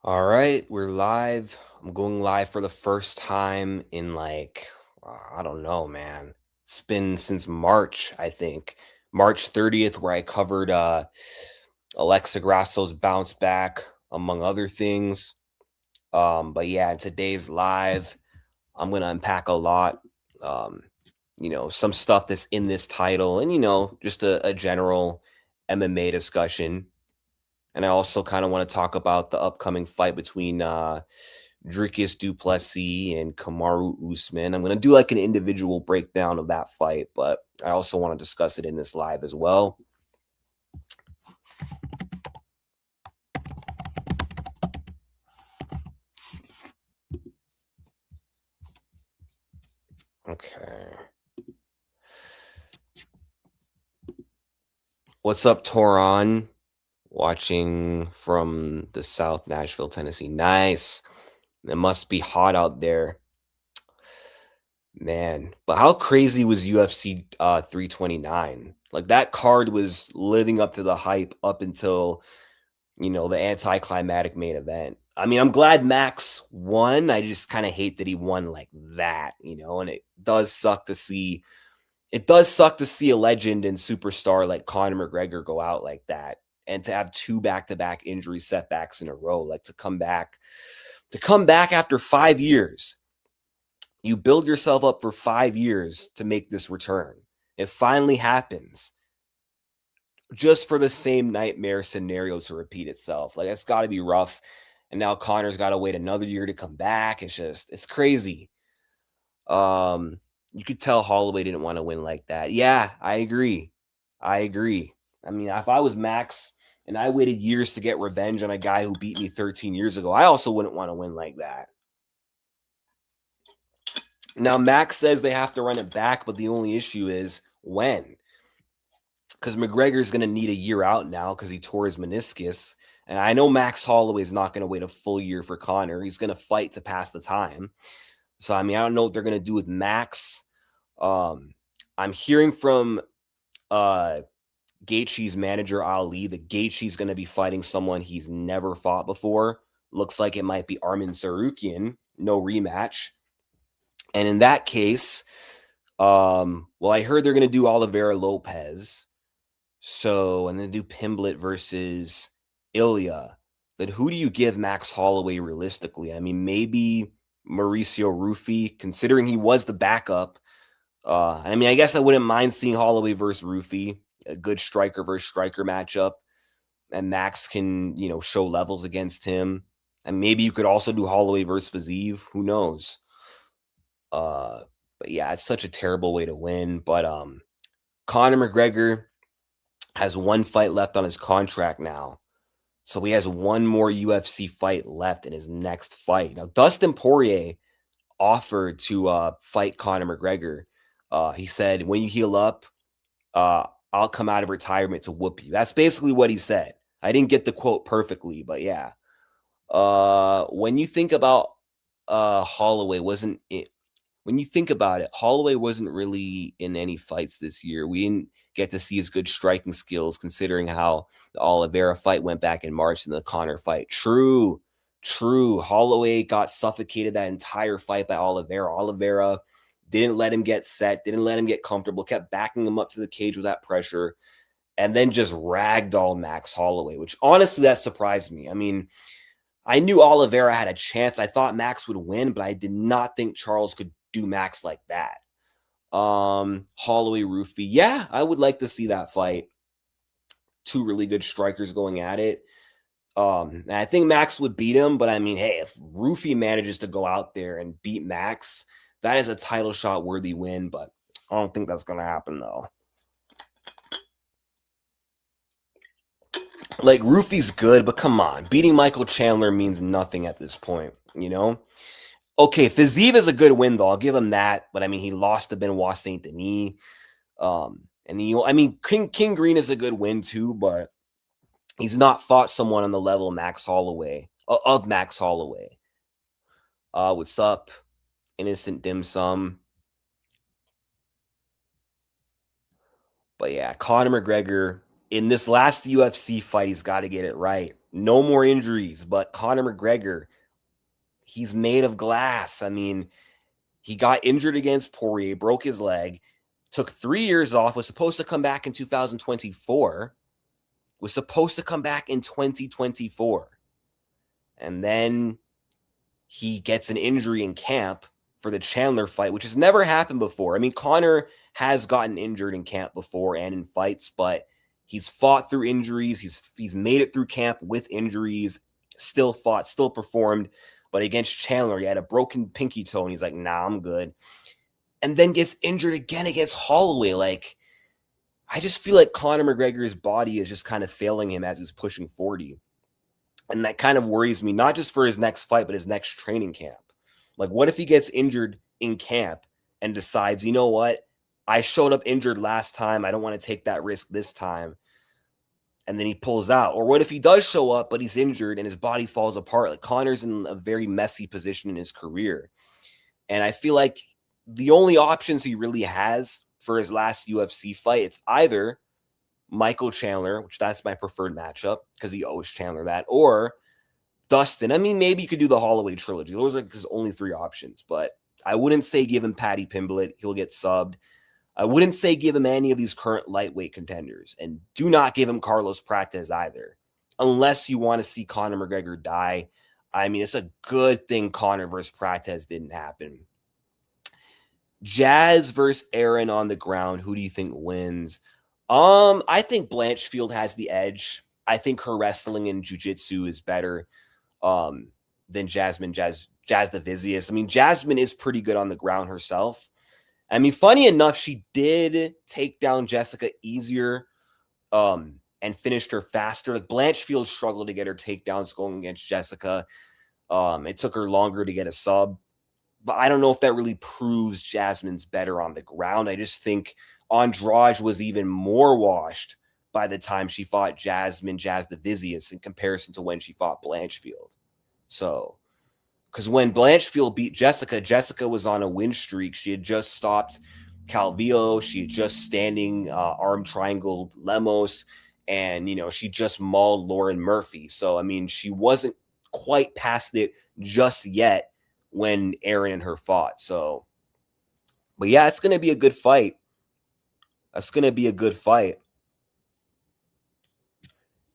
All right, we're live. I'm going live for the first time in I don't know, man. It's been since March, I think. March 30th, where I covered Alexa Grasso's bounce back, among other things. But yeah, today's live. I'm gonna unpack a lot. Um, some stuff that's in this title and just a general MMA discussion. And I also kind of want to talk about the upcoming fight between Dricus Duplessis and Kamaru Usman. I'm going to do like an individual breakdown of that fight, but I also want to discuss it in this live as well. Okay. What's up, Toron? Watching from the South Nashville, Tennessee. Nice. It must be hot out there. Man, but how crazy was UFC 329? Like that card was living up to the hype up until the anticlimactic main event. I mean, I'm glad Max won. I just kind of hate that he won like that, and it does suck to see a legend and superstar like Conor McGregor go out like that and to have two back-to-back injury setbacks in a row, like to come back after 5 years. You build yourself up for 5 years to make this return. It finally happens just for the same nightmare scenario to repeat itself. Like that's got to be rough. And now Connor's got to wait another year to come back. It's crazy. You could tell Holloway didn't want to win like that. Yeah, I agree. I mean, if I was Max and I waited years to get revenge on a guy who beat me 13 years ago, I also wouldn't want to win like that. Now, Max says they have to run it back, but the only issue is when. Because McGregor's going to need a year out now because he tore his meniscus. And I know Max Holloway is not going to wait a full year for Conor. He's going to fight to pass the time. So, I mean, I don't know what they're going to do with Max. I'm hearing from Gaethje's manager, Ali, that Gaethje's going to be fighting someone he's never fought before. Looks like it might be Arman Tsarukyan. No rematch. And in that case, I heard they're going to do Oliveira Lopes. So, and then do Pimblett versus Ilya. Then who do you give Max Holloway realistically? I mean, maybe Mauricio Rufy, considering he was the backup. I mean, I guess I wouldn't mind seeing Holloway versus Rufy, a good striker versus striker matchup. And Max can, show levels against him. And maybe you could also do Holloway versus Fiziev. Who knows? But yeah, it's such a terrible way to win. But Conor McGregor has one fight left on his contract now. So he has one more UFC fight left in his next fight. Now, Dustin Poirier offered to fight Conor McGregor. He said, when you heal up, I'll come out of retirement to whoop you. That's basically what he said. I didn't get the quote perfectly, but yeah. When you think about Holloway, wasn't it? When you think about it, Holloway wasn't really in any fights this year. We didn't get to see his good striking skills, considering how the Oliveira fight went back in March and the Conor fight. True. Holloway got suffocated that entire fight by Oliveira. Oliveira didn't let him get set, didn't let him get comfortable, kept backing him up to the cage with that pressure, and then just ragdolled Max Holloway, which honestly, that surprised me. I mean, I knew Oliveira had a chance. I thought Max would win, but I did not think Charles could do Max like that. Holloway Rufy. Yeah, I would like to see that fight. Two really good strikers going at it. And I think Max would beat him, but I mean, hey, if Rufy manages to go out there and beat Max, that is a title shot worthy win, but I don't think that's going to happen though. Like Rufy's good, but come on, beating Michael Chandler means nothing at this point, Okay, Fiziev is a good win though. I'll give him that. But I mean, he lost to Benoit Saint Denis. I mean, King Green is a good win too, but he's not fought someone on the level of Max Holloway. What's up, Innocent Dim Sum? But yeah, Conor McGregor in this last UFC fight, he's got to get it right. No more injuries. But Conor McGregor, he's made of glass. I mean, he got injured against Poirier, broke his leg, took 3 years off, was supposed to come back in 2024, was supposed to come back in 2024. And then he gets an injury in camp for the Chandler fight, which has never happened before. I mean, Conor has gotten injured in camp before and in fights, but he's fought through injuries. He's made it through camp with injuries, still fought, still performed. But against Chandler, he had a broken pinky toe, and he's like, nah, I'm good. And then gets injured again against Holloway. Like, I just feel like Conor McGregor's body is just kind of failing him as he's pushing 40. And that kind of worries me, not just for his next fight, but his next training camp. Like, what if he gets injured in camp and decides, you know what? I showed up injured last time. I don't want to take that risk this time. And then he pulls out. Or what if he does show up, but he's injured and his body falls apart? Like, Conor's in a very messy position in his career. And I feel like the only options he really has for his last UFC fight, it's either Michael Chandler, which that's my preferred matchup because he owes Chandler that, or Dustin. I mean, maybe you could do the Holloway trilogy. Those are his only 3 options, but I wouldn't say give him Paddy Pimblett. He'll get subbed. I wouldn't say give him any of these current lightweight contenders, and do not give him Carlos Prates either, unless you want to see Conor McGregor die. I mean, it's a good thing Conor versus Prates didn't happen. Jazz versus Aaron on the ground. Who do you think wins? I think Blanchfield has the edge. I think her wrestling and jiu-jitsu is better than Jazz the Vizius. I mean, Jasmine is pretty good on the ground herself. I mean, funny enough, she did take down Jessica easier and finished her faster. Like, Blanchfield struggled to get her takedowns going against Jessica. It took her longer to get a sub. But I don't know if that really proves Jasmine's better on the ground. I just think Andrade was even more washed by the time she fought Jazz the Vizius in comparison to when she fought Blanchfield. So, because when Blanchfield beat Jessica, Jessica was on a win streak. She had just stopped Calvillo. She had just standing arm triangle Lemos. And, you know, she just mauled Lauren Murphy. So, I mean, she wasn't quite past it just yet when Aaron and her fought. So, but yeah, it's going to be a good fight. That's going to be a good fight.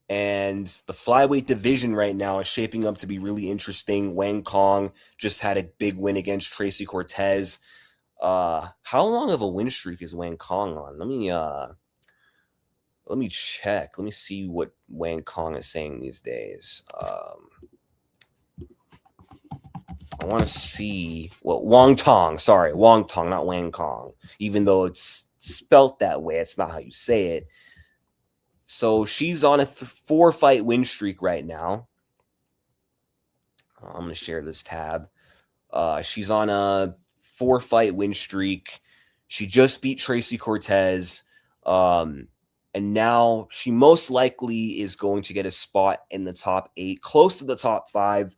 And the flyweight division right now is shaping up to be really interesting. Wang Kong just had a big win against Tracy Cortez. How long of a win streak is Wang Kong on? Let me check. Let me see what Wang Kong is saying these days. I want to see what Wang Tong, not Wang Kong. Even though it's spelt that way, it's not how you say it. So she's on a 4-fight win streak right now. I'm going to share this tab. She's on a 4-fight win streak. She just beat Tracy Cortez. And now she most likely is going to get a spot in the top 8, close to the top 5.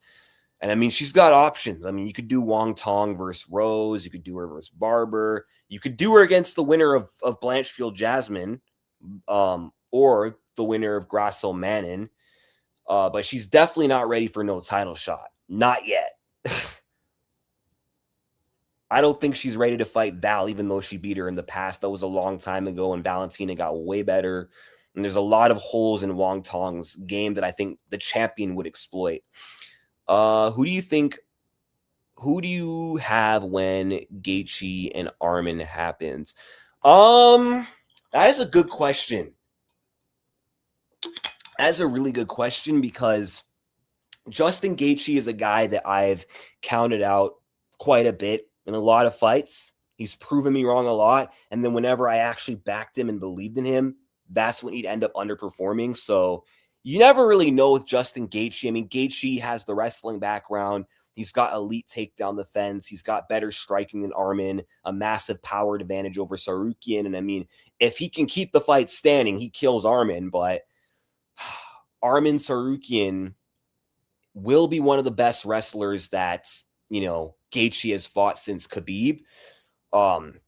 And I mean, she's got options. I mean, you could do Wang Tong versus Rose. You could do her versus Barber. You could do her against the winner of Blanchfield Jasmine. Or the winner of Grasso Manon. But she's definitely not ready for no title shot. Not yet. I don't think she's ready to fight Val, even though she beat her in the past. That was a long time ago, and Valentina got way better. And there's a lot of holes in Wang Tong's game that I think the champion would exploit. Who do you have when Gaethje and Arman happens? That is a good question. That's a really good question because Justin Gaethje is a guy that I've counted out quite a bit in a lot of fights. He's proven me wrong a lot. And then whenever I actually backed him and believed in him, that's when he'd end up underperforming. So you never really know with Justin Gaethje. I mean, Gaethje has the wrestling background. He's got elite takedown defense. He's got better striking than Arman, a massive power advantage over Sarukian. And I mean, if he can keep the fight standing, he kills Arman. But Arman Sarukian will be one of the best wrestlers that, you know, Gaethje has fought since Khabib. And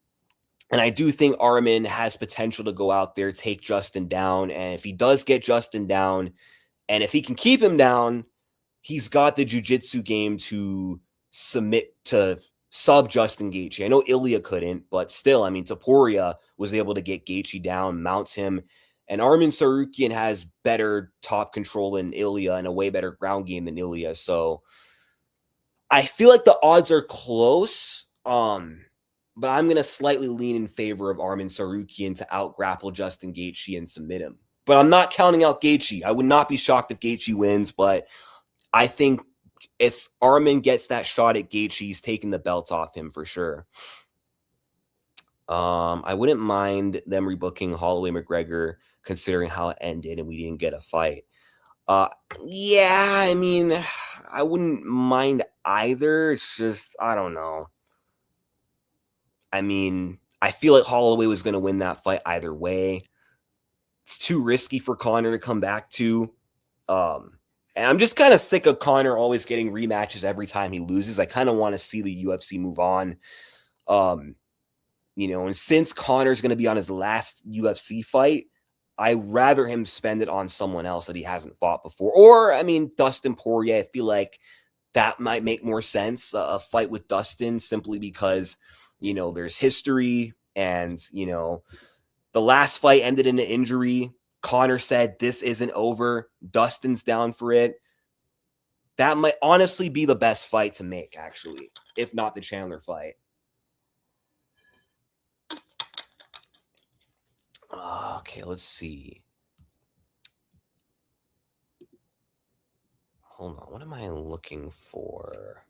I do think Arman has potential to go out there, take Justin down. And if he does get Justin down And if he can keep him down, he's got the jiu-jitsu game to sub Justin Gaethje. I know Ilya couldn't, but still, I mean, Topuria was able to get Gaethje down, mounts him, and Arman Tsarukyan has better top control than Ilya and a way better ground game than Ilya. So I feel like the odds are close, but I'm going to slightly lean in favor of Arman Tsarukyan to out-grapple Justin Gaethje and submit him. But I'm not counting out Gaethje. I would not be shocked if Gaethje wins, but I think if Arman gets that shot at Gaethje, he's taking the belt off him for sure. I wouldn't mind them rebooking Holloway McGregor considering how it ended and we didn't get a fight. Yeah, I mean, I wouldn't mind either. It's just, I don't know. I mean, I feel like Holloway was going to win that fight either way. It's too risky for Conor to come back to. And I'm just kind of sick of Conor always getting rematches every time he loses. I kind of want to see the UFC move on. And since Conor's going to be on his last UFC fight, I'd rather him spend it on someone else that he hasn't fought before. Or, I mean, Dustin Poirier, I feel like that might make more sense, a fight with Dustin, simply because, there's history and, the last fight ended in an injury. Conor said, this isn't over. Dustin's down for it. That might honestly be the best fight to make, actually, if not the Chandler fight. Okay, let's see. Hold on. What am I looking for?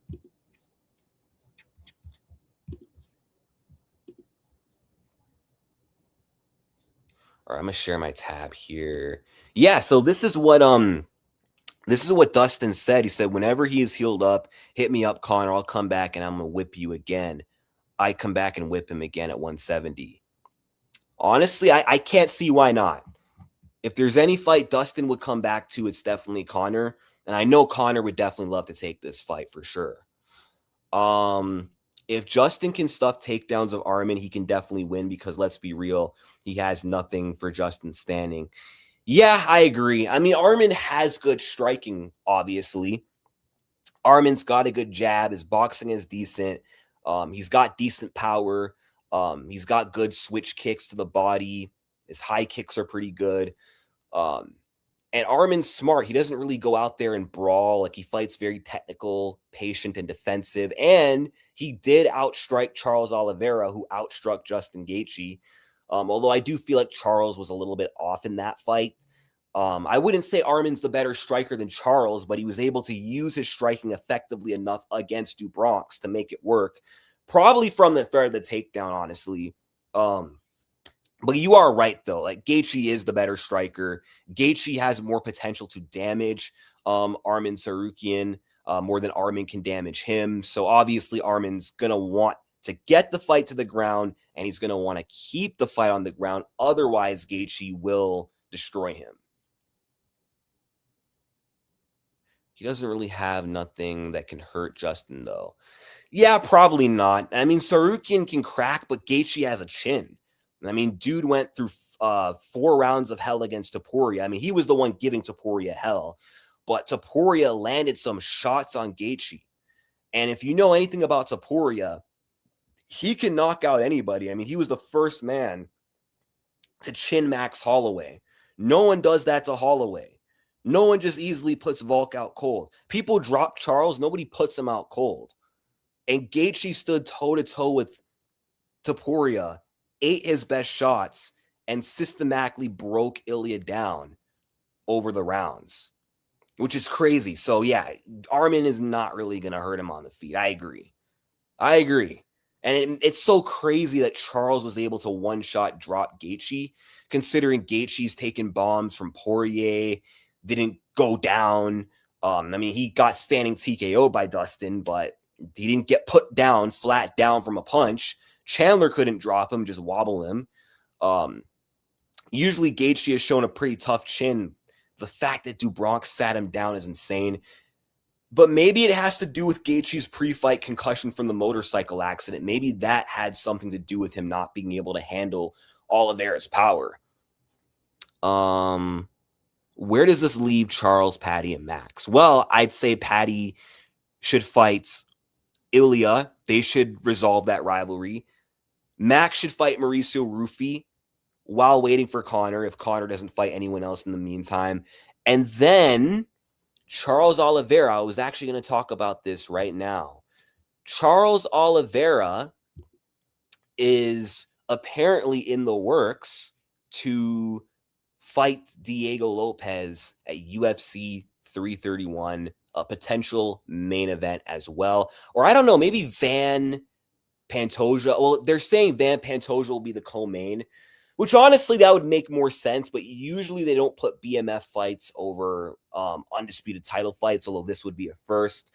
All right, I'm going to share my tab here. Yeah, so this is what Dustin said. He said, whenever he is healed up, hit me up, Conor. I'll come back and I'm going to whip you again. I come back and whip him again at 170. Honestly, I can't see why not. If there's any fight Dustin would come back to, it's definitely Conor. And I know Conor would definitely love to take this fight for sure. If Justin can stuff takedowns of Arman, he can definitely win because let's be real, he has nothing for Justin standing. Yeah, I agree. I mean, Arman has good striking, obviously. Arman's got a good jab. His boxing is decent. He's got decent power. He's got good switch kicks to the body. His high kicks are pretty good. And Arman's smart. He doesn't really go out there and brawl. Like, he fights very technical, patient, and defensive. And he did outstrike Charles Oliveira, who outstruck Justin Gaethje. Although I do feel like Charles was a little bit off in that fight. I wouldn't say Arman's the better striker than Charles, but he was able to use his striking effectively enough against Bronx to make it work. Probably from the threat of the takedown, honestly. But you are right, though. Like, Gaethje is the better striker. Gaethje has more potential to damage Arman Tsarukyan more than Arman can damage him. So obviously Arman's going to want to get the fight to the ground, and he's going to want to keep the fight on the ground. Otherwise, Gaethje will destroy him. He doesn't really have nothing that can hurt Justin, though. Yeah, probably not. I mean, Tsarukyan can crack, but Gaethje has a chin. I mean, dude went through 4 rounds of hell against Topuria. I mean, he was the one giving Topuria hell. But Topuria landed some shots on Gaethje. And if you know anything about Topuria, he can knock out anybody. I mean, he was the first man to chin Max Holloway. No one does that to Holloway. No one just easily puts Volk out cold. People drop Charles. Nobody puts him out cold. And Gaethje stood toe-to-toe with Topuria, ate his best shots, and systematically broke Ilya down over the rounds, which is crazy. So, yeah, Arman is not really going to hurt him on the feet. I agree. And it's so crazy that Charles was able to one-shot drop Gaethje, considering Gaethje's taken bombs from Poirier, didn't go down. I mean, he got standing TKO by Dustin, but he didn't get put down, flat down from a punch. Chandler couldn't drop him, just wobble him. Usually Gaethje has shown a pretty tough chin. The fact that Bronx sat him down is insane. But maybe it has to do with Gaethje's pre-fight concussion from the motorcycle accident. Maybe that had something to do with him not being able to handle Oliveira's power. Where does this leave Charles, Patty, and Max? Well, I'd say Patty should fight Ilya. They should resolve that rivalry. Max should fight Mauricio Rufy while waiting for Conor if Conor doesn't fight anyone else in the meantime. And then Charles Oliveira, I was actually going to talk about this right now. Charles Oliveira is apparently in the works to fight Diego Lopes at UFC 331, a potential main event as well. Or I don't know, maybe Van Pantoja. Well, they're saying Van Pantoja will be the co-main, which honestly that would make more sense, but usually they don't put BMF fights over undisputed title fights, although this would be a first.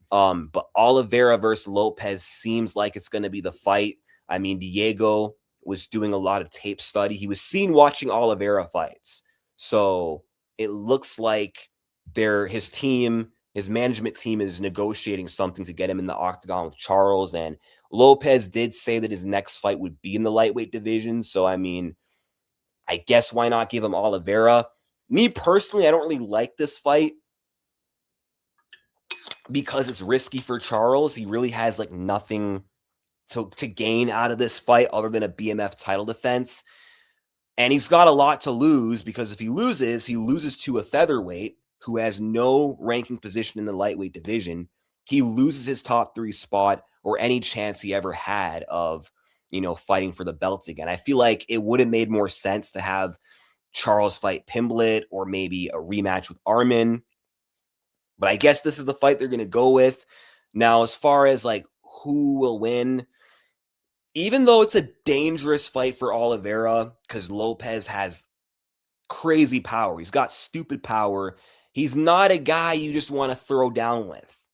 But Oliveira versus Lopes seems like it's going to be the fight. I mean, Diego was doing a lot of tape study. He was seen watching Oliveira fights. So it looks like his team, his management team is negotiating something to get him in the octagon with Charles. And Lopes did say that his next fight would be in the lightweight division. So, I mean, I guess why not give him Oliveira? Me personally, I don't really like this fight because it's risky for Charles. He really has like nothing to gain out of this fight other than a BMF title defense. And he's got a lot to lose because if he loses to a featherweight who has no ranking position in the lightweight division. He loses his top 3 spot or any chance he ever had of, fighting for the belt again. I feel like it would have made more sense to have Charles fight Pimblett or maybe a rematch with Arman. But I guess this is the fight they're going to go with. Now, as far as like who will win, even though it's a dangerous fight for Oliveira because Lopes has crazy power. He's got stupid power. He's not a guy you just want to throw down with.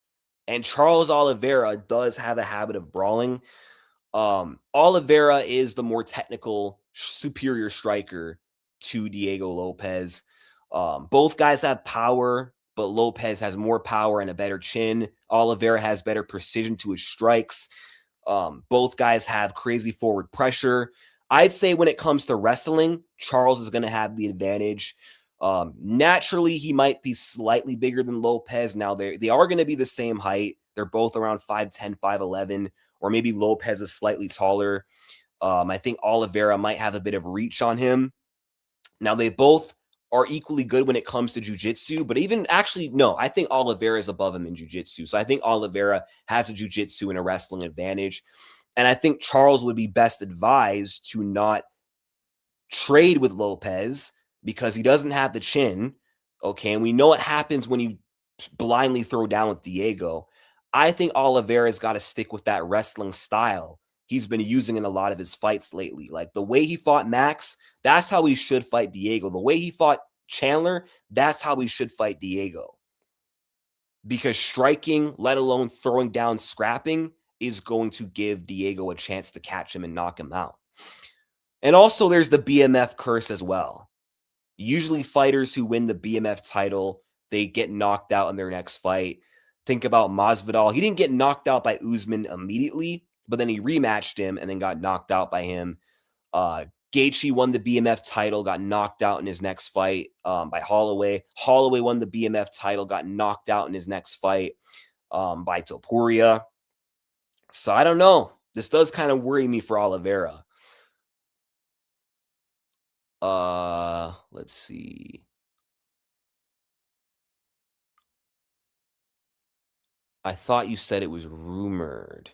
And Charles Oliveira does have a habit of brawling. Oliveira is the more technical, superior striker to Diego Lopes. Both guys have power, but Lopes has more power and a better chin. Oliveira has better precision to his strikes. Both guys have crazy forward pressure. I'd say when it comes to wrestling, Charles is going to have the advantage. Naturally, he might be slightly bigger than Lopes. Now, they are going to be the same height. They're both around 5'10", 5'11", or maybe Lopes is slightly taller. I think Oliveira might have a bit of reach on him. Now, they both are equally good when it comes to jiu-jitsu, but I think Oliveira is above him in jiu-jitsu. So I think Oliveira has a jiu-jitsu and a wrestling advantage. And I think Charles would be best advised to not trade with Lopes because he doesn't have the chin. Okay. And we know what happens when you blindly throw down with Diego. I think Oliveira's got to stick with that wrestling style he's been using in a lot of his fights lately. Like the way he fought Max, that's how he should fight Diego. The way he fought Chandler, that's how he should fight Diego. Because striking, let alone throwing down, scrapping, is going to give Diego a chance to catch him and knock him out. And also there's the BMF curse as well. Usually fighters who win the BMF title, they get knocked out in their next fight. Think about Masvidal. He didn't get knocked out by Usman immediately, but then he rematched him and then got knocked out by him. Gaethje won the BMF title, got knocked out in his next fight by Holloway. Holloway won the BMF title, got knocked out in his next fight by Topuria. So I don't know. This does kind of worry me for Oliveira. Let's see. I thought you said it was rumored.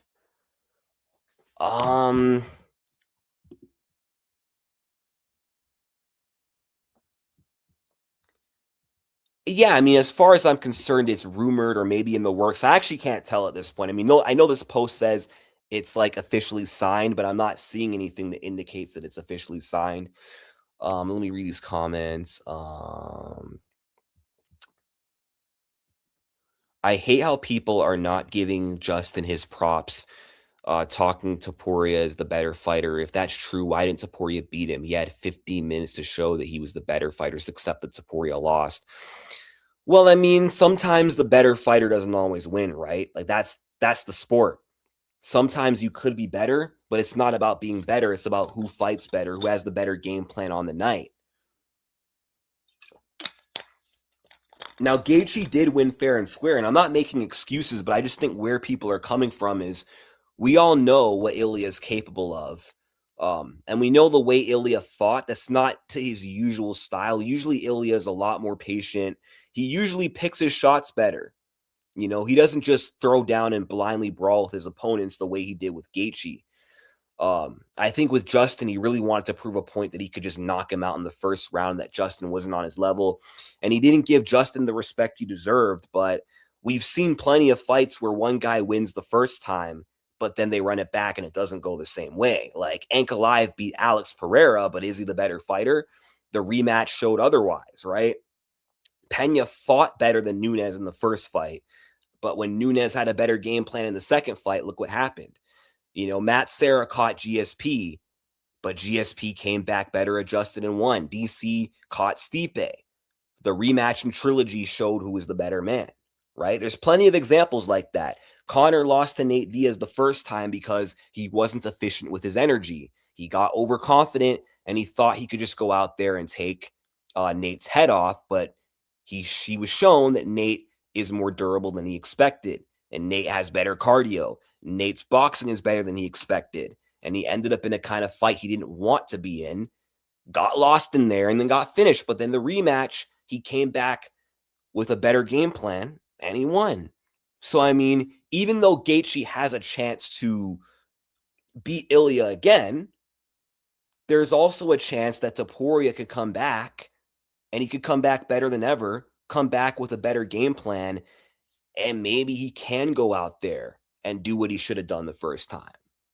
Yeah, I mean, as far as I'm concerned, it's rumored or maybe in the works. I actually can't tell at this point. I mean, I know this post says it's like officially signed, but I'm not seeing anything that indicates that it's officially signed. Let me read these comments. I hate how people are not giving Justin his props. Talking Topuria is the better fighter. If that's true, why didn't Topuria beat him? He had 15 minutes to show that he was the better fighter, except that Topuria lost. Well, I mean, sometimes the better fighter doesn't always win, right? Like that's the sport. Sometimes you could be better, but it's not about being better. It's about who fights better, who has the better game plan on the night. Now, Gaethje did win fair and square, and I'm not making excuses, but I just think where people are coming from is we all know what Ilya is capable of. And we know the way Ilya fought, that's not to his usual style. Usually, Ilya is a lot more patient. He usually picks his shots better. You know, he doesn't just throw down and blindly brawl with his opponents the way he did with Gaethje. I think with Justin, he really wanted to prove a point that he could just knock him out in the first round, that Justin wasn't on his level. And he didn't give Justin the respect he deserved. But we've seen plenty of fights where one guy wins the first time, but then they run it back and it doesn't go the same way. Like Ankalaev beat Alex Pereira, but is he the better fighter? The rematch showed otherwise, right? Pena fought better than Nunes in the first fight, but when Nunes had a better game plan in the second fight, look what happened. You know, Matt Serra caught GSP, but GSP came back better adjusted and won. DC caught Stipe. The rematch and trilogy showed who was the better man, right? There's plenty of examples like that. Conor lost to Nate Diaz the first time because he wasn't efficient with his energy. He got overconfident and he thought he could just go out there and take Nate's head off, but he was shown that Nate is more durable than he expected, and Nate has better cardio. Nate's boxing is better than he expected, and he ended up in a kind of fight he didn't want to be in, got lost in there, and then got finished. But then the rematch, he came back with a better game plan, and he won. So, I mean, even though Gaethje has a chance to beat Ilya again, there's also a chance that Topuria could come back, and he could come back better than ever, come back with a better game plan, and maybe he can go out there and do what he should have done the first time.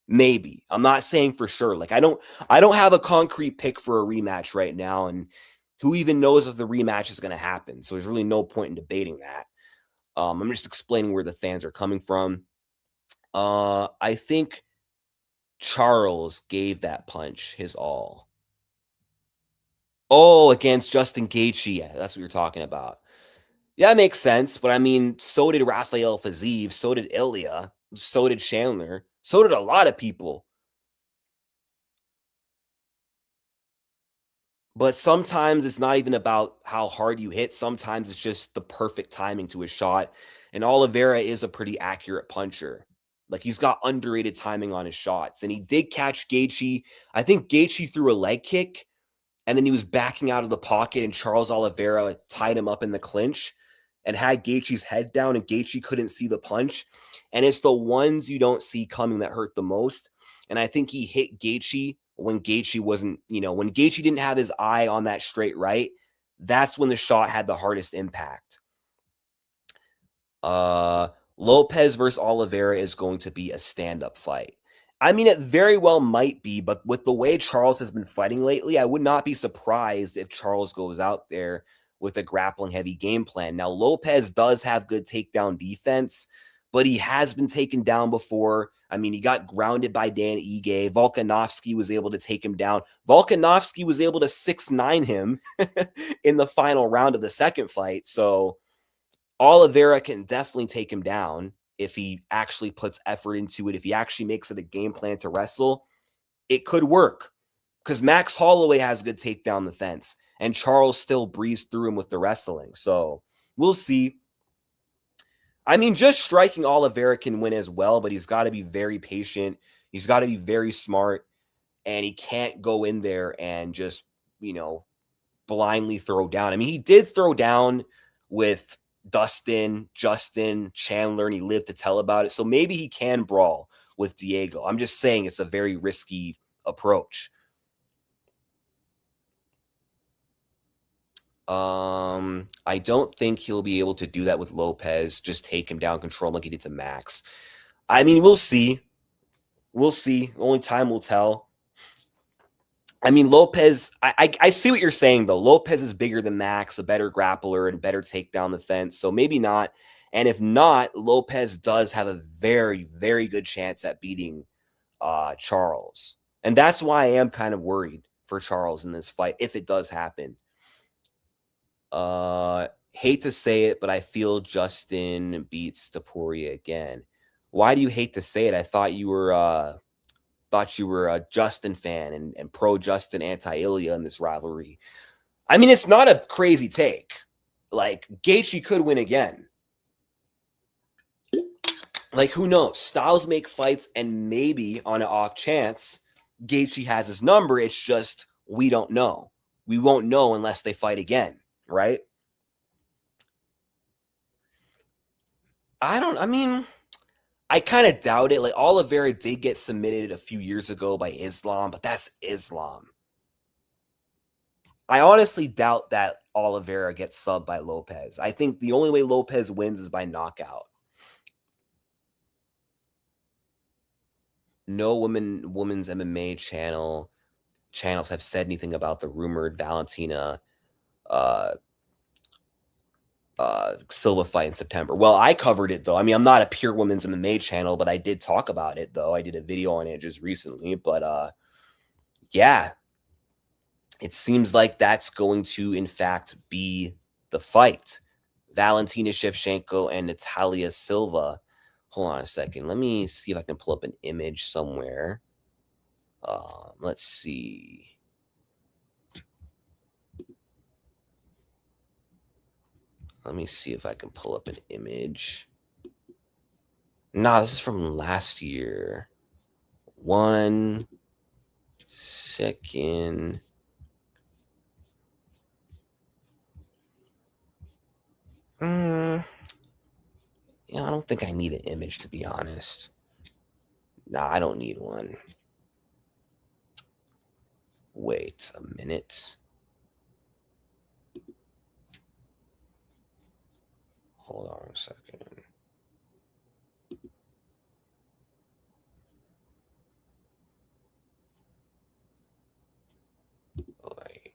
Maybe. I'm not saying for sure. Like I don't have a concrete pick for a rematch right now, and who even knows if the rematch is going to happen. So there's really no point in debating that. I'm just explaining where the fans are coming from. I think Charles gave that punch his all. Oh, against Justin Gaethje. Yeah, that's what you're talking about. Yeah, that makes sense. But I mean, so did Rafael Fiziev, so did Ilya, so did Chandler, so did a lot of people. But sometimes it's not even about how hard you hit. Sometimes it's just the perfect timing to his shot. And Oliveira is a pretty accurate puncher. Like he's got underrated timing on his shots. And he did catch Gaethje. I think Gaethje threw a leg kick and then he was backing out of the pocket and Charles Oliveira tied him up in the clinch and had Gaethje's head down and Gaethje couldn't see the punch. And it's the ones you don't see coming that hurt the most. And I think he hit Gaethje when Gaethje wasn't, when Gaethje didn't have his eye on that straight right. That's when the shot had the hardest impact. Lopes versus Oliveira is going to be a stand-up fight. I mean, it very well might be, but with the way Charles has been fighting lately, I would not be surprised if Charles goes out there with a grappling heavy game plan. Now, Lopes does have good takedown defense, but he has been taken down before. I mean, he got grounded by Dan Ige. Volkanovski was able to take him down. Volkanovski was able to 6'9" him in the final round of the second fight. So Oliveira can definitely take him down if he actually puts effort into it. If he actually makes it a game plan to wrestle, it could work. Because Max Holloway has good takedown defense, and Charles still breezed through him with the wrestling. So we'll see. I mean, just striking Oliveira can win as well, but he's got to be very patient. He's got to be very smart, and he can't go in there and just, blindly throw down. I mean, he did throw down with Dustin, Justin, Chandler, and he lived to tell about it. So maybe he can brawl with Diego. I'm just saying it's a very risky approach. I don't think he'll be able to do that with Lopes. Just take him down, control him like he did to Max. I mean, we'll see. We'll see. Only time will tell. I mean, Lopes, I see what you're saying, though. Lopes is bigger than Max, a better grappler and better takedown defense. So maybe not. And if not, Lopes does have a very, very good chance at beating Charles. And that's why I am kind of worried for Charles in this fight, if it does happen. Hate to say it, but I feel Justin beats Topuria again. Why do you hate to say it? I thought you were a Justin fan and pro Justin, anti Ilya in this rivalry. I mean, it's not a crazy take. Like, Gaethje could win again. Like, who knows? Styles make fights, and maybe on an off chance, Gaethje has his number. It's just we don't know. We won't know unless they fight again, right? I mean, I kind of doubt it. Like, Oliveira did get submitted a few years ago by Islam, but that's Islam. I honestly doubt that Oliveira gets subbed by Lopes. I think the only way Lopes wins is by knockout. No women's MMA channels have said anything about the rumored Valentina uh Silva fight in September. Well, I covered it though. I mean, I'm not a pure women's MMA channel, but I did talk about it though. I did a video on it just recently, but yeah, it seems like that's going to in fact be the fight. Valentina Shevchenko and Natalia Silva. Hold on a second. Let me see if I can pull up an image somewhere. Let's see. Let me see if I can pull up an image. Nah, this is from last year. 1 second. Yeah, I don't think I need an image, to be honest. Nah, I don't need one. Wait a minute. Hold on a second. Wait.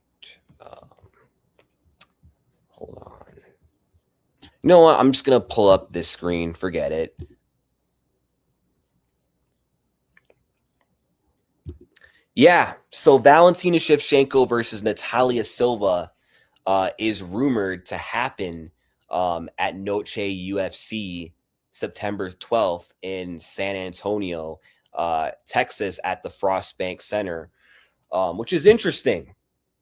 Hold on. You know what? I'm just going to pull up this screen. Forget it. Yeah. So Valentina Shevchenko versus Natalia Silva is rumored to happen at Noche UFC September 12th in San Antonio, Texas at the Frostbank Center, which is interesting.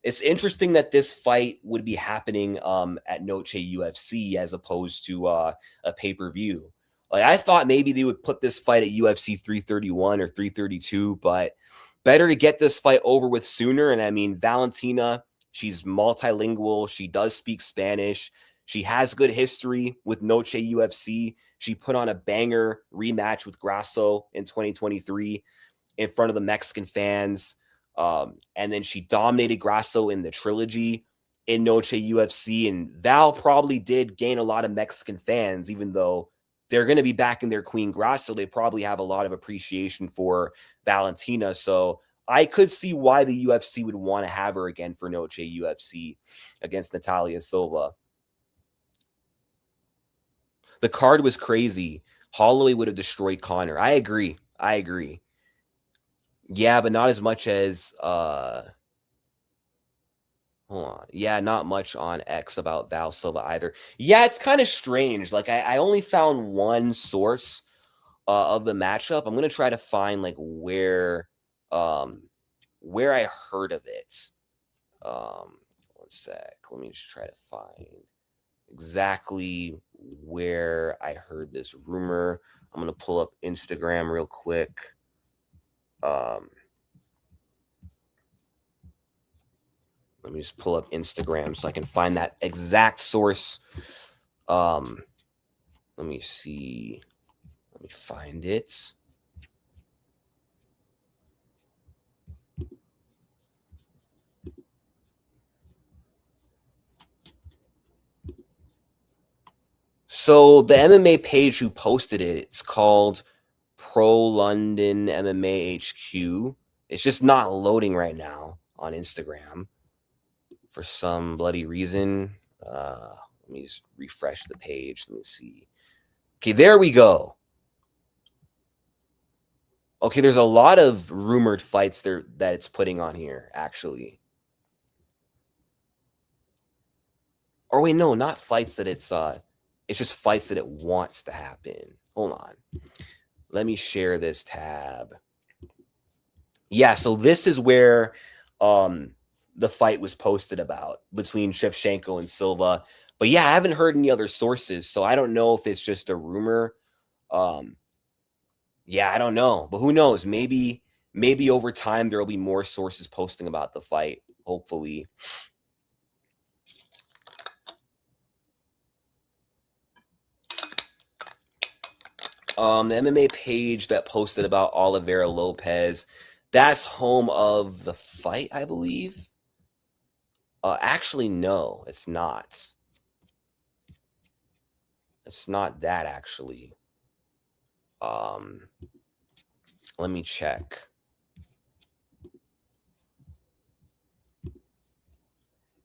It's interesting that this fight would be happening at Noche UFC as opposed to a pay-per-view. Like, I thought maybe they would put this fight at UFC 331 or 332, but better to get this fight over with sooner. And I mean, Valentina, she's multilingual. She does speak Spanish. She has good history with Noche UFC. She put on a banger rematch with Grasso in 2023 in front of the Mexican fans. And then she dominated Grasso in the trilogy in Noche UFC. And Val probably did gain a lot of Mexican fans, even though they're going to be backing their queen Grasso. They probably have a lot of appreciation for Valentina. So I could see why the UFC would want to have her again for Noche UFC against Natalia Silva. The card was crazy. Holloway would have destroyed Conor. I agree. Yeah, but not as much as hold on. Yeah, not much on X about Val Silva either. Yeah, it's kind of strange. Like, I only found one source of the matchup. I'm gonna try to find like where I heard of it. One sec. Let me just try to find exactly where I heard this rumor. I'm gonna pull up Instagram real quick. Let me just pull up Instagram so I can find that exact source. Let me see. Let me find it. So the MMA page who posted it, it's called Pro London MMA HQ. It's just not loading right now on Instagram for some bloody reason. Let me just refresh the page. Let me see. Okay, there we go. Okay, there's a lot of rumored fights there that it's putting on here, actually. Or wait, no, not fights that it's just fights that it wants to happen. Hold on. Let me share this tab. Yeah, so this is where the fight was posted about between Shevchenko and Silva. But yeah, I haven't heard any other sources, so I don't know if it's just a rumor. Um, yeah, I don't know, but who knows? Maybe over time there will be more sources posting about the fight. Hopefully. The MMA page that posted about Oliveira Lopez, that's home of the fight, I believe. Actually, no, it's not. It's not that actually. Um, Let me check.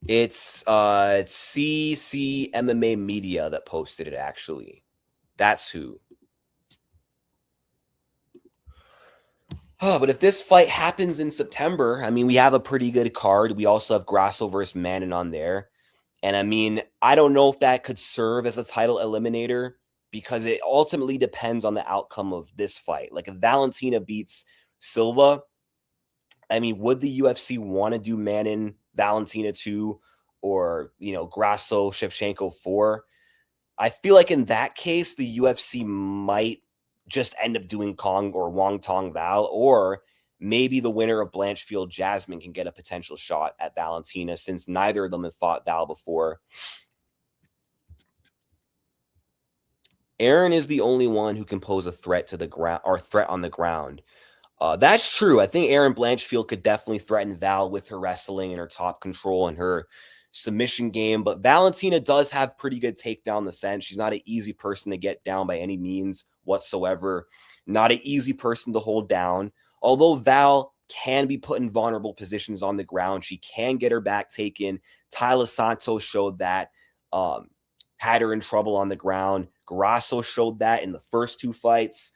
It's CC MMA Media that posted it actually. That's who. Oh, but if this fight happens in September, I mean, we have a pretty good card. We also have Grasso versus Manon on there. And I mean, I don't know if that could serve as a title eliminator because it ultimately depends on the outcome of this fight. Like if Valentina beats Silva, I mean, would the UFC want to do Manon Valentina 2 or, Grasso Shevchenko 4? I feel like in that case, the UFC might just end up doing Kong or Wong Tong Val, or maybe the winner of Blanchfield Jasmine can get a potential shot at Valentina since neither of them have fought Val before. Aaron is the only one who can pose a threat to the ground or threat on the ground. That's true. I think Aaron Blanchfield could definitely threaten Val with her wrestling and her top control and her submission game. But Valentina does have pretty good takedown defense. She's not an easy person to get down by any means whatsoever. Not an easy person to hold down. Although Val can be put in vulnerable positions on the ground, she can get her back taken. Tyler Santos showed that. Had her in trouble on the ground. Grasso showed that in the first two fights.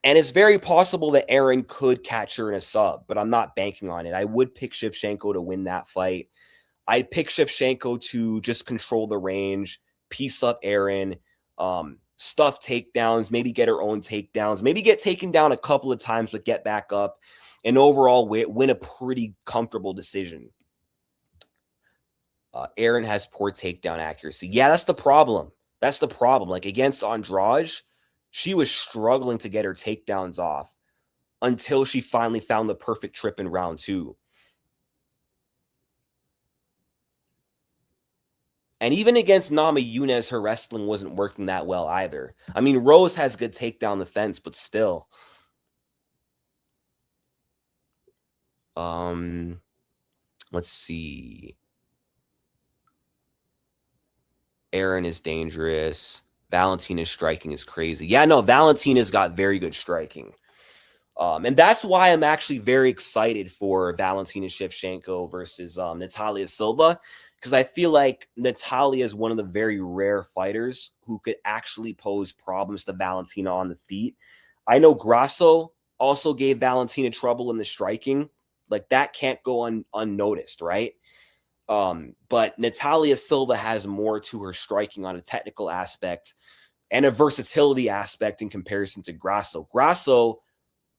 And it's very possible that Aaron could catch her in a sub, but I'm not banking on it. I would pick Shevchenko to win that fight. I'd pick Shevchenko to just control the range, piece up Aaron, stuff takedowns, maybe get her own takedowns, maybe get taken down a couple of times, but get back up, and overall win a pretty comfortable decision. Aaron has poor takedown accuracy. Yeah, that's the problem. That's the problem. Like against Andrade, she was struggling to get her takedowns off until she finally found the perfect trip in round 2. And even against Nama Yunus, her wrestling wasn't working that well either. I mean, Rose has good takedown defense, but still. Let's see. Aaron is dangerous. Valentina's striking is crazy. Yeah, no, Valentina's got very good striking. And that's why I'm actually very excited for Valentina Shevchenko versus Natalia Silva, because I feel like Natalia is one of the very rare fighters who could actually pose problems to Valentina on the feet. I know Grasso also gave Valentina trouble in the striking. Like that can't go unnoticed, right? But Natalia Silva has more to her striking on a technical aspect and a versatility aspect in comparison to Grasso. Grasso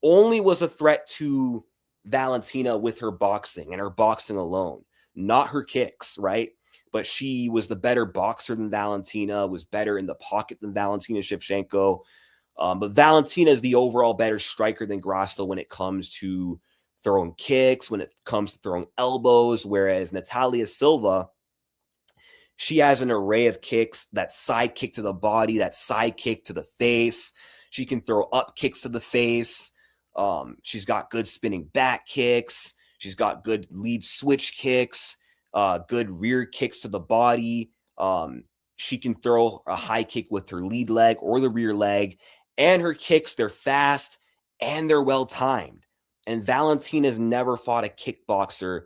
only was a threat to Valentina with her boxing and her boxing alone, not her kicks, right? But she was the better boxer than Valentina, was better in the pocket than Valentina Shevchenko. But Valentina is the overall better striker than Grasso when it comes to throwing kicks, when it comes to throwing elbows, whereas Natalia Silva, she has an array of kicks, that side kick to the body, that side kick to the face. She can throw up kicks to the face. She's got good spinning back kicks. She's got good lead switch kicks, good rear kicks to the body. She can throw a high kick with her lead leg or the rear leg. And her kicks, they're fast and they're well timed. And Valentina's never fought a kickboxer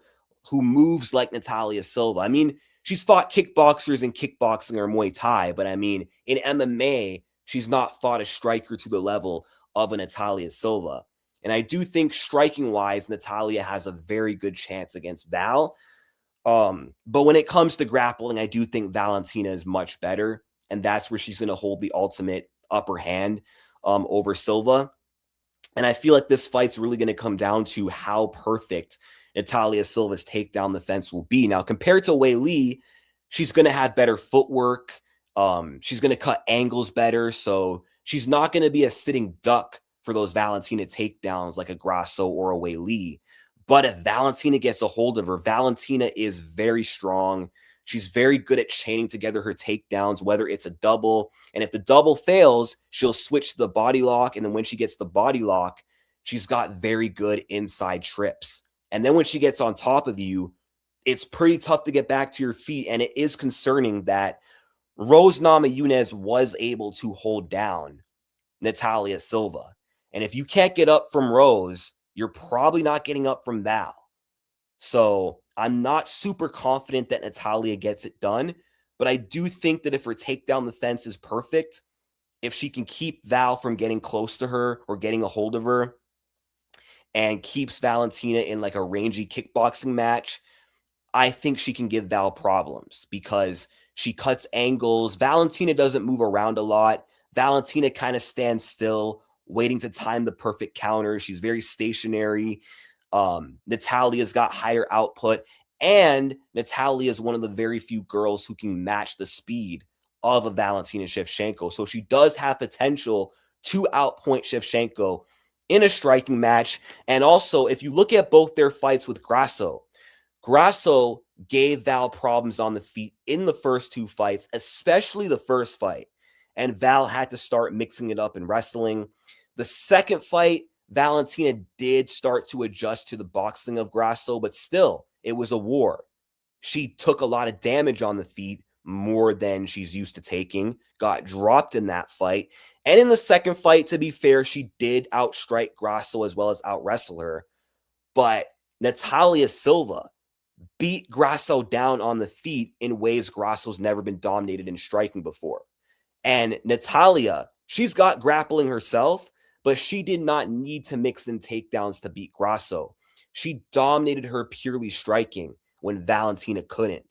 who moves like Natalia Silva. I mean, she's fought kickboxers in kickboxing or Muay Thai, but I mean, in MMA, she's not fought a striker to the level of a Natalia Silva. And I do think striking wise, Natalia has a very good chance against Val. But when it comes to grappling, I do think Valentina is much better. And that's where she's going to hold the ultimate upper hand over Silva. And I feel like this fight's really going to come down to how perfect Natalia Silva's takedown defense will be. Now, compared to Wei Li, she's going to have better footwork. She's going to cut angles better. So she's not going to be a sitting duck for those Valentina takedowns like a Grasso or a Wei Li. But if Valentina gets a hold of her, Valentina is very strong. She's very good at chaining together her takedowns, whether it's a double. And if the double fails, she'll switch to the body lock. And then when she gets the body lock, she's got very good inside trips. And then when she gets on top of you, it's pretty tough to get back to your feet. And it is concerning that Rose Namajunas was able to hold down Natalia Silva. And if you can't get up from Rose, you're probably not getting up from Val. So I'm not super confident that Natalia gets it done, but I do think that if her takedown defense is perfect, if she can keep Val from getting close to her or getting a hold of her and keeps Valentina in like a rangy kickboxing match, I think she can give Val problems because she cuts angles. Valentina doesn't move around a lot. Valentina kind of stands still, waiting to time the perfect counter. She's very stationary. Natalia's got higher output, and Natalia is one of the very few girls who can match the speed of a Valentina Shevchenko. So she does have potential to outpoint Shevchenko in a striking match. And also, if you look at both their fights with Grasso gave Val problems on the feet in the first two fights, especially the first fight. And Val had to start mixing it up in wrestling. The second fight, Valentina did start to adjust to the boxing of Grasso, but still, it was a war. She took a lot of damage on the feet, more than she's used to taking, got dropped in that fight. And in the second fight, to be fair, she did outstrike Grasso as well as outwrestle her. But Natalia Silva beat Grasso down on the feet in ways Grasso's never been dominated in striking before. And Natalia, she's got grappling herself, but she did not need to mix in takedowns to beat Grasso. She dominated her purely striking when Valentina couldn't.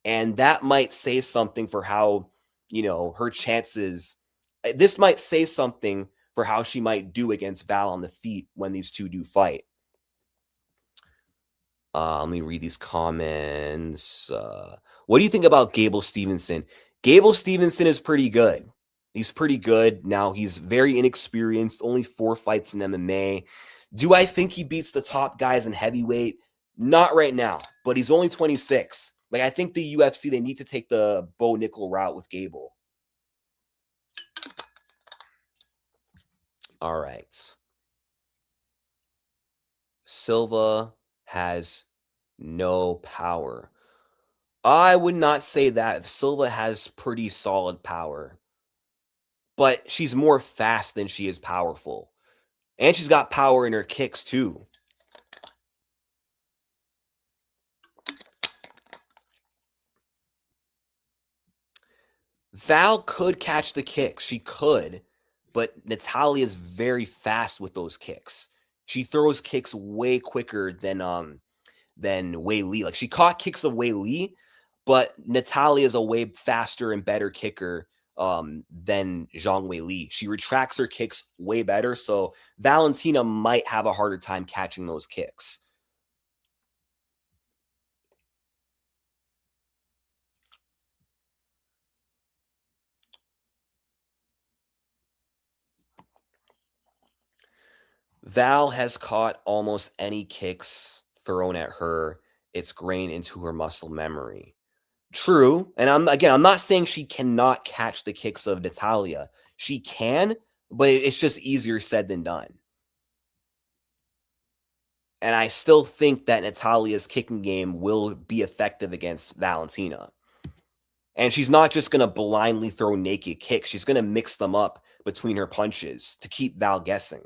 And that might say something for how, her chances. This might say something for how she might do against Val on the feet when these two do fight. Let me read these comments. What do you think about Gable Stevenson? Gable Stevenson is pretty good. He's pretty good. Now, he's very inexperienced, only 4 fights in MMA. Do I think he beats the top guys in heavyweight? Not right now, but he's only 26. Like, I think the UFC, they need to take the Bo Nickel route with Gable. All right. Silva has no power. I would not say that. Silva has pretty solid power, but she's more fast than she is powerful. And she's got power in her kicks too. Val could catch the kicks. She could, but Natalia is very fast with those kicks. She throws kicks way quicker than Wei Li. Like, she caught kicks of Wei Li, but Natalia is a way faster and better kicker than Zhang Wei Li. She retracts her kicks way better, so Valentina might have a harder time catching those kicks. Val has caught almost any kicks thrown at her. It's grained into her muscle memory. True. And I'm not saying she cannot catch the kicks of Natalia. She can, but it's just easier said than done. And I still think that Natalia's kicking game will be effective against Valentina. And she's not just going to blindly throw naked kicks. She's going to mix them up between her punches to keep Val guessing.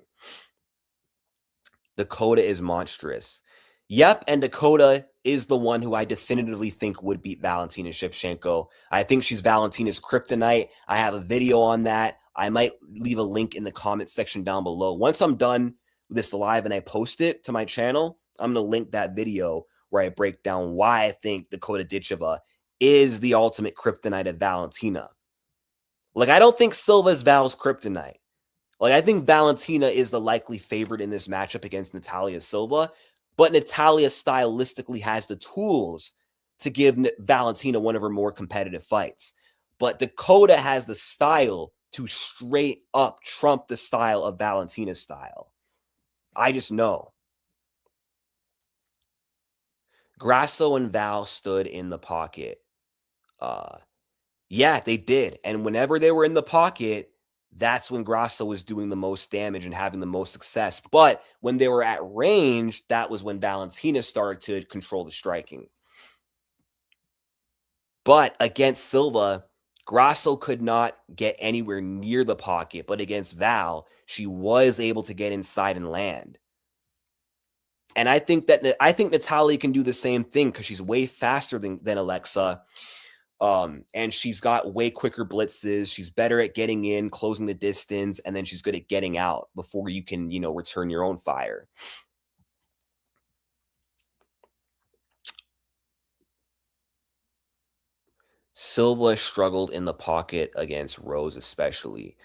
Dakota is monstrous. Yep, and Dakota is the one who I definitively think would beat Valentina Shevchenko. I think she's Valentina's kryptonite. I have a video on that. I might leave a link in the comment section down below. Once I'm done with this live and I post it to my channel, I'm going to link that video where I break down why I think Dakota Ditcheva is the ultimate kryptonite of Valentina. Like, I don't think Silva's Val's kryptonite. Like, I think Valentina is the likely favorite in this matchup against Natalia Silva, but Natalia stylistically has the tools to give Valentina one of her more competitive fights. But Dakota has the style to straight up trump the style of Valentina's style. I just know. Grasso and Val stood in the pocket. Yeah, they did. And whenever they were in the pocket, that's when Grasso was doing the most damage and having the most success. But when they were at range, that was when Valentina started to control the striking. But against Silva, Grasso could not get anywhere near the pocket. But against Val, she was able to get inside and land. And I think Natalia can do the same thing because she's way faster than Alexa. And she's got way quicker blitzes. She's better at getting in, closing the distance, and then she's good at getting out before you can, return your own fire. Silva struggled in the pocket against Rose, especially.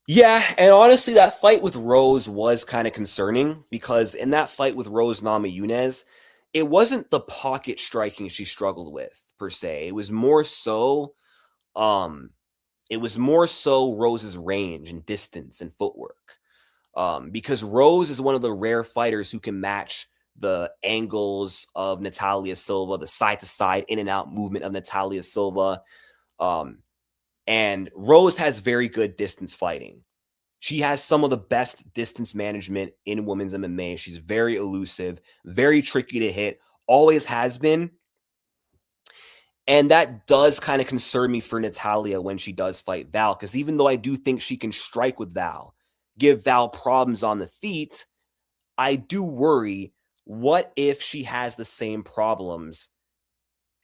Yeah, and honestly, that fight with Rose was kind of concerning because in that fight with Rose Namajunas, it wasn't the pocket striking she struggled with per se. It was more so Rose's range and distance and footwork. Because Rose is one of the rare fighters who can match the angles of Natalia Silva, the side-to-side, in-and-out movement of Natalia Silva. And Rose has very good distance fighting. She has some of the best distance management in women's MMA. She's very elusive, very tricky to hit, always has been. And that does kind of concern me for Natalia when she does fight Val, because even though I do think she can strike with Val, give Val problems on the feet, I do worry, what if she has the same problems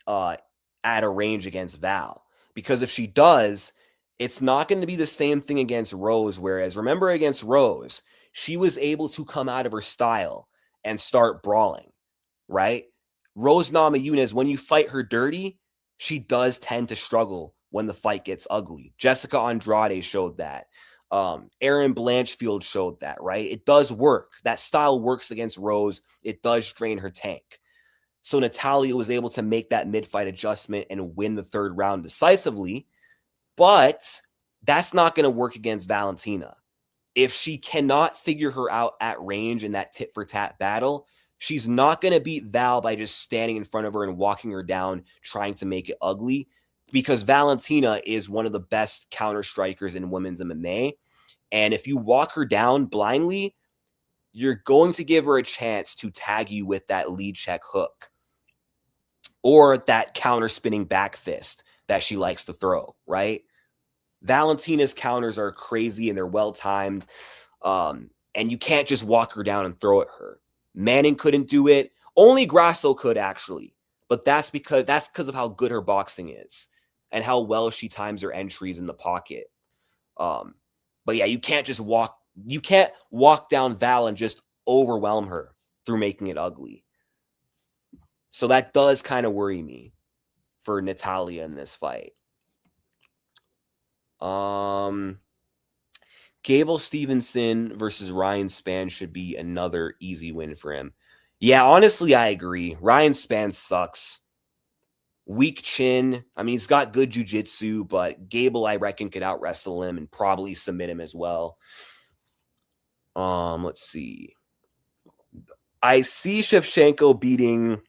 at a range against Val? Because if she does, it's not going to be the same thing against Rose, whereas remember against Rose, she was able to come out of her style and start brawling, right? Rose Namajunas, when you fight her dirty, she does tend to struggle when the fight gets ugly. Jessica Andrade showed that. Erin Blanchfield showed that, right? It does work. That style works against Rose. It does drain her tank. So Natalia was able to make that mid-fight adjustment and win the third round decisively. But that's not going to work against Valentina. If she cannot figure her out at range in that tit-for-tat battle, she's not going to beat Val by just standing in front of her and walking her down, trying to make it ugly, because Valentina is one of the best counter strikers in women's MMA. And if you walk her down blindly, you're going to give her a chance to tag you with that lead check hook or that counter spinning back fist that she likes to throw, right? Valentina's counters are crazy and they're well-timed. And you can't just walk her down and throw at her. Manning couldn't do it. Only Grasso could, actually. But that's because of how good her boxing is and how well she times her entries in the pocket. But yeah, you can't walk down Val and just overwhelm her through making it ugly. So that does kind of worry me for Natalia in this fight. Gable Stevenson versus Ryan Spann should be another easy win for him. Yeah, honestly, I agree. Ryan Spann sucks. Weak chin. I mean, he's got good jiu-jitsu, but Gable, I reckon, could out-wrestle him and probably submit him as well. Let's see. I see Shevchenko beating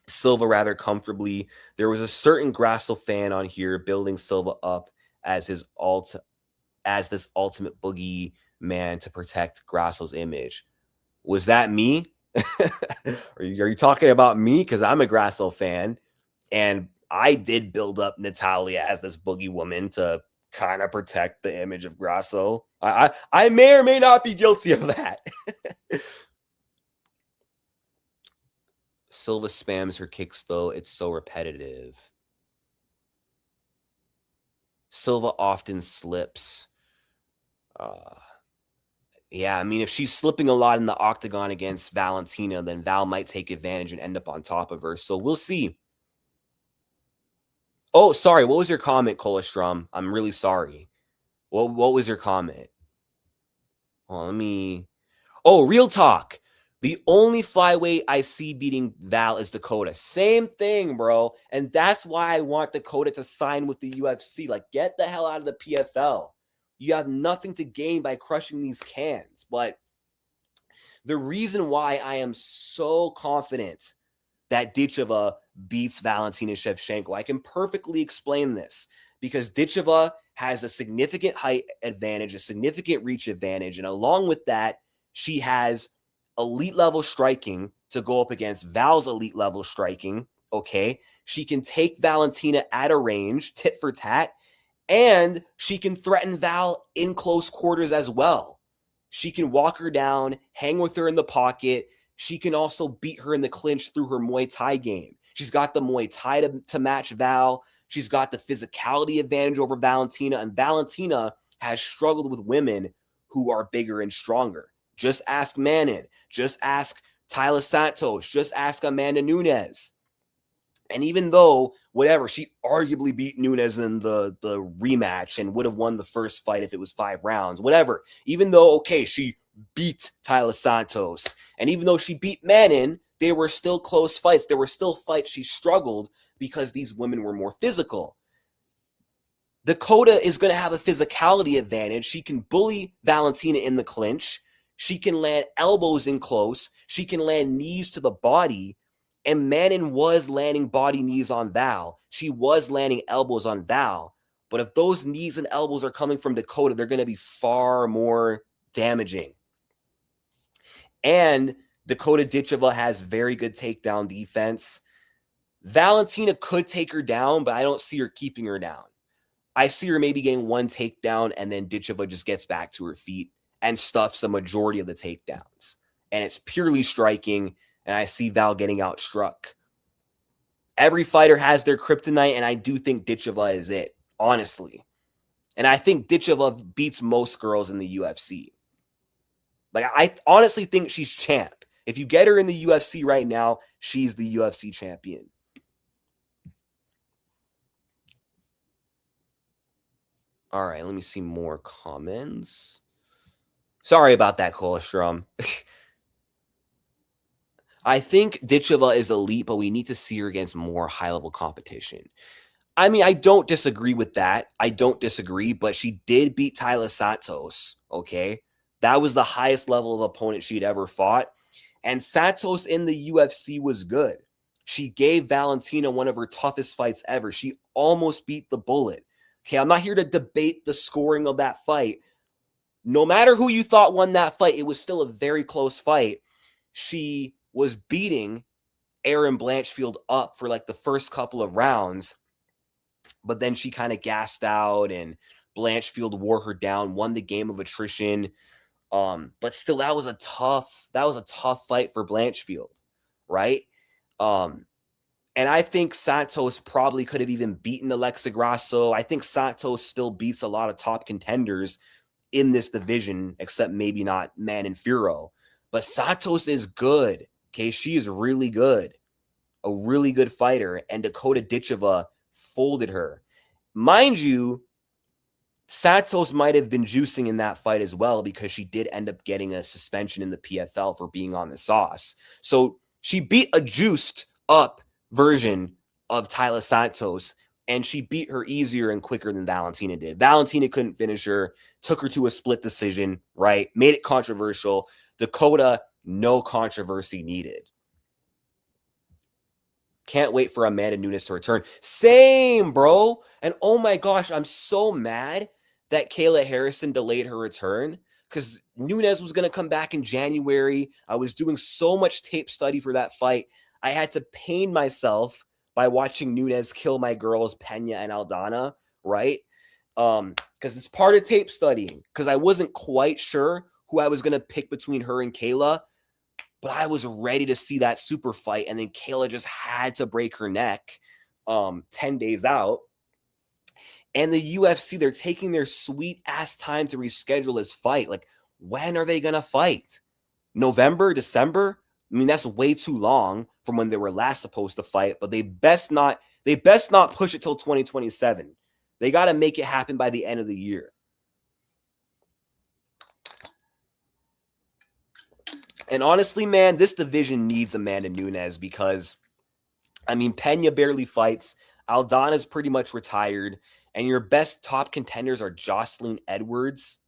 Silva rather comfortably. There was a certain Grasso fan on here building Silva up as this ultimate boogie man to protect Grasso's image. Was that me? Are you talking about me? Because I'm a Grasso fan, and I did build up Natalia as this boogie woman to kind of protect the image of Grasso. I may or may not be guilty of that. Silva spams her kicks, though. It's so repetitive. Silva often slips. Yeah, I mean, if she's slipping a lot in the octagon against Valentina, then Val might take advantage and end up on top of her. So we'll see. Oh, sorry. What was your comment, Kolostrom? I'm really sorry. What was your comment? Well, Oh, real talk. The only flyweight I see beating Val is Dakota. Same thing, bro. And that's why I want Dakota to sign with the UFC. Like, get the hell out of the PFL. You have nothing to gain by crushing these cans. But the reason why I am so confident that Ditcheva beats Valentina Shevchenko, I can perfectly explain this because Ditcheva has a significant height advantage, a significant reach advantage. And along with that, she has elite level striking to go up against Val's elite level striking. Okay. She can take Valentina at a range, tit for tat, and she can threaten Val in close quarters as well. She can walk her down, hang with her in the pocket. She can also beat her in the clinch through her Muay Thai game. She's got the Muay Thai to match Val. She's got the physicality advantage over Valentina, and Valentina has struggled with women who are bigger and stronger. Just ask Manon. Just ask Tyler Santos. Just ask Amanda Nunes. And even though, whatever, she arguably beat Nunes in the rematch and would have won the first fight if it was 5 rounds, whatever. Even though, okay, she beat Tyler Santos. And even though she beat Manon, they were still close fights. There were still fights she struggled because these women were more physical. Dakota is going to have a physicality advantage. She can bully Valentina in the clinch. She can land elbows in close. She can land knees to the body. And Manon was landing body knees on Val. She was landing elbows on Val. But if those knees and elbows are coming from Dakota, they're going to be far more damaging. And Dakota Ditcheva has very good takedown defense. Valentina could take her down, but I don't see her keeping her down. I see her maybe getting one takedown, and then Ditcheva just gets back to her feet and stuffs the majority of the takedowns. And it's purely striking, and I see Val getting outstruck. Every fighter has their kryptonite, and I do think Ditcheva is it, honestly. And I think Ditcheva beats most girls in the UFC. Like, I honestly think she's champ. If you get her in the UFC right now, she's the UFC champion. All right, let me see more comments. Sorry about that, Colostrum. I think Ditcheva is elite, but we need to see her against more high-level competition. I mean, I don't disagree with that. I don't disagree, but she did beat Tyler Santos, okay? That was the highest level of opponent she'd ever fought. And Santos in the UFC was good. She gave Valentina one of her toughest fights ever. She almost beat the Bullet. Okay, I'm not here to debate the scoring of that fight. No matter who you thought won that fight, it was still a very close fight. She was beating Erin Blanchfield up for like the first couple of rounds, but then she kind of gassed out and Blanchfield wore her down, won the game of attrition. But still, that was a tough fight for Blanchfield, right? And I think Santos probably could have even beaten Alexa Grasso. I think Santos still beats a lot of top contenders in this division, except maybe not Manon Fiorot. But Santos is good. Okay, she is really good. A really good fighter. And Dakota Ditcheva folded her. Mind you, Santos might have been juicing in that fight as well because she did end up getting a suspension in the PFL for being on the sauce. So she beat a juiced up version of Tyler Santos, and she beat her easier and quicker than Valentina did. Valentina couldn't finish her, took her to a split decision, right? Made it controversial. Dakota, no controversy needed. Can't wait for Amanda Nunes to return. Same, bro. And oh my gosh, I'm so mad that Kayla Harrison delayed her return because Nunes was going to come back in January. I was doing so much tape study for that fight. I had to pain myself by watching Nunes kill my girls, Pena and Aldana, right? Because it's part of tape studying because I wasn't quite sure who I was going to pick between her and Kayla. But I was ready to see that super fight, and then Kayla just had to break her neck 10 days out. And the UFC, they're taking their sweet-ass time to reschedule this fight. Like, when are they going to fight? November, December? I mean, that's way too long from when they were last supposed to fight, but they best not push it till 2027. They got to make it happen by the end of the year. And honestly, man, this division needs Amanda Nunes because, I mean, Pena barely fights. Aldana's pretty much retired. And your best top contenders are Jocelyn Edwards.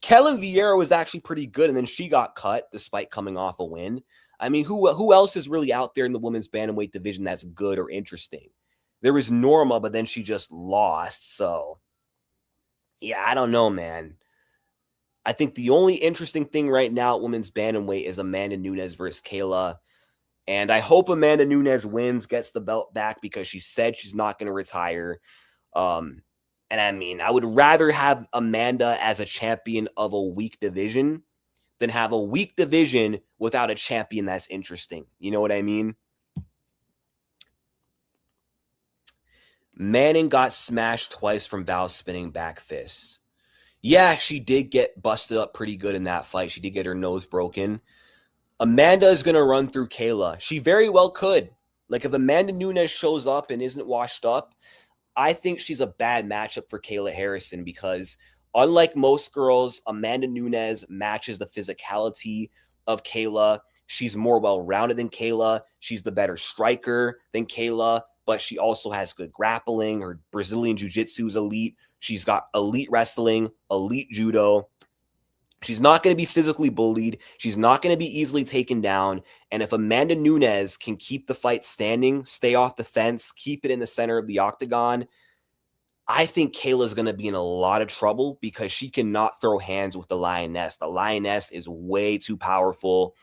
Kellen Vieira was actually pretty good, and then she got cut despite coming off a win. I mean, who else is really out there in the women's bantamweight division that's good or interesting? There was Norma, but then she just lost. So, yeah, I don't know, man. I think the only interesting thing right now at women's bantamweight is Amanda Nunes versus Kayla. And I hope Amanda Nunes wins, gets the belt back because she said she's not going to retire. Um, and I mean, I would rather have Amanda as a champion of a weak division than have a weak division without a champion that's interesting. You know what I mean? Manning got smashed twice from Val's spinning back fist. Yeah, she did get busted up pretty good in that fight. She did get her nose broken. Amanda is going to run through Kayla. She very well could. Like, if Amanda Nunes shows up and isn't washed up, I think she's a bad matchup for Kayla Harrison because, unlike most girls, Amanda Nunes matches the physicality of Kayla. She's more well-rounded than Kayla. She's the better striker than Kayla, but she also has good grappling. Her Brazilian jiu-jitsu is elite. She's got elite wrestling, elite judo. She's not going to be physically bullied. She's not going to be easily taken down. And if Amanda Nunes can keep the fight standing, stay off the fence, keep it in the center of the octagon, I think Kayla's going to be in a lot of trouble because she cannot throw hands with the Lioness. The Lioness is way too powerful.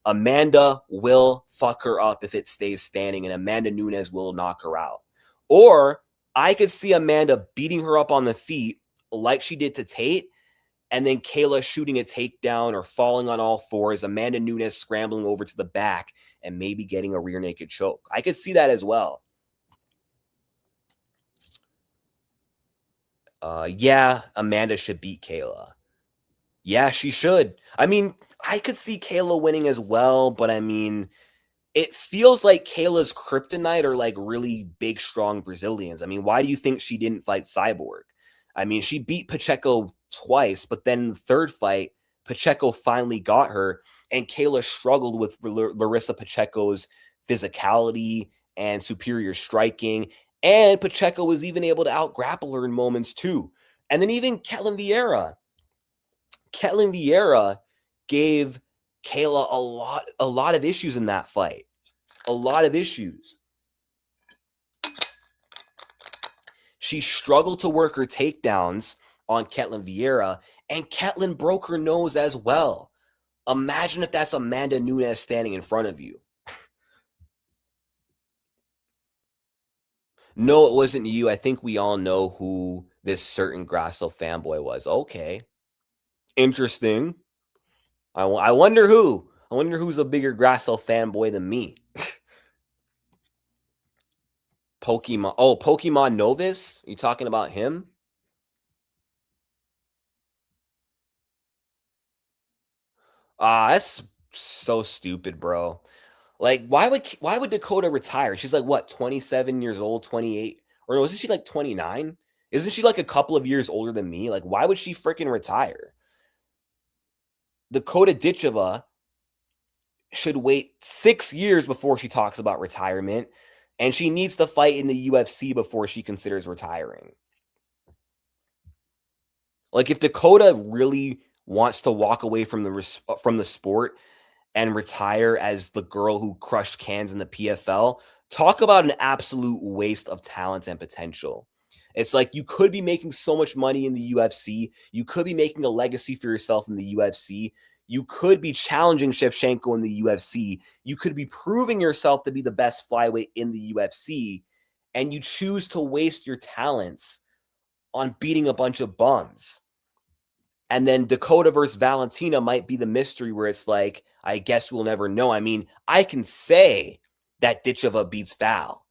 Amanda will fuck her up if it stays standing, and Amanda Nunes will knock her out. Or I could see Amanda beating her up on the feet like she did to Tate, and then Kayla shooting a takedown or falling on all fours, Amanda Nunes scrambling over to the back and maybe getting a rear naked choke. I could see that as well. Yeah, Amanda should beat Kayla. Yeah, she should. I mean, I could see Kayla winning as well, but I mean, it feels like Kayla's kryptonite are like really big, strong Brazilians. I mean, why do you think she didn't fight Cyborg? I mean, she beat Pacheco twice, but then the third fight, Pacheco finally got her, and Kayla struggled with Larissa Pacheco's physicality and superior striking. And Pacheco was even able to out-grapple her in moments too. And then even Ketlen Vieira. Ketlen Vieira gave Kayla a lot of issues in that fight. A lot of issues. She struggled to work her takedowns on Ketlen Vieira, and Ketlen broke her nose as well. Imagine if that's Amanda Nunes standing in front of you. No, it wasn't you. I think we all know who this certain Grasso fanboy was. Okay. Interesting. I wonder who. I wonder who's a bigger Grasso fanboy than me. Pokemon. Oh, Pokemon Novus? You talking about him? That's so stupid, bro. Like, why would Dakota retire? She's like what, 27 years old, 28? Or wasn't she like 29? Isn't she like a couple of years older than me? Like, why would she freaking retire? Dakota Ditcheva should wait 6 years before she talks about retirement, and she needs to fight in the UFC before she considers retiring. Like, if Dakota really wants to walk away from the sport and retire as the girl who crushed cans in the PFL, talk about an absolute waste of talent and potential. It's like you could be making so much money in the UFC. You could be making a legacy for yourself in the UFC. You could be challenging Shevchenko in the UFC. You could be proving yourself to be the best flyweight in the UFC. And you choose to waste your talents on beating a bunch of bums. And then Dakota versus Valentina might be the mystery where it's like, I guess we'll never know. I mean, I can say that Ditcheva beats Val,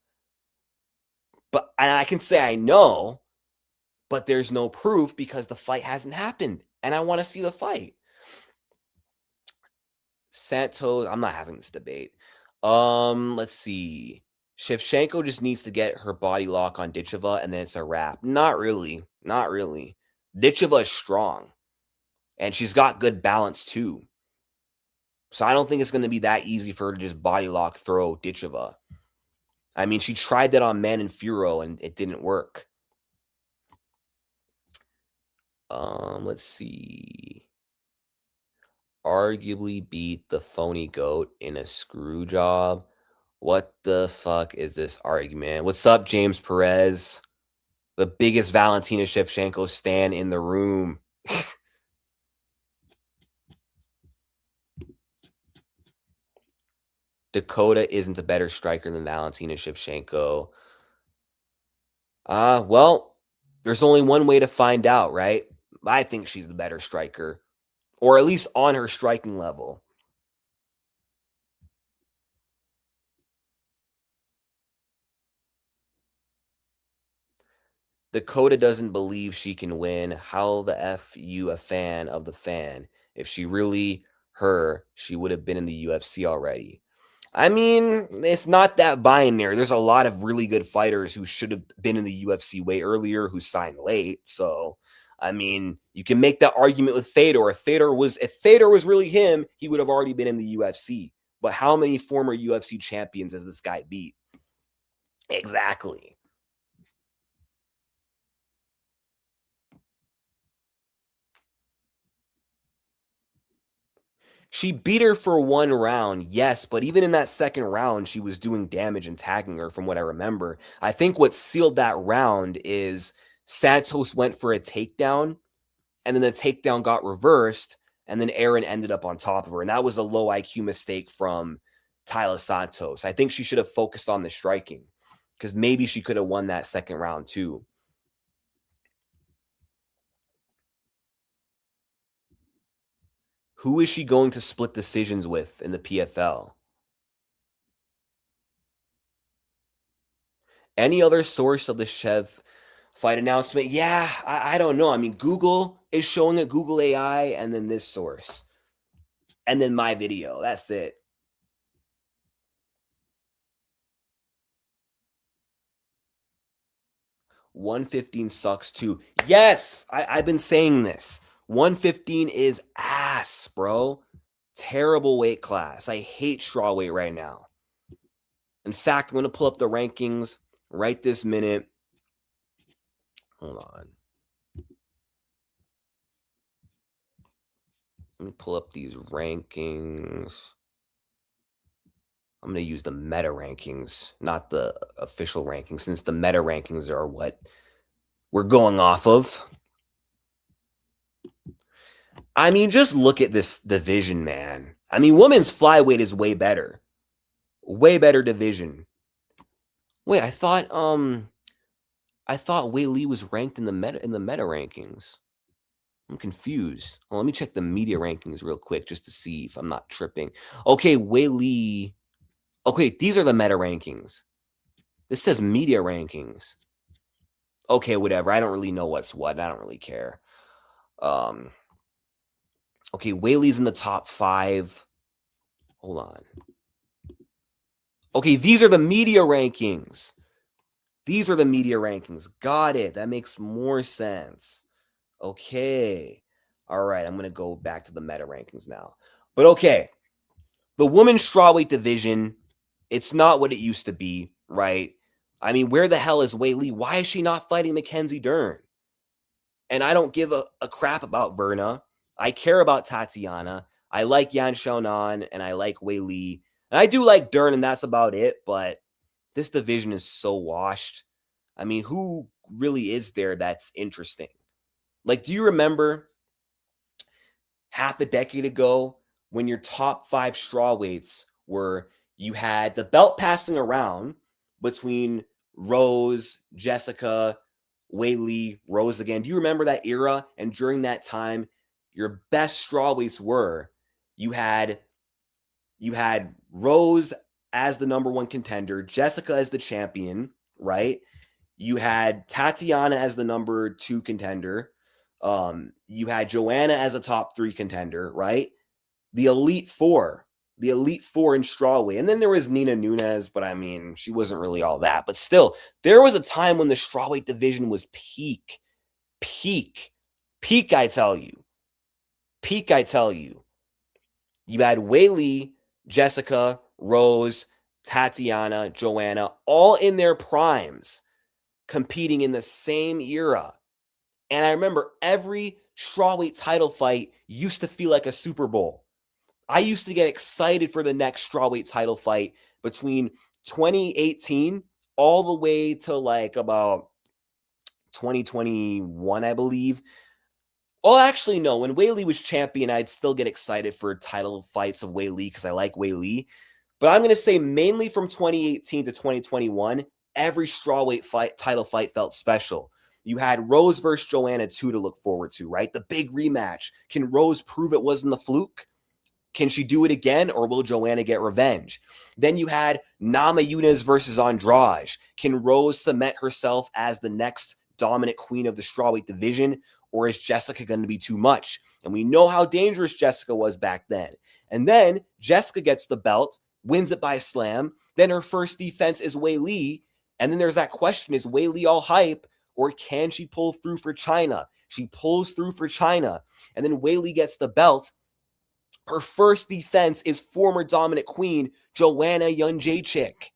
and I can say I know, but there's no proof because the fight hasn't happened, and I want to see the fight. Santos, I'm not having this debate. Let's see. Shevchenko just needs to get her body lock on Ditcheva, and then it's a wrap. Not really. Not really. Ditcheva is strong, and she's got good balance too. So I don't think it's going to be that easy for her to just body lock throw Ditcheva. I mean, she tried that on Man and Furo and it didn't work. Let's see. Arguably beat the phony goat in a screw job. What the fuck is this argument? What's up, James Perez? The biggest Valentina Shevchenko stan in the room. Dakota isn't a better striker than Valentina Shevchenko. Well, there's only one way to find out, right? I think she's the better striker, or at least on her striking level. Dakota doesn't believe she can win. How the F you a fan of the fan? If she really her, she would have been in the UFC already. I mean, it's not that binary. There's a lot of really good fighters who should have been in the UFC way earlier who signed late. So, I mean, you can make that argument with Fedor. If Fedor was really him, he would have already been in the UFC. But how many former UFC champions has this guy beat? Exactly. She beat her for one round, yes, but even in that second round, she was doing damage and tagging her from what I remember. I think what sealed that round is Santos went for a takedown, and then the takedown got reversed, and then Aaron ended up on top of her. And that was a low IQ mistake from Tyler Santos. I think she should have focused on the striking because maybe she could have won that second round too. Who is she going to split decisions with in the PFL? Any other source of the Chev fight announcement? Yeah, I don't know. I mean, Google is showing it, Google AI, and then this source. And then my video. That's it. 115 sucks too. Yes, I've been saying this. 115 is ass, bro. Terrible weight class. I hate strawweight right now. In fact, I'm going to pull up the rankings right this minute. Hold on. Let me pull up these rankings. I'm going to use the meta rankings, not the official rankings, since the meta rankings are what we're going off of. I mean, just look at this division, man. I mean, women's flyweight is way better. Way better division. Wait, I thought Wei Li was ranked in the meta rankings. I'm confused. Well, let me check the media rankings real quick just to see if I'm not tripping. Okay, Wei Li. Okay, these are the meta rankings. This says media rankings. Okay, whatever. I don't really know what's what. I don't really care. Okay, Wei Li's in the top 5. Hold on. Okay, these are the media rankings. These are the media rankings. Got it. That makes more sense. Okay. All right, I'm going to go back to the meta rankings now. But okay, the women's strawweight division, it's not what it used to be, right? I mean, where the hell is Wei Li? Why is she not fighting Mackenzie Dern? And I don't give a crap about Verna. I care about Tatiana. I like Yan Xiaonan and I like Wei Li. And I do like Dern, and that's about it. But this division is so washed. I mean, who really is there that's interesting? Like, do you remember half a decade ago when your top 5 strawweights were you had the belt passing around between Rose, Jessica, Wei Li, Rose again? Do you remember that era? And during that time, your best strawweights were you had Rose as the number 1 contender, Jessica as the champion, right? You had Tatiana as the number 2 contender. You had Joanna as a top 3 contender, right? The Elite Four in strawweight. And then there was Nina Nunes, but I mean, she wasn't really all that. But still, there was a time when the strawweight division was peak, I tell you. Peak, I tell you. You had Weili, Jessica, Rose, Tatiana, Joanna, all in their primes, competing in the same era. And I remember every strawweight title fight used to feel like a Super Bowl. I used to get excited for the next strawweight title fight between 2018 all the way to like about 2021, I believe. Well, actually, no. When Weili was champion, I'd still get excited for title fights of Weili because I like Weili. But I'm going to say mainly from 2018 to 2021, every strawweight title fight felt special. You had Rose versus Joanna 2 to look forward to, right? The big rematch. Can Rose prove it wasn't a fluke? Can she do it again, or will Joanna get revenge? Then you had Namajunas versus Andrade. Can Rose cement herself as the next dominant queen of the strawweight division, or is Jessica going to be too much? And we know how dangerous Jessica was back then. And then Jessica gets the belt, wins it by a slam. Then her first defense is Weili. And then there's that question, is Weili all hype, or can she pull through for China? She pulls through for China. And then Weili gets the belt. Her first defense is former dominant queen Joanna Jędrzejczyk.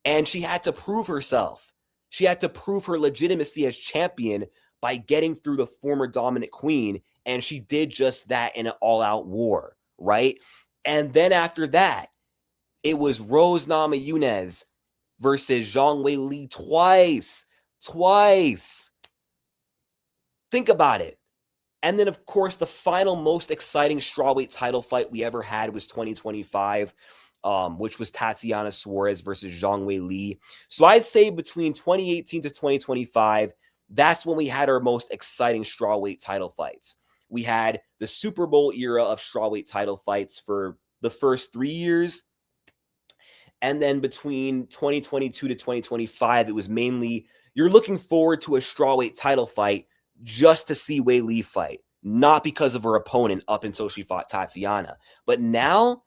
And she had to prove herself. She had to prove her legitimacy as champion by getting through the former dominant queen. And she did just that in an all-out war, right? And then after that, it was Rose Namajunas versus Zhang Weili twice. Twice. Think about it. And then, of course, the final most exciting strawweight title fight we ever had was 2025, which was Tatiana Suarez versus Zhang Weili. So I'd say between 2018 to 2025, that's when we had our most exciting strawweight title fights. We had the Super Bowl era of strawweight title fights for the first 3 years. And then between 2022 to 2025, it was mainly you're looking forward to a strawweight title fight just to see Weili fight, not because of her opponent up until she fought Tatiana. But now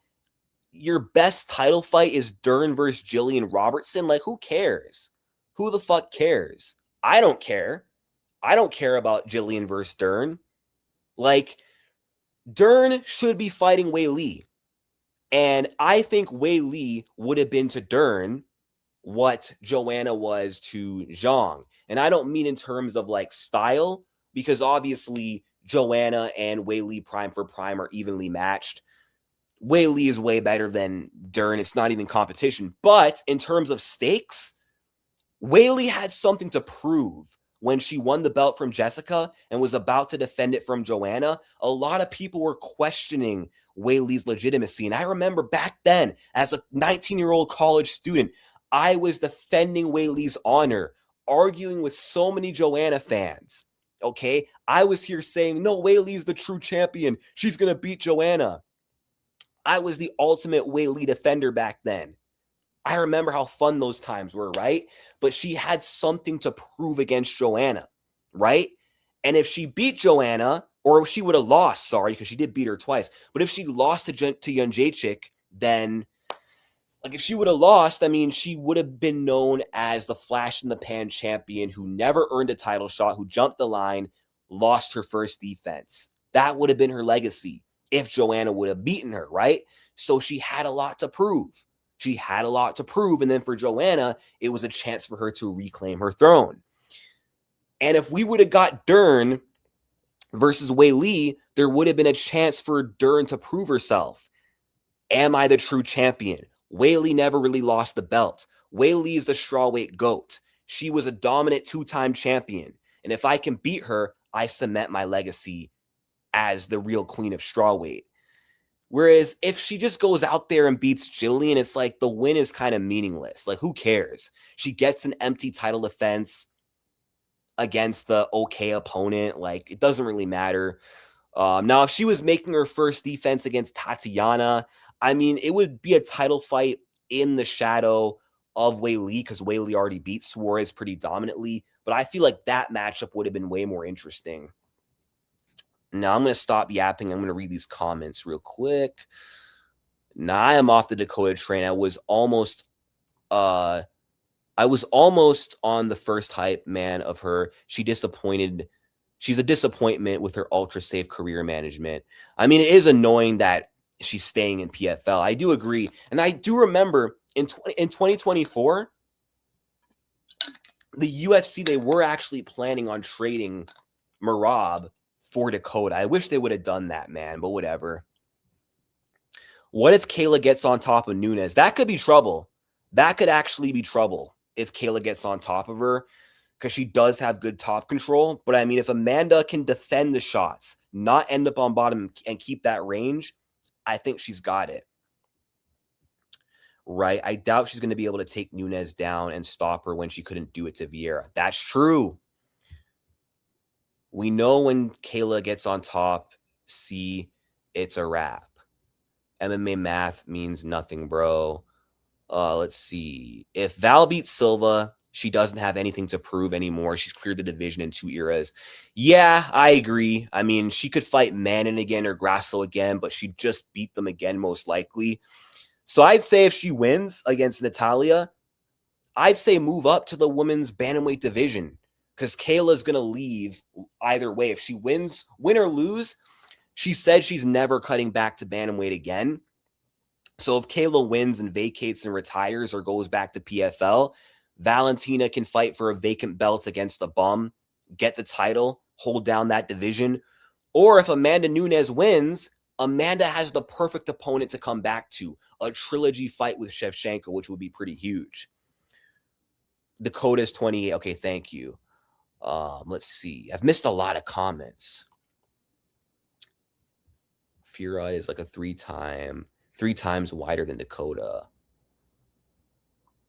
your best title fight is Dern versus Jillian Robertson. Like, who cares? Who the fuck cares? I don't care. I don't care about Jillian versus Dern. Like, Dern should be fighting Weili. And I think Weili would have been to Dern what Joanna was to Zhang. And I don't mean in terms of like style, because obviously Joanna and Weili prime for prime are evenly matched. Weili is way better than Dern. It's not even competition. But in terms of stakes, Weili had something to prove when she won the belt from Jessica and was about to defend it from Joanna. A lot of people were questioning Weili's legitimacy. And I remember back then, as a 19-year-old college student, I was defending Weili's honor, arguing with so many Joanna fans. Okay, I was here saying, no, Weili's the true champion. She's going to beat Joanna. I was the ultimate Weili defender back then. I remember how fun those times were, right? But she had something to prove against Joanna, right? And if she beat Joanna, or she would have lost, sorry, because she did beat her twice. But if she lost to Jędrzejczyk, then, like, if she would have lost, I mean, she would have been known as the flash in the pan champion who never earned a title shot, who jumped the line, lost her first defense. That would have been her legacy if Joanna would have beaten her, right? So she had a lot to prove. She had a lot to prove. And then for Joanna, it was a chance for her to reclaim her throne. And if we would have got Dern versus Weili, there would have been a chance for Dern to prove herself. Am I the true champion? Weili never really lost the belt. Weili is the strawweight GOAT. She was a dominant 2-time champion. And if I can beat her, I cement my legacy as the real queen of strawweight. Whereas if she just goes out there and beats Jillian, it's like the win is kind of meaningless. Like, who cares? She gets an empty title defense against the okay opponent. Like, it doesn't really matter. Now, if she was making her first defense against Tatiana, I mean, it would be a title fight in the shadow of Weili because Weili already beat Suarez pretty dominantly. But I feel like that matchup would have been way more interesting. Now, I'm going to stop yapping. I'm going to read these comments real quick. Now, I am off the Dakota train. I was almost on the first hype, man, of her. She's a disappointment with her ultra safe career management. I mean, it is annoying that she's staying in PFL. I do agree. And I do remember in 2024, the UFC, they were actually planning on trading Merab for Dakota. I wish they would have done that, man, but whatever. What if Kayla gets on top of Nunes? That could be trouble. That could actually be trouble if Kayla gets on top of her, because she does have good top control. But I mean, if Amanda can defend the shots, not end up on bottom and keep that range, I think she's got it. Right? I doubt she's going to be able to take Nunes down and stop her when she couldn't do it to Vieira. That's true. We know when Kayla gets on top, see, it's a wrap. MMA math means nothing, bro. Let's see. If Val beats Silva, she doesn't have anything to prove anymore. She's cleared the division in 2 eras. Yeah, I agree. I mean, she could fight Manon again or Grasso again, but she just beat them again, most likely. So I'd say if she wins against Natalia, I'd say move up to the women's bantamweight division, because Kayla's going to leave either way. If she win or lose, she said she's never cutting back to bantamweight again. So if Kayla wins and vacates and retires or goes back to PFL, Valentina can fight for a vacant belt against the bum, get the title, hold down that division. Or if Amanda Nunes wins, Amanda has the perfect opponent to come back to, a trilogy fight with Shevchenko, which would be pretty huge. Dakota's 28. Okay, thank you. Let's see. I've missed a lot of comments. Fura is like a 3 times wider than Dakota.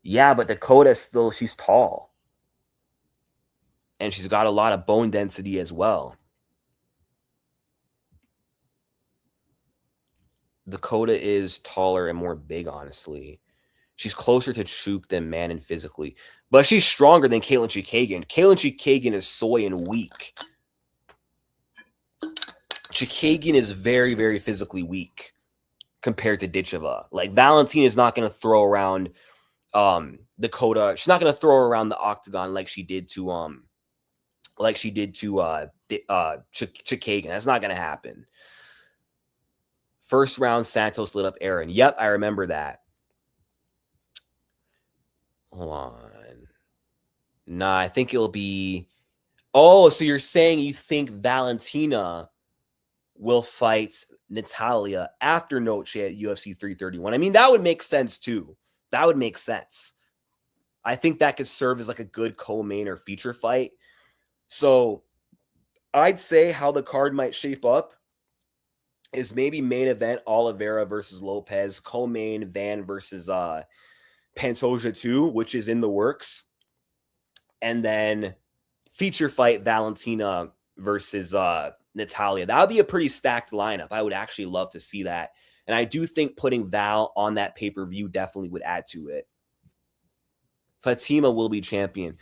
Yeah, but Dakota still, she's tall. And she's got a lot of bone density as well. Dakota is taller and more big, honestly. She's closer to Chuk than Manon physically. But she's stronger than Caitlin Chikagan. Caitlin Chikagan is soy and weak. Chikagan is very, very physically weak compared to Ditcheva. Like, Valentina is not going to throw around Dakota. She's not going to throw her around the octagon like she did to Chikagan. That's not going to happen. First round, Santos lit up Aaron. Yep, I remember that. Hold on. Nah, I think it'll be... Oh, so you're saying you think Valentina will fight Natalia after Noche at UFC 331. I mean, that would make sense too. That would make sense. I think that could serve as like a good co-main or feature fight. So I'd say how the card might shape up is maybe main event Oliveira versus Lopes, co-main Van versus Pantoja 2, which is in the works. And then feature fight Valentina versus Natalia. That would be a pretty stacked lineup. I would actually love to see that. And I do think putting Val on that pay-per-view definitely would add to it. Fatima will be champion.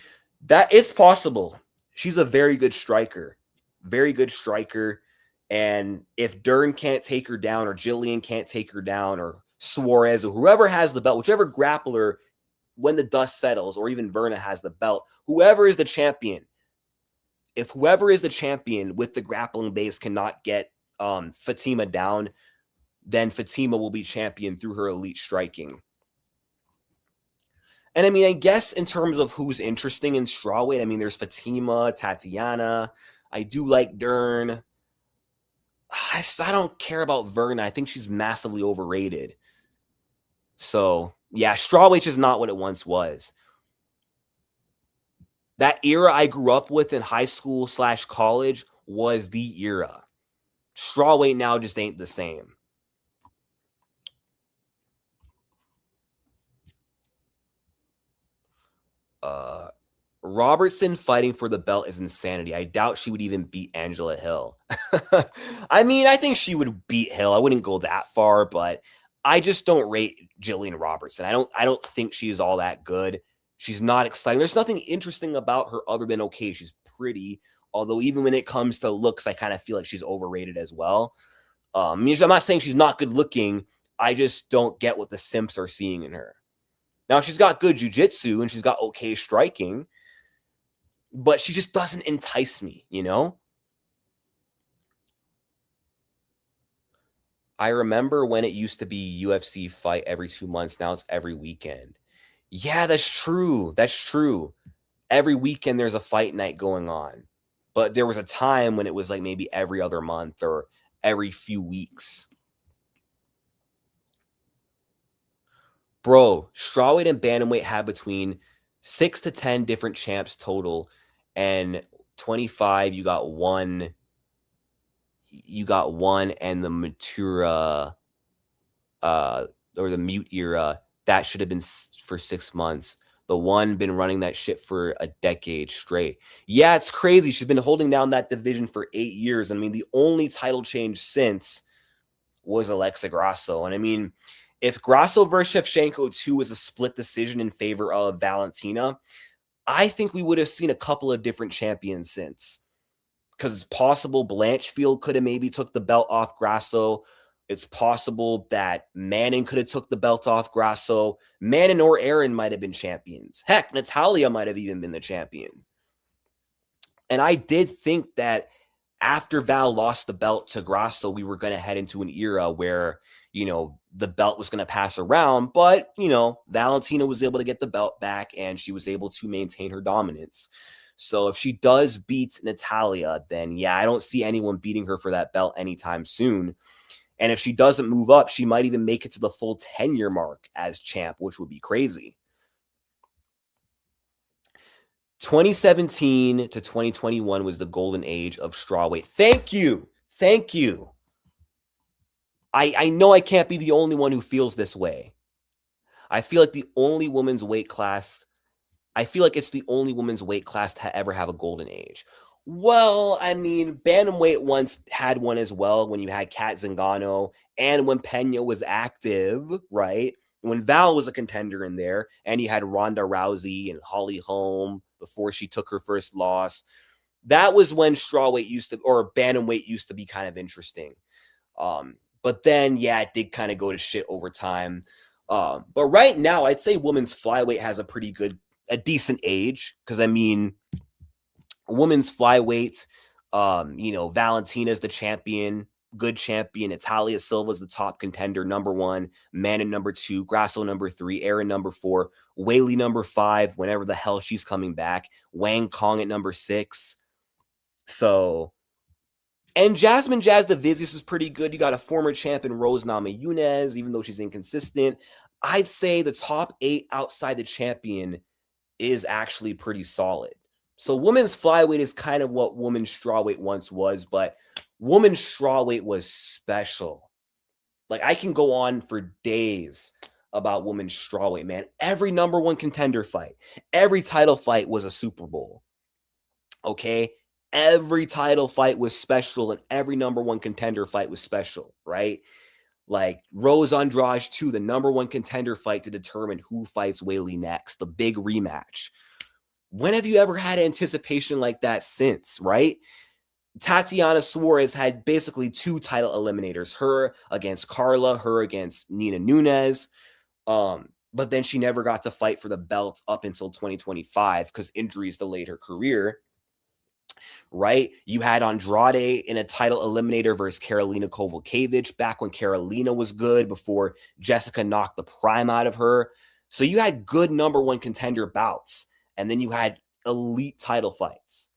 That it's possible. She's a very good striker. Very good striker. And if Dern can't take her down, or Jillian can't take her down, or Suarez, or whoever has the belt, whichever grappler, when the dust settles, or even Verna has the belt, whoever is the champion, if whoever is the champion with the grappling base cannot get Fatima down, then Fatima will be champion through her elite striking. And I mean, I guess in terms of who's interesting in strawweight, I mean, there's Fatima, Tatiana. I do like Dern. I don't care about Verna. I think she's massively overrated. So, yeah, strawweight is not what it once was. That era I grew up with in high school / college was the era. Strawweight now just ain't the same. Robertson fighting for the belt is insanity. I doubt she would even beat Angela Hill. I mean, I think she would beat Hill. I wouldn't go that far, but I just don't rate Jillian Robertson. I don't think she's all that good. She's not exciting. There's nothing interesting about her other than okay, she's pretty. Although even when it comes to looks, I kind of feel like she's overrated as well. I mean, I'm not saying she's not good looking. I just don't get what the simps are seeing in her. Now, she's got good jiu-jitsu and she's got okay striking, but she just doesn't entice me, you know? I remember when it used to be UFC fight every 2 months, now it's every weekend. Yeah, that's true, that's true. Every weekend there's a fight night going on. But there was a time when it was like maybe every other month or every few weeks. Bro, strawweight and bantamweight have between 6 to 10 different champs total, and 25 you got one, and the Matura or the mute era, that should have been for 6 months. The one been running that shit for a decade straight. Yeah, it's crazy. She's been holding down that division for 8 years. I mean, the only title change since was Alexa Grasso. And I mean, if Grasso versus Shevchenko 2 was a split decision in favor of Valentina, I think we would have seen a couple of different champions since. Because it's possible Blanchfield could have maybe took the belt off Grasso. It's possible that Manning could have took the belt off Grasso. Manning or Aaron might have been champions. Heck, Natalia might have even been the champion. And I did think that after Val lost the belt to Grasso, we were going to head into an era where, the belt was going to pass around. But, Valentina was able to get the belt back and she was able to maintain her dominance. So if she does beat Natalia, then yeah, I don't see anyone beating her for that belt anytime soon. And if she doesn't move up, she might even make it to the full 10-year mark as champ, which would be crazy. 2017 to 2021 was the golden age of strawweight. Thank you. Thank you. I know I can't be the only one who feels this way. I feel like it's the only women's weight class to ever have a golden age. Well, I mean, bantamweight once had one as well when you had Kat Zingano and when Pena was active, right? When Val was a contender in there, and you had Ronda Rousey and Holly Holm before she took her first loss. That was when bantamweight used to be kind of interesting. But then, yeah, it did kind of go to shit over time. But right now, I'd say women's flyweight has a decent age, because I mean, women's flyweight, Valentina's the champion, good champion. Natalia Silva's the top contender, number 1. Manning number 2. Grasso number 3. Aaron number 4. Weili number 5. Whenever the hell she's coming back. Wang Kong at number 6. So, and Jasmine Jasudavicius is pretty good. You got a former champion, Rose Namajunas, even though she's inconsistent. I'd say the top 8 outside the champion is actually pretty solid. So women's flyweight is kind of what women's strawweight once was, but women's strawweight was special. Like, I can go on for days about women's strawweight, man. Every number 1 contender fight, every title fight was a Super Bowl. Okay? Every title fight was special, and every number 1 contender fight was special, right? Like Rose Andrade 2, the number 1 contender fight to determine who fights Weili next, the big rematch. When have you ever had anticipation like that since, right? Tatiana Suarez had basically 2 title eliminators, her against Carla, her against Nina Nunes. But then she never got to fight for the belt up until 2025 because injuries delayed her career. Right? You had Andrade in a title eliminator versus Karolina Kowalkiewicz back when Karolina was good, before Jessica knocked the prime out of her. So you had good number 1 contender bouts, and then you had elite title fights.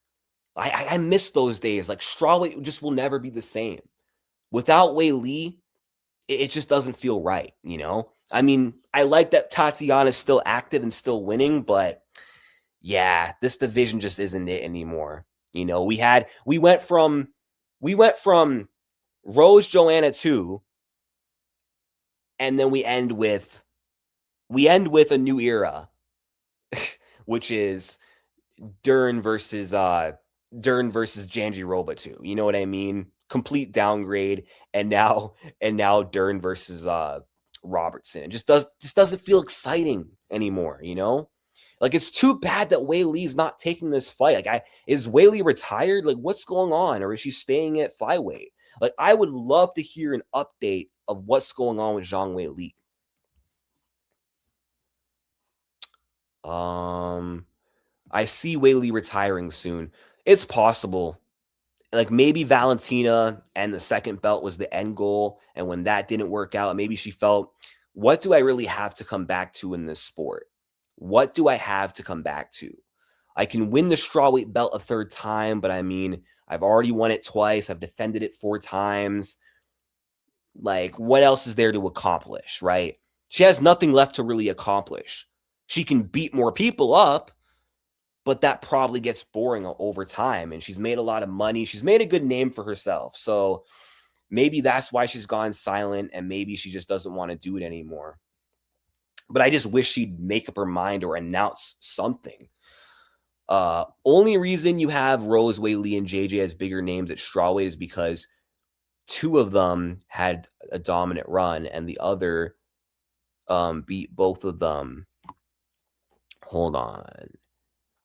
I miss those days. Like, strawweight just will never be the same. Without Weili, it just doesn't feel right, I mean, I like that Tatiana's still active and still winning, but yeah, this division just isn't it anymore. We went from Rose Joanna 2, and then we end with a new era, which is Dern versus Jandiroba 2. You know what I mean? Complete downgrade, and now Dern versus Robertson. It just doesn't feel exciting anymore, Like, it's too bad that Weili's not taking this fight. Like, is Weili retired? Like, what's going on? Or is she staying at flyweight? Like, I would love to hear an update of what's going on with Zhang Weili. I see Weili retiring soon. It's possible. like maybe Valentina and the second belt was the end goal. And when that didn't work out, maybe she felt, what do I really have to come back to in this sport? What do I have to come back to? I can win the strawweight belt a third time, but I mean, I've already won it twice. I've defended it 4 times. Like, what else is there to accomplish, right? She has nothing left to really accomplish. She can beat more people up, but that probably gets boring over time. And she's made a lot of money. She's made a good name for herself. So maybe that's why she's gone silent, and maybe she just doesn't want to do it anymore. But I just wish she'd make up her mind or announce something. Only reason you have Rose, Whaley, and JJ as bigger names at strawweight is because 2 of them had a dominant run, and the other beat both of them. Hold on.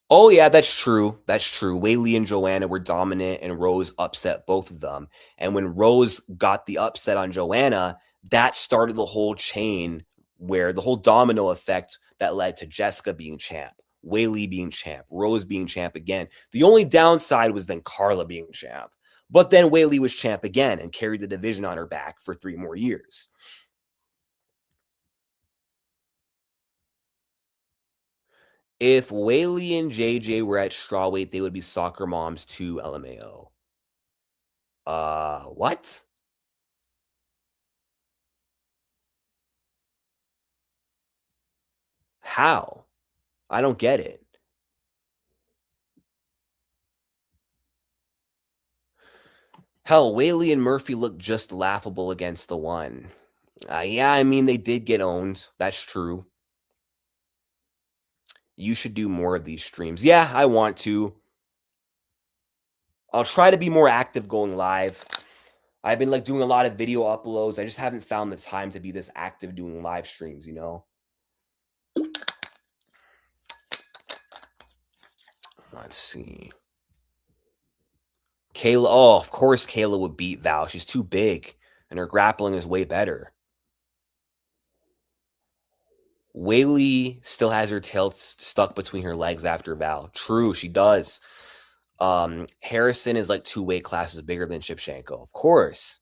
Oh, yeah, that's true. That's true. Whaley and Joanna were dominant, and Rose upset both of them. And when Rose got the upset on Joanna, that started the whole chain, where the whole domino effect that led to Jessica being champ, Whaley being champ, Rose being champ again. The only downside was then Carla being champ. But then Whaley was champ again and carried the division on her back for 3 more years. If Whaley and JJ were at strawweight, they would be soccer moms to LMAO. What? How? I don't get it. Hell, Whaley and Murphy look just laughable against the one. Yeah, I mean, they did get owned. That's true. You should do more of these streams. Yeah, I want to. I'll try to be more active going live. I've been like doing a lot of video uploads. I just haven't found the time to be this active doing live streams, you know? Let's see. Kayla. Oh, of course Kayla would beat Val. She's too big, and her grappling is way better. Whaley still has her tail stuck between her legs after Val. True, she does. Harrison is like 2 weight classes bigger than Shevchenko. Of course.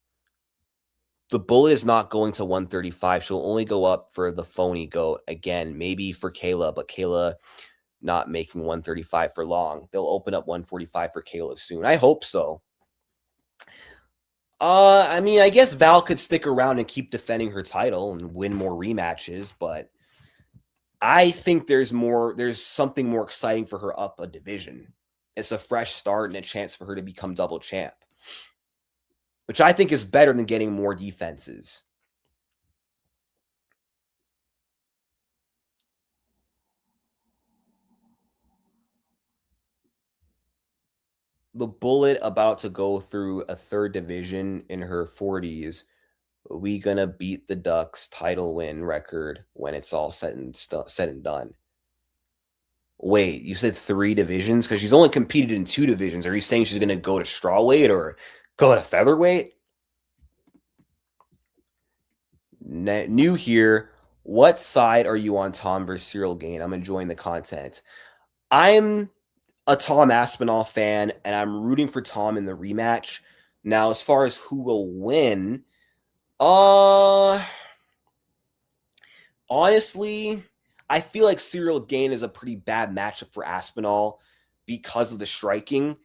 The bullet is not going to 135. She'll only go up for the phony goat again, maybe for Kayla, but Kayla not making 135 for long. They'll open up 145 for Kayla soon. I hope so. I mean, I guess Val could stick around and keep defending her title and win more rematches, but I think there's something more exciting for her up a division. It's a fresh start and a chance for her to become double champ, which I think is better than getting more defenses. The bullet about to go through a 3rd division in her 40s. We gonna beat the Ducks title win record when it's all said and done. Wait, you said 3 divisions? Because she's only competed in 2 divisions. Are you saying she's gonna go to strawweight or go to featherweight? New here. What side are you on, Tom versus Cyril Gane? I'm enjoying the content. I'm a Tom Aspinall fan, and I'm rooting for Tom in the rematch. Now, as far as who will win, honestly, I feel like Cyril Gane is a pretty bad matchup for Aspinall because of the striking.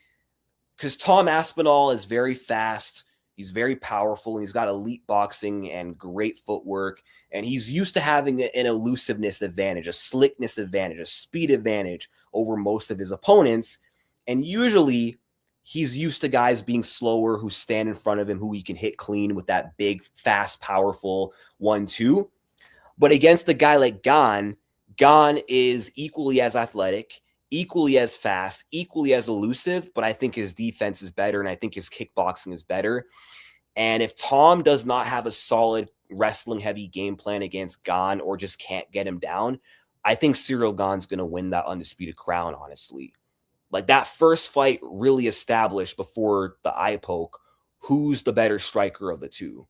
Because Tom Aspinall is very fast, he's very powerful, and he's got elite boxing and great footwork. And he's used to having an elusiveness advantage, a slickness advantage, a speed advantage over most of his opponents. And usually he's used to guys being slower who stand in front of him, who he can hit clean with that big, fast, powerful 1-2. But against a guy like Gane is equally as athletic, equally as fast, equally as elusive, but I think his defense is better, and I think his kickboxing is better. And if Tom does not have a solid wrestling-heavy game plan against Gane or just can't get him down, I think Cyril Gane's going to win that undisputed crown, honestly. Like, that first fight really established before the eye poke who's the better striker of the two.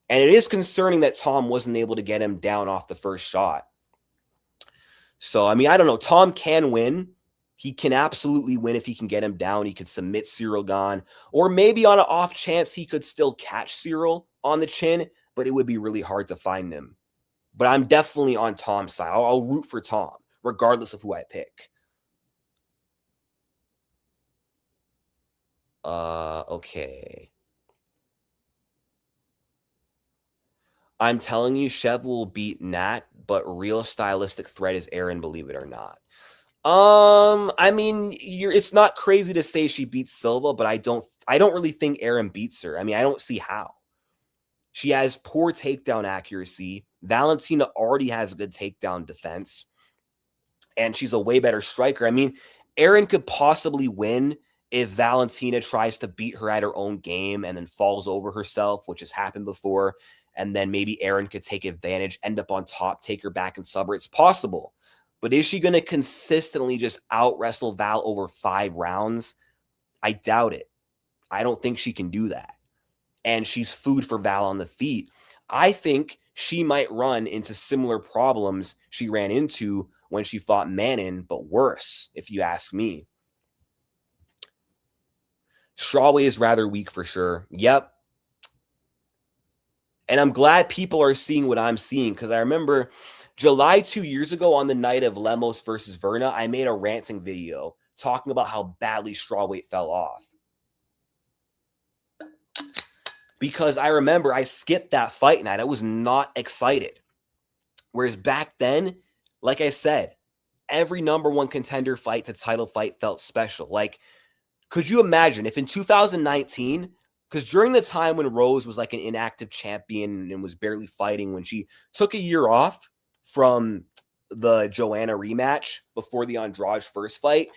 And it is concerning that Tom wasn't able to get him down off the first shot. So, I mean, I don't know. Tom can win, He can absolutely win if he can get him down. He could submit Ciryl Gane, or maybe on an off chance he could still catch Ciryl on the chin, but it would be really hard to find him. But I'm definitely on Tom's side. I'll root for Tom, regardless of who I pick. Okay. I'm telling you, Chev will beat Nat, but real stylistic threat is Aaron, believe it or not. I mean, it's not crazy to say she beats Silva, but I don't really think Aaron beats her. I mean, I don't see how. She has poor takedown accuracy. Valentina already has good takedown defense, and she's a way better striker. I mean, Aaron could possibly win if Valentina tries to beat her at her own game and then falls over herself, which has happened before. And then maybe Aaron could take advantage, end up on top, take her back and sub her. It's possible. But is she going to consistently just out wrestle Val over 5 rounds? I doubt it. I don't think she can do that. And she's food for Val on the feet. I think she might run into similar problems she ran into when she fought Manon, but worse, if you ask me. Strawweight is rather weak for sure. Yep. And I'm glad people are seeing what I'm seeing, because I remember July 2 years ago on the night of Lemos versus Verna, I made a ranting video talking about how badly strawweight fell off. Because I remember I skipped that fight night. I was not excited. Whereas back then, like I said, every number one contender fight to title fight felt special. Like, could you imagine if in 2019, because during the time when Rose was like an inactive champion and was barely fighting, when she took a year off from the Joanna rematch before the Andrade first fight,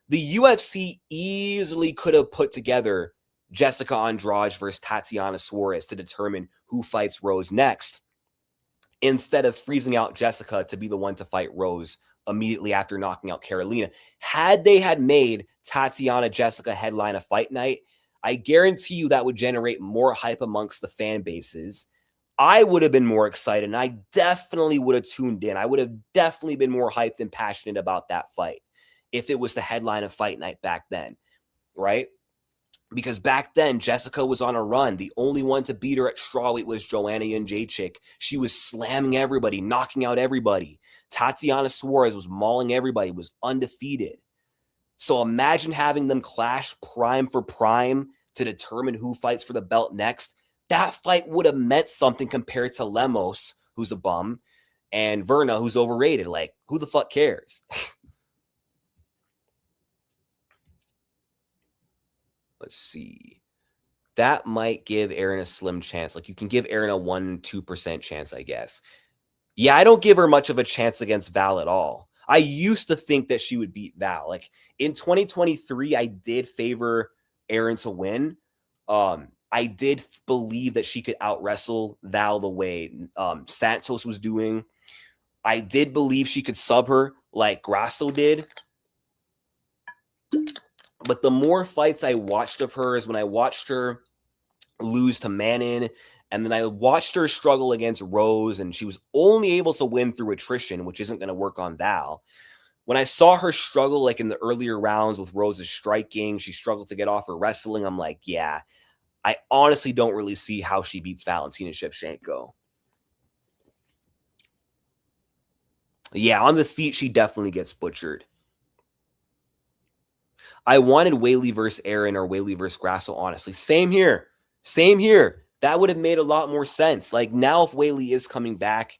the UFC easily could have put together Jessica Andrade versus Tatiana Suarez to determine who fights Rose next, instead of freezing out Jessica to be the one to fight Rose immediately after knocking out Carolina. Had they had made Tatiana Jessica headline a fight night, I guarantee you that would generate more hype amongst the fan bases. I would have been more excited, and I definitely would have tuned in. I would have definitely been more hyped and passionate about that fight if it was the headline of fight night back then, right? Because back then, Jessica was on a run. The only one to beat her at strawweight was Joanna Jędrzejczyk. She was slamming everybody, knocking out everybody. Tatiana Suarez was mauling everybody, was undefeated. So imagine having them clash prime for prime to determine who fights for the belt next. That fight would have meant something compared to Lemos, who's a bum, and Verna, who's overrated. Like, who the fuck cares? Let's see. That might give Aaron a slim chance. Like, you can give Aaron a 1-2% chance, I guess. Yeah, I don't give her much of a chance against Val at all. I used to think that she would beat Val. Like, in 2023, I did favor Aaron to win. I did believe that she could out wrestle Val the way Santos was doing. I did believe she could sub her like Grasso did. But the more fights I watched of her is when I watched her lose to Manon, and then I watched her struggle against Rose, and she was only able to win through attrition, which isn't going to work on Val. When I saw her struggle like in the earlier rounds with Rose's striking, she struggled to get off her wrestling. I'm like, yeah, I honestly don't really see how she beats Valentina Shevchenko. Yeah, on the feet, she definitely gets butchered. I wanted Weili versus Aaron or Weili versus Grasso, honestly. Same here. Same here. That would have made a lot more sense. Like, now if Weili is coming back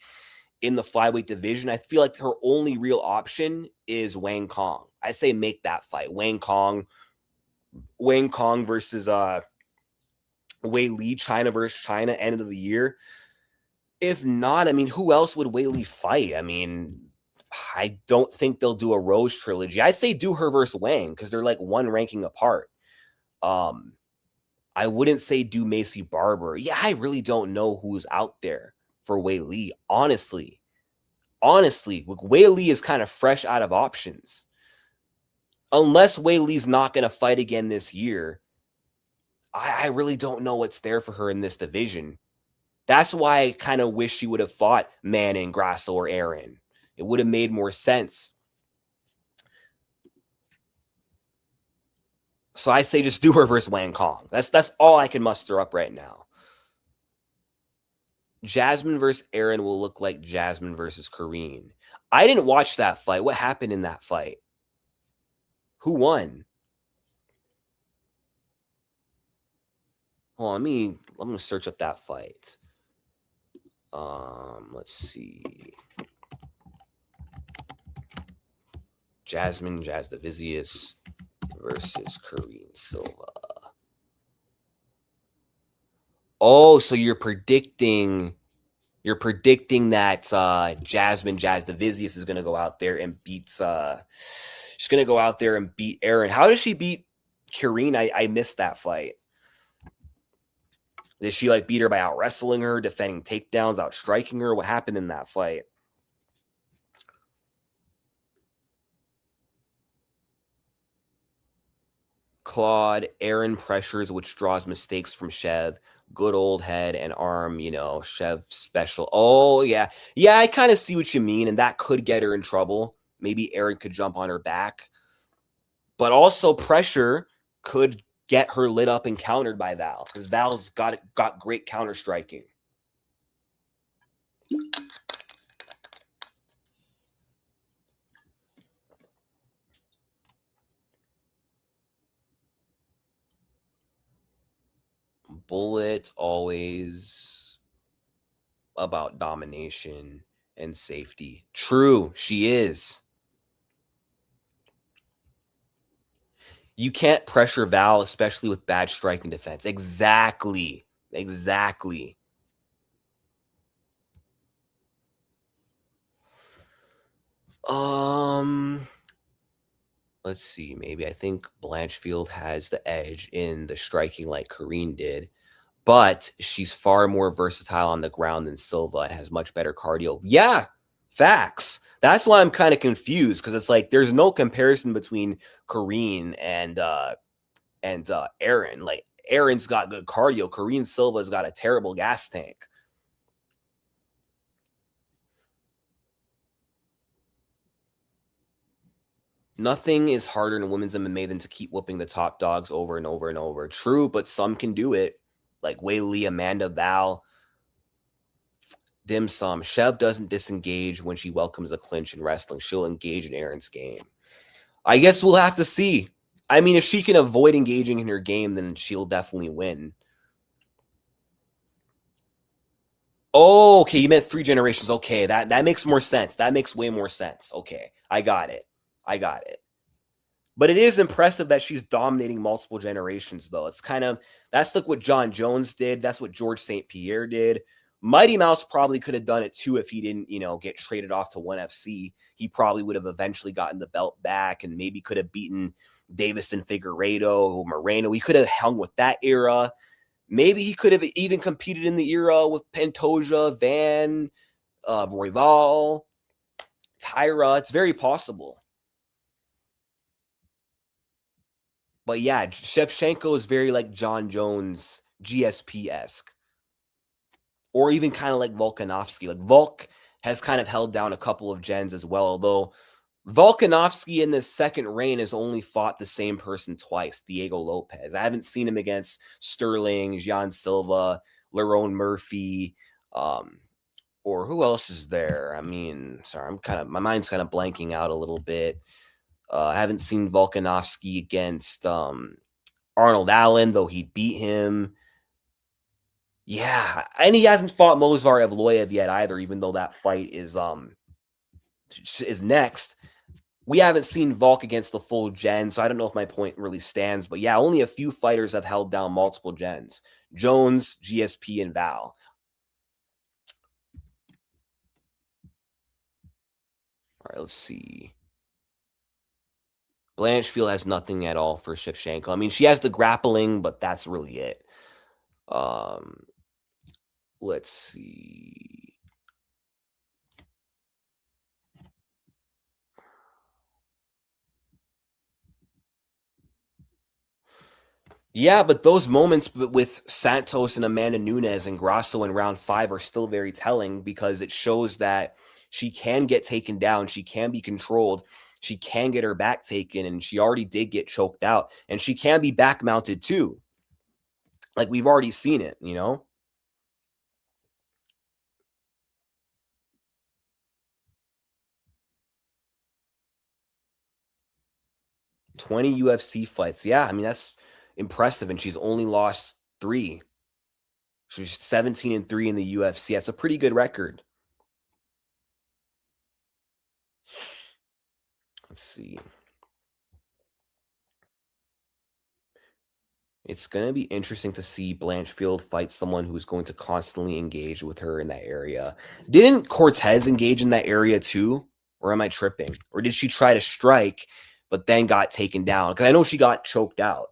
in the flyweight division, I feel like her only real option is Wang Kong. I'd say make that fight. Wang Kong versus Weili, China versus China, end of the year. If not, I mean, who else would Weili fight? I mean, I don't think they'll do a Rose trilogy. I'd say do her versus Wang, because they're like one ranking apart. I wouldn't say do Macy Barber. Yeah, I really don't know who's out there for Weili. Honestly, Weili is kind of fresh out of options. Unless Weili's not going to fight again this year, I really don't know what's there for her in this division. That's why I kind of wish she would have fought Manon, Grasso, or Aaron. It would have made more sense. So I say just do her versus Wang Kong. That's all I can muster up right now. Jasmine versus Aaron will look like Jasmine versus Kareen. I didn't watch that fight. What happened in that fight? Who won? Hold on, let me search up that fight. Let's see. Jasmine Jasdavizius versus Kareen Silva. Oh, so you're predicting that Jasmine Jasdavizius is going to go out there and beat she's going to go out there and beat Aaron. How does she beat Kareen? I missed that fight. Did she like beat her by out wrestling her, defending takedowns, out striking her? What happened in that fight? Claude, Aaron pressures, which draws mistakes from Chev. Good old head and arm, Chev special. Oh, yeah. Yeah, I kind of see what you mean, and that could get her in trouble. Maybe Aaron could jump on her back. But also pressure could get her lit up and countered by Val, because Val's got great counter striking. Bullet always about domination and safety. True, she is. You can't pressure Val, especially with bad striking defense. Exactly. Let's see. Maybe I think Blanchfield has the edge in the striking like Kareen did, but she's far more versatile on the ground than Silva and has much better cardio. Yeah, facts. That's why I'm kind of confused, because it's like there's no comparison between Kareen and Aaron. Like Aaron's got good cardio. Kareen Silva's got a terrible gas tank. Nothing is harder in women's MMA than to keep whooping the top dogs over and over and over. True, but some can do it. Like Whaley, Amanda, Val, Dim Sum. Chev doesn't disengage when she welcomes a clinch in wrestling. She'll engage in Aaron's game. I guess we'll have to see. I mean, if she can avoid engaging in her game, then she'll definitely win. Oh, okay. You meant 3 generations. Okay, that makes more sense. That makes way more sense. Okay, I got it. But it is impressive that she's dominating multiple generations, though. That's like what John Jones did. That's what George St. Pierre did. Mighty Mouse probably could have done it too if he didn't, get traded off to ONE FC. He probably would have eventually gotten the belt back and maybe could have beaten Davison Figueiredo, Moreno. He could have hung with that era. Maybe he could have even competed in the era with Pantoja, Van, Royval, Tyra. It's very possible. But yeah, Shevchenko is very like John Jones, GSP-esque. Or even kind of like Volkanovski. Like Volk has kind of held down a couple of gens as well, although Volkanovski in this second reign has only fought the same person twice, Diego Lopes. I haven't seen him against Sterling, Gian Silva, Lerone Murphy, or who else is there? I mean, sorry, my mind's kind of blanking out a little bit. I haven't seen Volkanovski against Arnold Allen, though he beat him. Yeah, and he hasn't fought Movsar Evloev yet either, even though that fight is next. We haven't seen Volk against the full gen, so I don't know if my point really stands. But yeah, only a few fighters have held down multiple gens. Jones, GSP, and Val. All right, let's see. Blanchfield has nothing at all for Shevchenko. I mean, she has the grappling, but that's really it. Let's see. Yeah, but those moments with Santos and Amanda Nunes and Grasso in round 5 are still very telling, because it shows that she can get taken down. She can be controlled. she can get her back taken, and she already did get choked out, and she can be back mounted too. Like, we've already seen it, you know? "20 UFC fights." Yeah, I mean, that's impressive, and she's only lost 3. She's 17-3 in the UFC. That's a pretty good record. Let's see. It's going to be interesting to see Blanchfield fight someone who's going to constantly engage with her in that area. Didn't Cortez engage in that area too? Or am I tripping? Or did she try to strike, but then got taken down? Because I know she got choked out.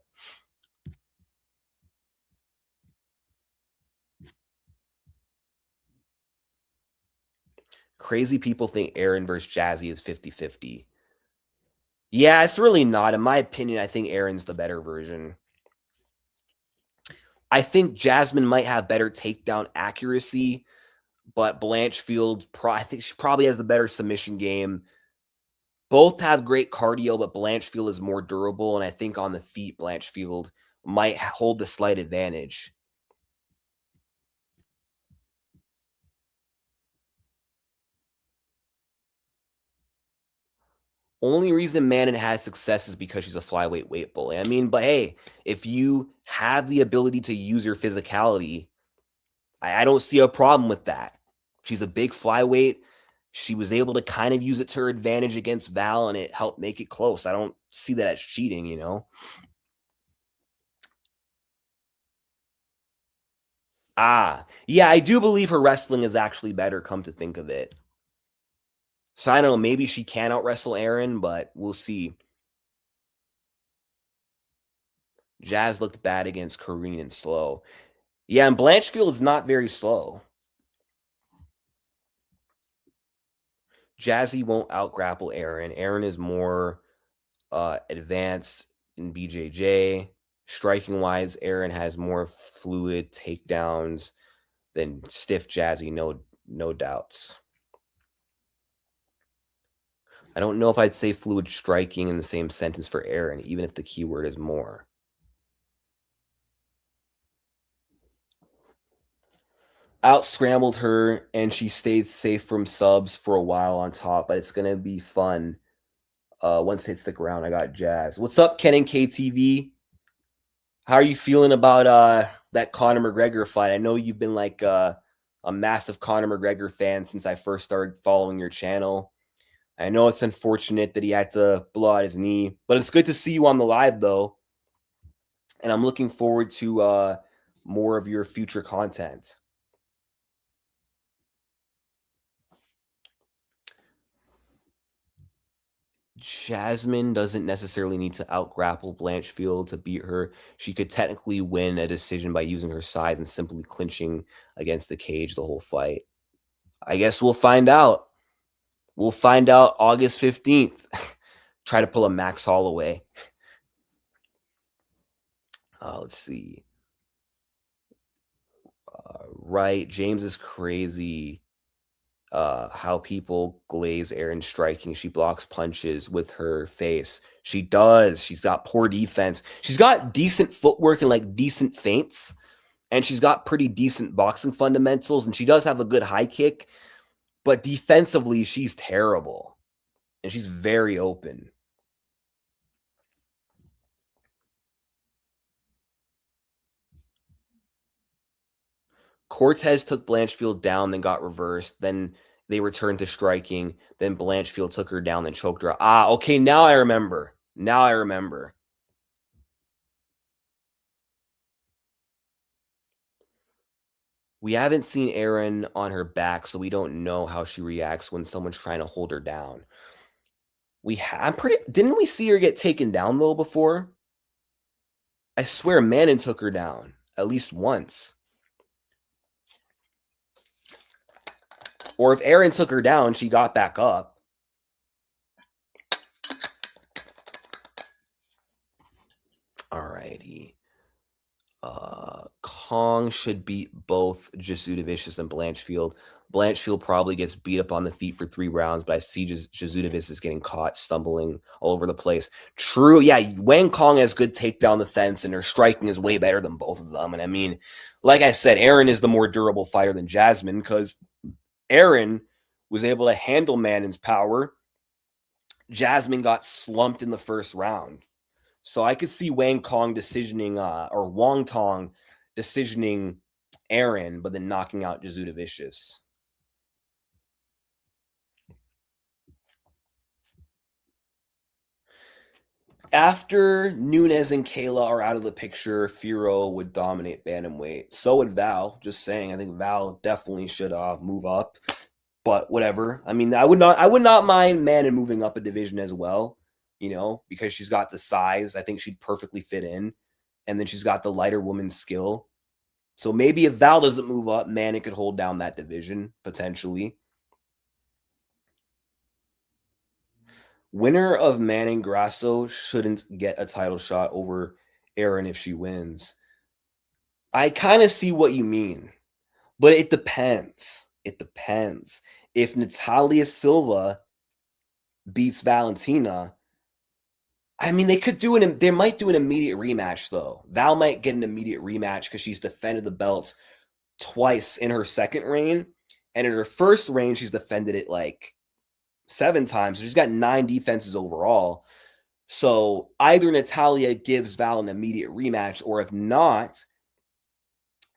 Crazy people think Aaron versus Jazzy is 50-50. Yeah, it's really not. In my opinion, I think Aaron's the better version. I think Jasmine might have better takedown accuracy, but Blanchfield, I think she probably has the better submission game. Both have great cardio, but Blanchfield is more durable, and I think on the feet, Blanchfield might hold the slight advantage. Only reason Manon had success is because she's a flyweight weight bully. I mean, but hey, if you have the ability to use your physicality, I don't see a problem with that. She's a big flyweight. She was able to kind of use it to her advantage against Val, and it helped make it close. I don't see that as cheating, you know? Yeah, I do believe her wrestling is actually better, come to think of it. So I don't know, maybe she can out wrestle Aaron, but we'll see. Jazz looked bad against Kareen and slow. Yeah, and Blanchfield is not very slow. Jazzy won't out grapple Aaron. Aaron is more advanced in BJJ. Striking wise, Aaron has more fluid takedowns than stiff Jazzy, no doubts. I don't know if I'd say fluid striking in the same sentence for Aaron, even if the keyword is more. Out scrambled her, and she stayed safe from subs for a while on top, but it's gonna be fun. Once it hits the ground, I got Jazz. What's up, Ken and KTV? How are you feeling about that Conor McGregor fight? I know you've been like a massive Conor McGregor fan since I first started following your channel. I know it's unfortunate that he had to blow out his knee, but it's good to see you on the live though, and I'm looking forward to more of your future content. Jasmine doesn't necessarily need to outgrapple Blanchfield to beat her. She could technically win a decision by using her size and simply clinching against the cage the whole fight. I guess we'll find out. We'll find out August 15th. Try to pull a Max Holloway. Let's see. Right. James is crazy. How people glaze Aaron striking. She blocks punches with her face. She does. She's got poor defense. She's got decent footwork and like decent feints. And she's got pretty decent boxing fundamentals. And she does have a good high kick. But defensively, she's terrible. And she's very open. Cortez took Blanchfield down, then got reversed. Then they returned to striking. Then Blanchfield took her down, then choked her. Okay. Now I remember. Now I remember. We haven't seen Erin on her back, so we don't know how she reacts when someone's trying to hold her down. Didn't we see her get taken down though before? I swear Manon took her down at least once. Or if Erin took her down, she got back up. Alrighty. Kong should beat both Jasudavicius and Blanchfield. Blanchfield probably gets beat up on the feet for 3 rounds, but I see Jasudavicius is getting caught stumbling all over the place. True, yeah, Wang Kong has good takedown defense, and her striking is way better than both of them. And I mean, like I said, Erin is the more durable fighter than Jasmine because Erin was able to handle Mannon's power. Jasmine got slumped in the first round. So I could see Wang Kong decisioning or Wong Tong decisioning Aaron, but then knocking out Jasudavicius. After Nunes and Kayla are out of the picture, Firo would dominate bantamweight. So would Val. Just saying, I think Val definitely should move up. But whatever. I mean, I would not mind Manon moving up a division as well. You know, because she's got the size. I think she'd perfectly fit in, and then she's got the lighter woman's skill. So maybe if Val doesn't move up, Manon could hold down that division potentially. Winner of Manning Grasso shouldn't get a title shot over Erin if she wins. I kind of see what you mean, but it depends. It depends. If Natalia Silva beats Valentina, I mean, they might do an immediate rematch though. Val might get an immediate rematch because she's defended the belt twice in her second reign, and in her first reign, she's defended it like 7 times. So she's got 9 defenses overall. So either Natalia gives Val an immediate rematch, or if not,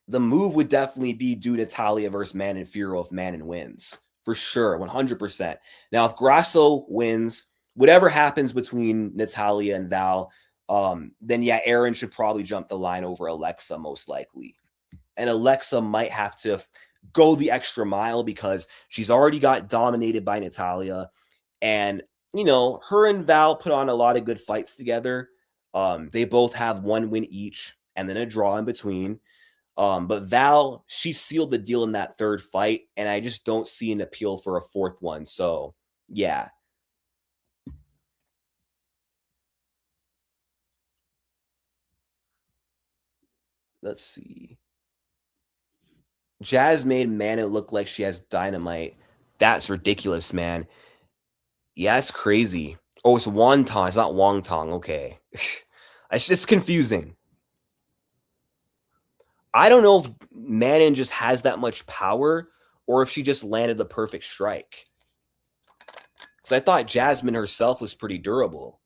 the move would definitely be do Natalia versus Manon Firo if Manon wins. For sure, 100%. Now, if Grasso wins, whatever happens between Natalia and Val, then yeah, Erin should probably jump the line over Alexa most likely. And Alexa might have to go the extra mile because she's already got dominated by Natalia. And, you know, her and Val put on a lot of good fights together. They both have 1 win each and then a draw in between. But Val, she sealed the deal in that 3rd fight, and I just don't see an appeal for a 4th one. So, yeah. Let's see. Jazz made Mana look like she has dynamite. That's ridiculous, man. Yeah, it's crazy. Oh, it's Wonton. It's not Wongtong. Okay. It's just confusing. I don't know if Manon just has that much power or if she just landed the perfect strike. Because I thought Jasmine herself was pretty durable.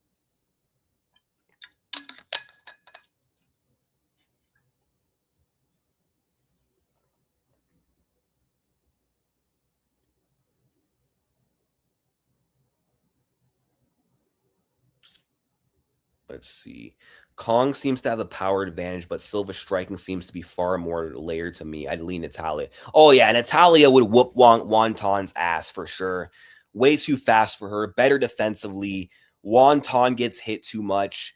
Let's see. Kong seems to have a power advantage, but Silva's striking seems to be far more layered to me. I'd lean Natalia. Oh, yeah, Natalia would whoop Wonton's ass for sure. Way too fast for her. Better defensively. Wonton gets hit too much.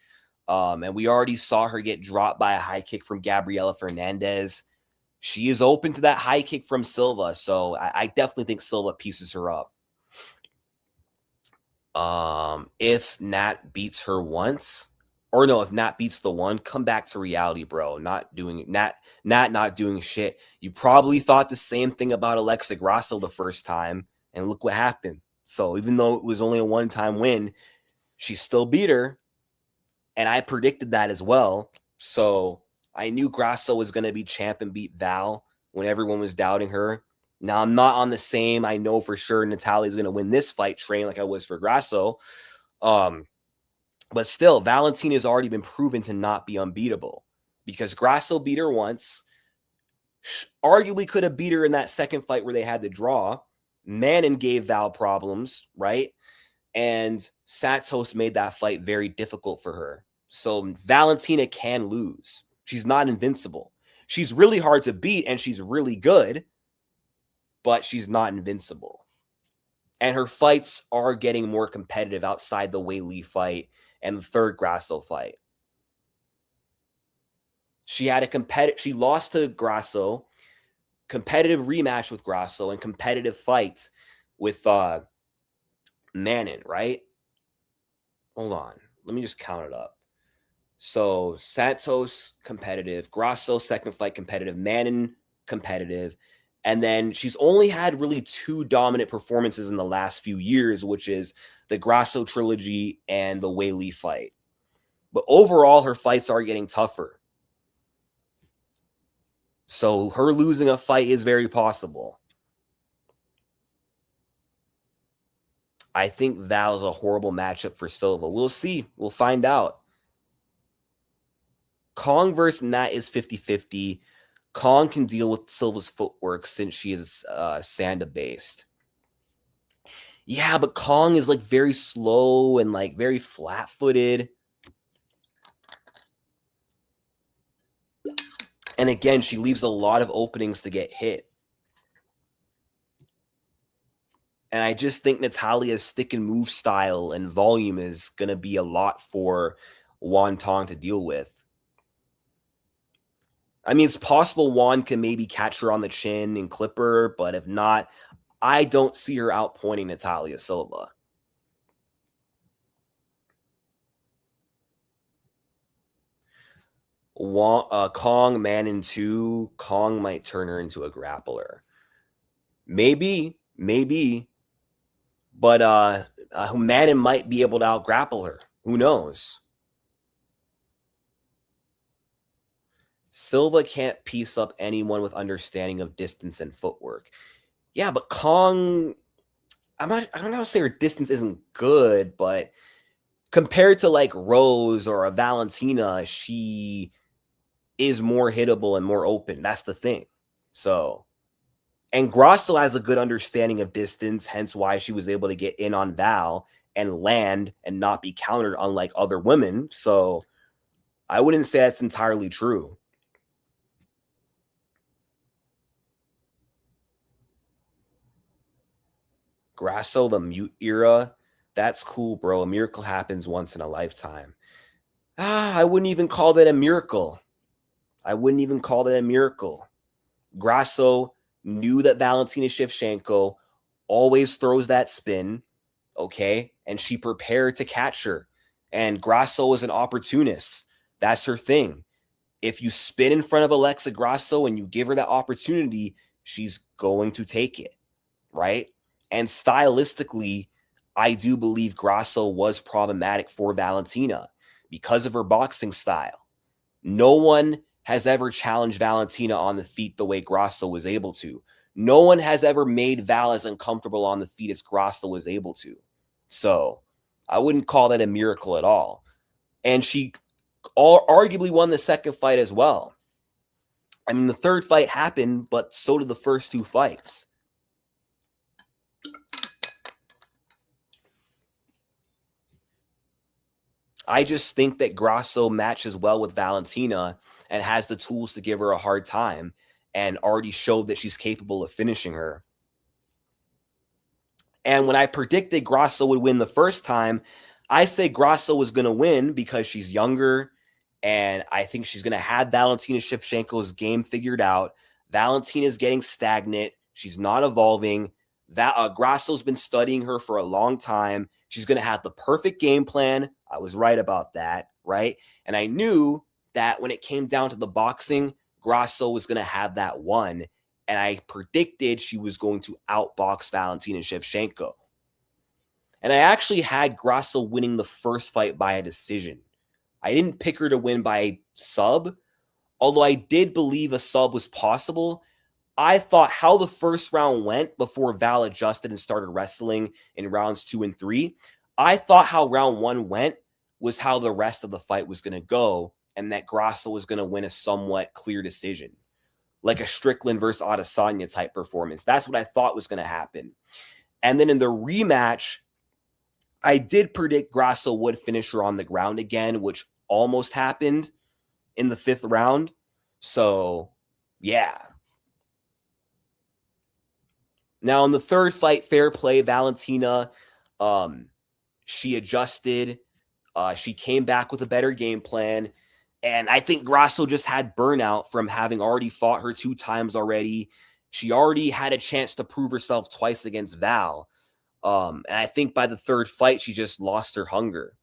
And we already saw her get dropped by a high kick from Gabriela Fernandez. She is open to that high kick from Silva, so I definitely think Silva pieces her up. If Nat beats her once, or no, if Nat beats the one, come back to reality, bro. Not doing not doing shit. You probably thought the same thing about Alexa Grasso the first time, and look what happened. So even though it was only a one-time win, she still beat her, and I predicted that as well. So I knew Grasso was going to be champ and beat Val when everyone was doubting her. Now I'm not on the same. I know for sure Natalia's going to win this fight train like I was for Grasso. But still, Valentina has already been proven to not be unbeatable because Grasso beat her once. Arguably could have beat her in that second fight where they had the draw. Manon gave Val problems, right? And Santos made that fight very difficult for her. So Valentina can lose. She's not invincible. She's really hard to beat and she's really good, but she's not invincible. And her fights are getting more competitive outside the Wei Li fight and the 3rd Grasso fight. She had she lost to Grasso, competitive rematch with Grasso, and competitive fights with Manon, right? Hold on. Let me just count it up. So Santos competitive, Grasso second fight competitive, Manon competitive. And then she's only had really 2 dominant performances in the last few years, which is the Grasso trilogy and the Weili fight. But overall, her fights are getting tougher. So her losing a fight is very possible. I think Val is a horrible matchup for Silva. We'll see. We'll find out. Kong versus Nat is 50-50. Kong can deal with Silva's footwork since she is Sanda based. Yeah, but Kong is like very slow and like very flat footed. And again, she leaves a lot of openings to get hit. And I just think Natalia's stick and move style and volume is going to be a lot for Juan Tong to deal with. I mean, it's possible Juan can maybe catch her on the chin and clip her, but if not, I don't see her outpointing Natalia Silva. Kong Manon 2, Kong might turn her into a grappler. Maybe, but Manon might be able to out grapple her. Who knows? Silva can't piece up anyone with understanding of distance and footwork. Yeah, but Kong, I don't know, say her distance isn't good, but compared to like Rose or a Valentina, she is more hittable and more open. That's the thing. So, and Grosso has a good understanding of distance, hence why she was able to get in on Val and land and not be countered, unlike other women. So, I wouldn't say that's entirely true. Grasso, the mute era, that's cool, bro. A miracle happens once in a lifetime. I wouldn't even call that a miracle. Grasso knew that Valentina Shevchenko always throws that spin, okay? And she prepared to catch her. And Grasso is an opportunist. That's her thing. If you spin in front of Alexa Grasso and you give her that opportunity, she's going to take it, right? And stylistically, I do believe Grasso was problematic for Valentina because of her boxing style. No one has ever challenged Valentina on the feet the way Grasso was able to. No one has ever made Val as uncomfortable on the feet as Grasso was able to. So I wouldn't call that a miracle at all. And she arguably won the second fight as well. I mean, the third fight happened, but so did the first 2 fights. I just think that Grasso matches well with Valentina and has the tools to give her a hard time and already showed that she's capable of finishing her. And when I predicted Grasso would win the first time, I say Grasso was going to win because she's younger and I think she's going to have Valentina Shevchenko's game figured out. Valentina's getting stagnant. She's not evolving. Grasso's been studying her for a long time. She's going to have the perfect game plan. I was right about that, right? And I knew that when it came down to the boxing, Grasso was going to have that one. And I predicted she was going to outbox Valentina Shevchenko. And I actually had Grasso winning the first fight by a decision. I didn't pick her to win by a sub, although I did believe a sub was possible. I thought how the first round went before Val adjusted and started wrestling in rounds 2 and 3. I thought how round 1 went was how the rest of the fight was going to go, and that Grasso was going to win a somewhat clear decision, like a Strickland versus Adesanya type performance. That's what I thought was going to happen. And then in the rematch, I did predict Grasso would finish her on the ground again, which almost happened in the 5th round. So, yeah. Now, in the third fight, fair play, Valentina, she adjusted. She came back with a better game plan. And I think Grasso just had burnout from having already fought her 2 times already. She already had a chance to prove herself twice against Val. And I think by the third fight, she just lost her hunger.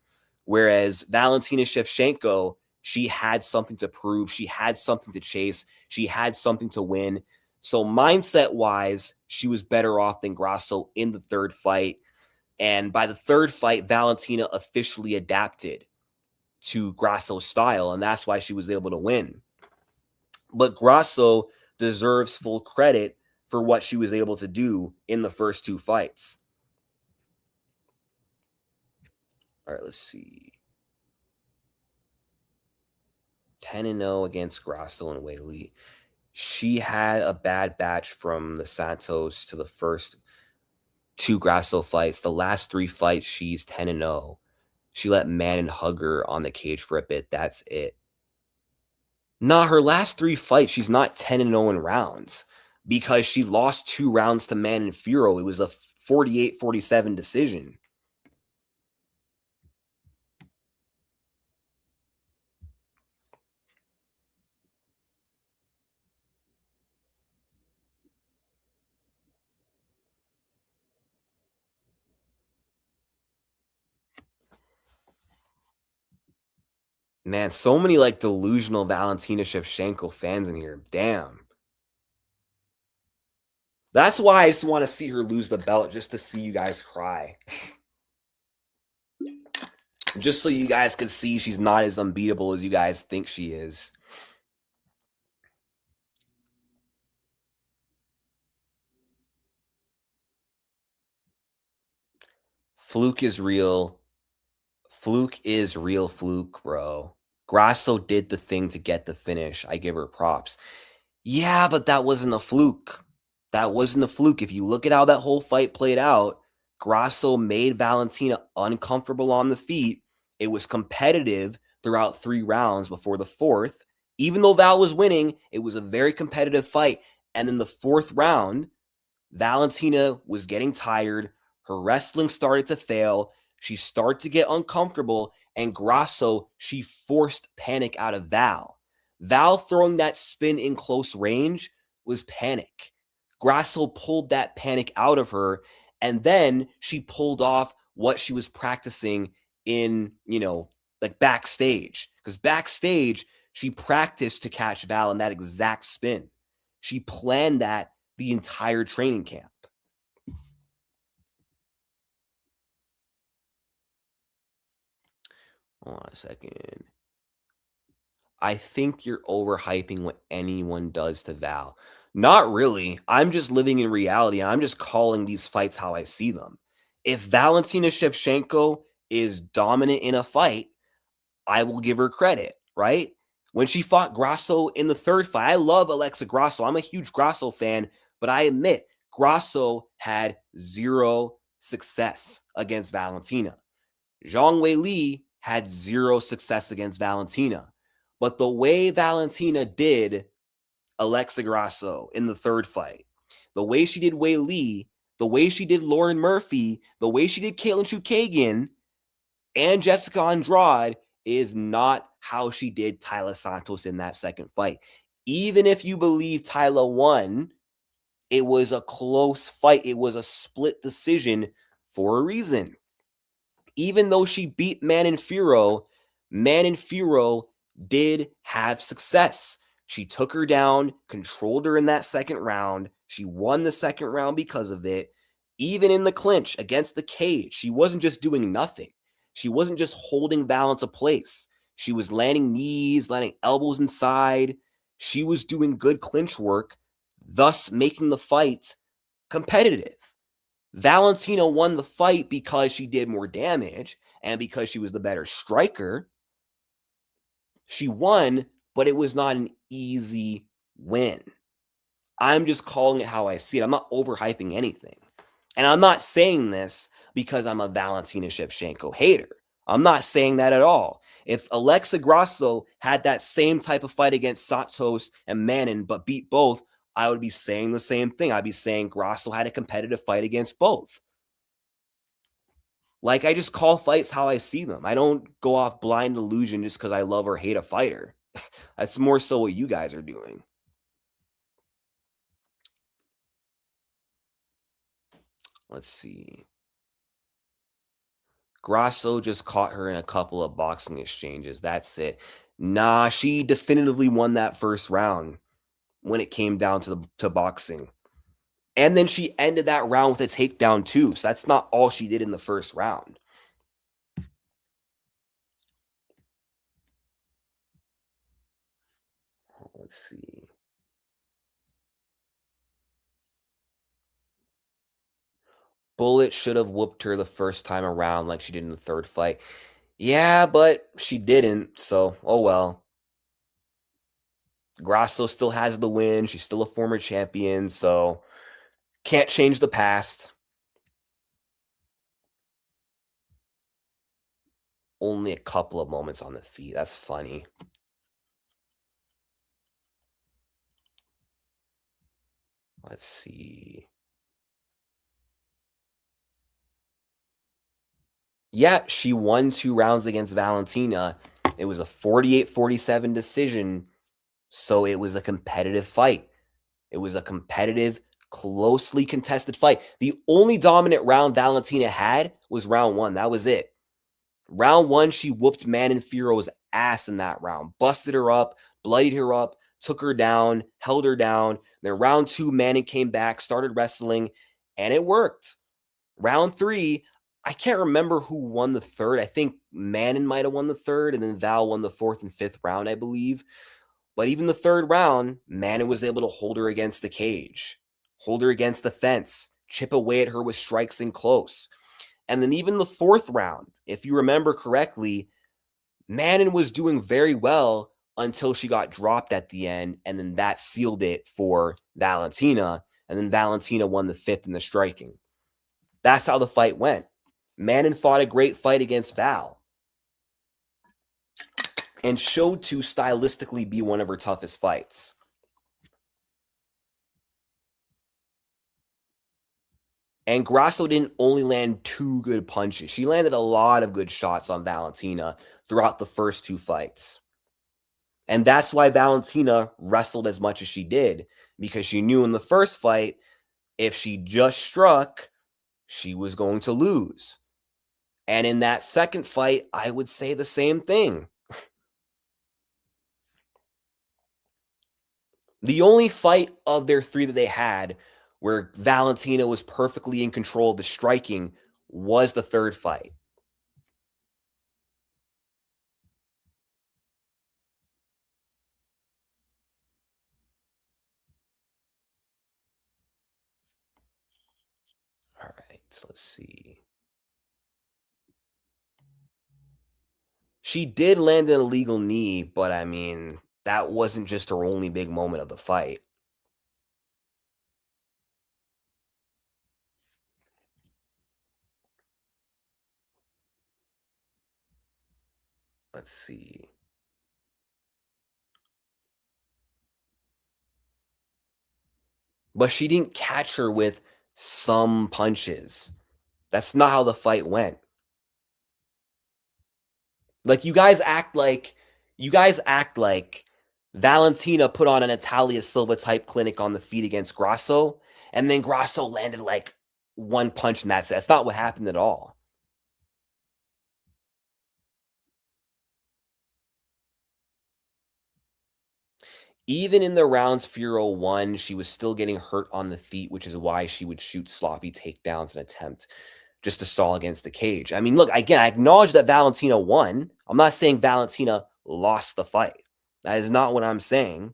Whereas Valentina Shevchenko She had something to prove. She had something to chase. She had something to win. So mindset wise, she was better off than Grasso in the third fight. And by the third fight, Valentina officially adapted to Grasso's style, and that's why she was able to win. But Grasso deserves full credit for what she was able to do in the first two fights. All right, let's see. 10-0 against Grasso and Weili. She had a bad batch from the Santos to the first two Grasso fights. The last three fights, she's 10-0. She let Manon hug her on the cage for a bit. That's it. Nah, her last three fights, she's not 10-0 in rounds because she lost 2 rounds to Manon Fiorot. It was a 48-47 decision. Man, so many like delusional Valentina Shevchenko fans in here. Damn. That's why I just want to see her lose the belt, just to see you guys cry. Just so you guys can see she's not as unbeatable as you guys think she is. Fluke is real. Fluke is real fluke, bro. Grasso did the thing to get the finish. I give her props. Yeah, but that wasn't a fluke. That wasn't a fluke. If you look at how that whole fight played out, Grasso made Valentina uncomfortable on the feet. It was competitive throughout 3 rounds before the fourth. Even though Val was winning, it was a very competitive fight. And then the fourth round, Valentina was getting tired. Her wrestling started to fail. She started to get uncomfortable. And Grasso, she forced panic out of Val. Val throwing that spin in close range was panic. Grasso pulled that panic out of her. And then she pulled off what she was practicing in, like backstage. Because backstage, she practiced to catch Val in that exact spin. She planned that the entire training camp. Hold on a second. I think you're overhyping what anyone does to Val. Not really. I'm just living in reality. I'm just calling these fights how I see them. If Valentina Shevchenko is dominant in a fight, I will give her credit, right? When she fought Grasso in the third fight, I love Alexa Grasso. I'm a huge Grasso fan, but I admit Grasso had 0 success against Valentina. Zhang Weili had 0 success against Valentina. But the way Valentina did Alexa Grasso in the third fight, the way she did Weili, the way she did Lauren Murphy, the way she did Caitlin Chukagian and Jessica Andrade is not how she did Taila Santos in that second fight. Even if you believe Taila won, it was a close fight. It was a split decision for a reason. Even though she beat Manon Fiorot did have success. She took her down, controlled her in that second round. She won the second round because of it. Even in the clinch against the cage, she wasn't just doing nothing. She wasn't just holding Val into place. She was landing knees, landing elbows inside. She was doing good clinch work, thus making the fight competitive. Valentina won the fight because she did more damage and because she was the better striker. She won, but it was not an easy win. I'm just calling it how I see it. I'm not overhyping anything. And I'm not saying this because I'm a Valentina Shevchenko hater. I'm not saying that at all. If Alexa Grasso had that same type of fight against Santos and Manon but beat both, I would be saying the same thing. I'd be saying Grasso had a competitive fight against both. Like, I just call fights how I see them. I don't go off blind illusion just because I love or hate a fighter. That's more so what you guys are doing. Let's see. Grasso just caught her in a couple of boxing exchanges. That's it. Nah, she definitively won that first round when it came down to boxing. And then she ended that round with a takedown too. So that's not all she did in the first round. Let's see. Bullet should have whooped her the first time around like she did in the third fight. Yeah, but she didn't. So, oh well. Grasso still has the win. She's still a former champion. So, can't change the past. Only a couple of moments on the feet. That's funny. Let's see. Yeah, she won 2 rounds against Valentina. It was a 48-47 decision, so it was a competitive fight. It was a competitive, closely contested fight. The only dominant round Valentina had was round 1. That was it. Round 1, she whooped Manon Fiorot's ass in that round. Busted her up, bloodied her up, took her down, held her down. Then round 2, Manon came back, started wrestling, and it worked. Round 3, I can't remember who won the third. I think Manon might have won the third, and then Val won the 4th and 5th round, I believe. But even the third round, Manon was able to hold her against the cage, hold her against the fence, chip away at her with strikes in close. And then even the 4th round, if you remember correctly, Manon was doing very well until she got dropped at the end, and then that sealed it for Valentina. And then Valentina won the 5th in the striking. That's how the fight went. Manon fought a great fight against Val and showed to stylistically be one of her toughest fights. And Grasso didn't only land 2 good punches. She landed a lot of good shots on Valentina throughout the first 2 fights. And that's why Valentina wrestled as much as she did, because she knew in the first fight, if she just struck, she was going to lose. And in that second fight, I would say the same thing. The only fight of their 3 that they had where Valentina was perfectly in control of the striking was the third fight. All right, so let's see. She did land an illegal knee, but I mean, that wasn't just her only big moment of the fight. Let's see. But she didn't catch her with some punches. That's not how the fight went. Like you guys act like Valentina put on an Natalia Silva type clinic on the feet against Grasso, and then Grasso landed like 1 punch and that's it. That's not what happened at all. Even in the rounds Fiorot won, she was still getting hurt on the feet, which is why she would shoot sloppy takedowns and attempt just to stall against the cage. I mean, look, again, I acknowledge that Valentina won. I'm not saying Valentina lost the fight. That is not what I'm saying.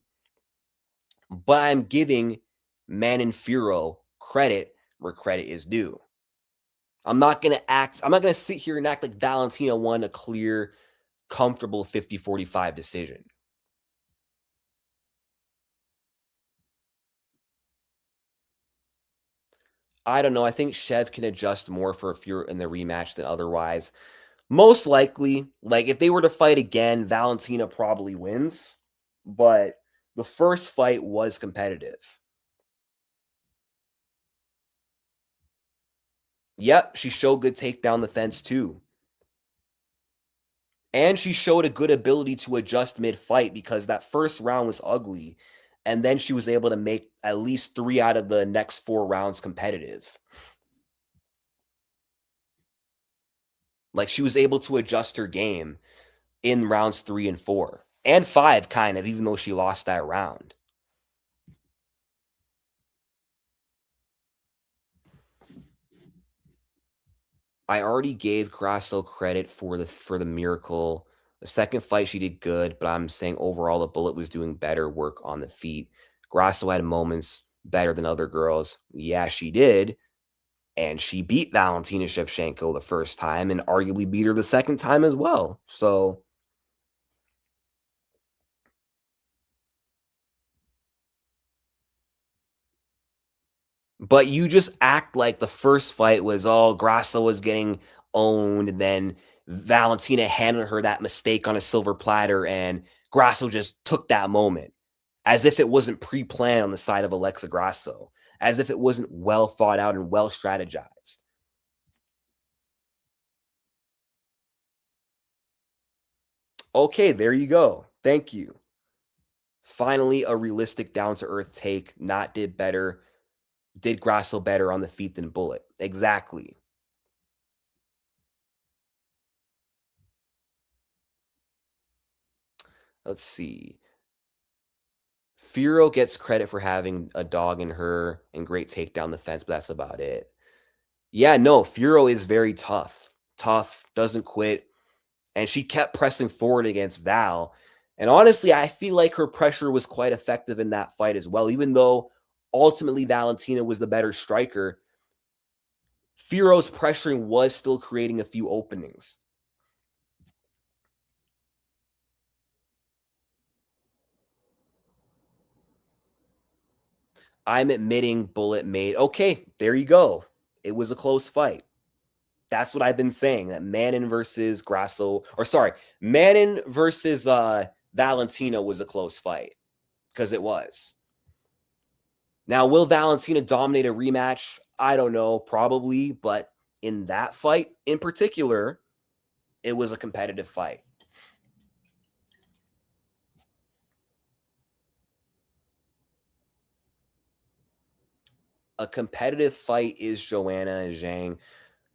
But I'm giving Manon Fiorot credit where credit is due. I'm not going to sit here and act like Valentina won a clear, comfortable 50-45 decision. I don't know. I think Shev can adjust more for Fiorot in the rematch than otherwise. Most likely, like if they were to fight again, Valentina probably wins. But the first fight was competitive. Yep, she showed good takedown defense too. And she showed a good ability to adjust mid-fight because that first round was ugly. And then she was able to make at least 3 out of the next 4 rounds competitive. Like she was able to adjust her game in rounds 3 and 4. And 5, kind of, even though she lost that round. I already gave Grasso credit for the miracle. The second fight she did good, but I'm saying overall the Bullet was doing better work on the feet. Grasso had moments better than other girls. Yeah, she did. And she beat Valentina Shevchenko the first time and arguably beat her the second time as well. So, but you just act like the first fight was, oh, Grasso was getting owned, and then Valentina handed her that mistake on a silver platter, and Grasso just took that moment as if it wasn't pre-planned on the side of Alexa Grasso, as if it wasn't well thought out and well strategized. Okay, there you go. Thank you. Finally, a realistic down to earth take. Not did better. Did Grasso better on the feet than Bullet? Exactly. Let's see. Furo gets credit for having a dog in her and great takedown defense, but that's about it. Yeah, no, Furo is very tough. Tough, doesn't quit. And she kept pressing forward against Val. And honestly, I feel like her pressure was quite effective in that fight as well. Even though ultimately Valentina was the better striker, Firo's pressuring was still creating a few openings. I'm admitting Bullet made. Okay, there you go. It was a close fight. That's what I've been saying. That Manon versus Grasso, or sorry, Manon versus Valentina was a close fight because it was. Now, will Valentina dominate a rematch? I don't know, probably, but in that fight in particular, it was a competitive fight. A competitive fight is Joanna and Zhang.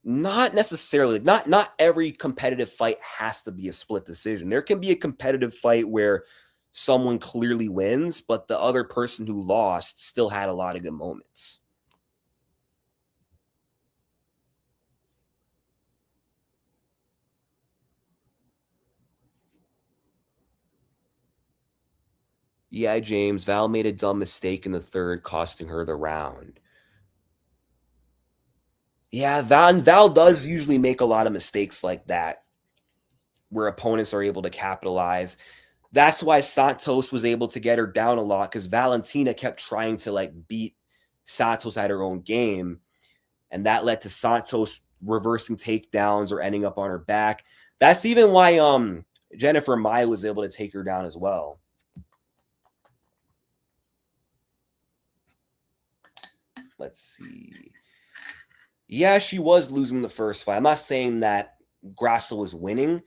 Not necessarily. Not every competitive fight has to be a split decision. There can be a competitive fight where someone clearly wins, but the other person who lost still had a lot of good moments. Yeah, James, Val made a dumb mistake in the third, costing her the round. Yeah, Val does usually make a lot of mistakes like that where opponents are able to capitalize. That's why Santos was able to get her down a lot because Valentina kept trying to like beat Santos at her own game. And that led to Santos reversing takedowns or ending up on her back. That's even why Jennifer Mai was able to take her down as well. Let's see. Yeah, she was losing the first fight. I'm not saying that Grasso was winning,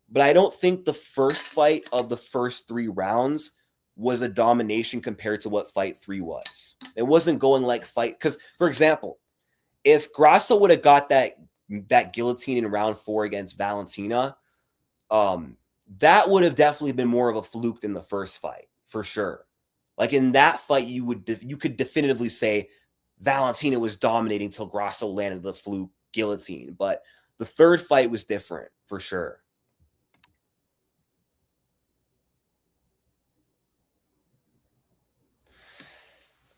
but I don't think the first fight of the first 3 rounds was a domination compared to what fight 3 was. It wasn't going like fight because, for example, if Grasso would have got that guillotine in round 4 against Valentina, um, that would have definitely been more of a fluke than the first fight for sure. Like in that fight, you could definitively say Valentina was dominating till Grasso landed the fluke guillotine, but the third fight was different for sure.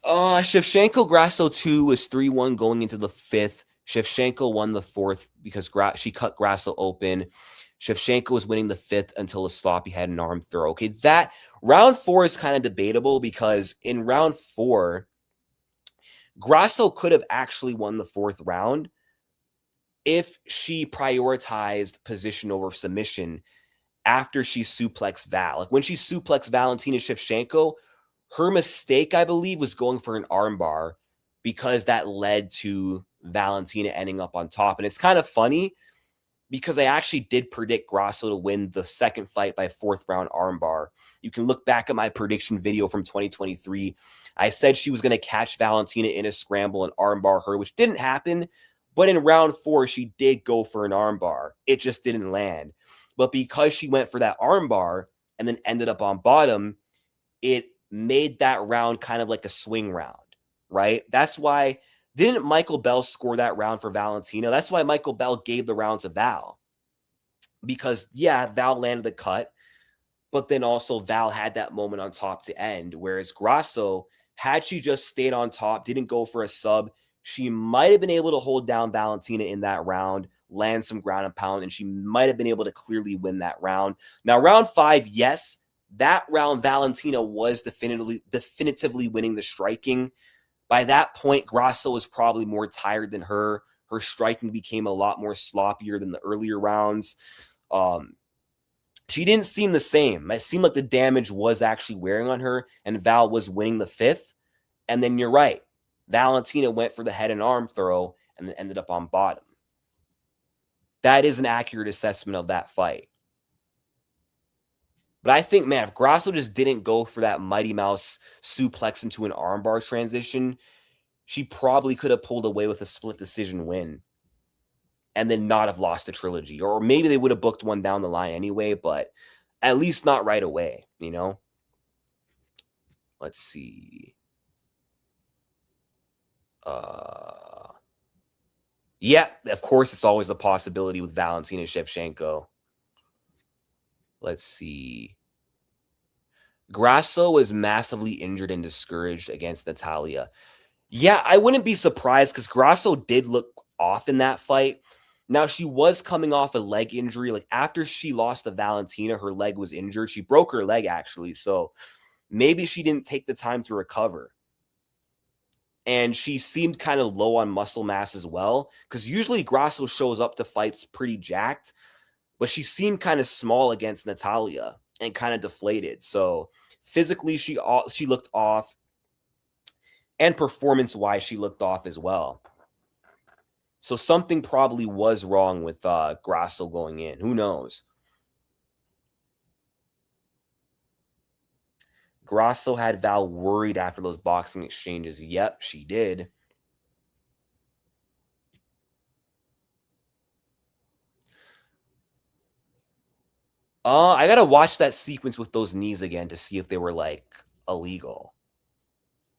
Shevchenko Grasso 2 was 3-1 going into the fifth. Shevchenko won the fourth because she cut Grasso open. Shevchenko was winning the fifth until a sloppy head and arm throw. Okay, that round 4 is kind of debatable because in round 4, Grasso could have actually won the fourth round if she prioritized position over submission after she suplexed Val. Like when she suplexed Valentina Shevchenko, her mistake, I believe, was going for an armbar because that led to Valentina ending up on top. And it's kind of funny because I actually did predict Grasso to win the second fight by fourth round armbar. You can look back at my prediction video from 2023. I said she was going to catch Valentina in a scramble and armbar her, which didn't happen. But in round 4, she did go for an armbar. It just didn't land. But because she went for that armbar, and then ended up on bottom, it made that round kind of like a swing round, right? That's why didn't Michael Bell score that round for Valentina? That's why Michael Bell gave the round to Val. Because, yeah, Val landed the cut, but then also Val had that moment on top to end. Whereas Grasso, had she just stayed on top, didn't go for a sub, she might have been able to hold down Valentina in that round, land some ground and pound, and she might have been able to clearly win that round. Now, round 5, yes, that round Valentina was definitively winning the striking. By that point, Grasso was probably more tired than her. Her striking became a lot more sloppier than the earlier rounds. She didn't seem the same. It seemed like the damage was actually wearing on her, and Val was winning the 5th. And then you're right. Valentina went for the head and arm throw and then ended up on bottom. That is an accurate assessment of that fight. But I think, man, if Grasso just didn't go for that Mighty Mouse suplex into an armbar transition, she probably could have pulled away with a split decision win and then not have lost the trilogy. Or maybe they would have booked one down the line anyway, but at least not right away, you know? Let's see. Yeah, of course, it's always a possibility with Valentina Shevchenko. Let's see. Grasso was massively injured and discouraged against Natalia. Yeah, I wouldn't be surprised because Grasso did look off in that fight. Now, she was coming off a leg injury. Like, after she lost to Valentina, her leg was injured. She broke her leg, actually. So maybe she didn't take the time to recover. And she seemed kind of low on muscle mass as well. Because usually Grasso shows up to fights pretty jacked. But she seemed kind of small against Natalia and kind of deflated. So physically, she looked off. And performance-wise, she looked off as well. So something probably was wrong with Grasso going in. Who knows? Grasso had Val worried after those boxing exchanges. Yep, she did. I gotta watch that sequence with those knees again to see if they were like illegal.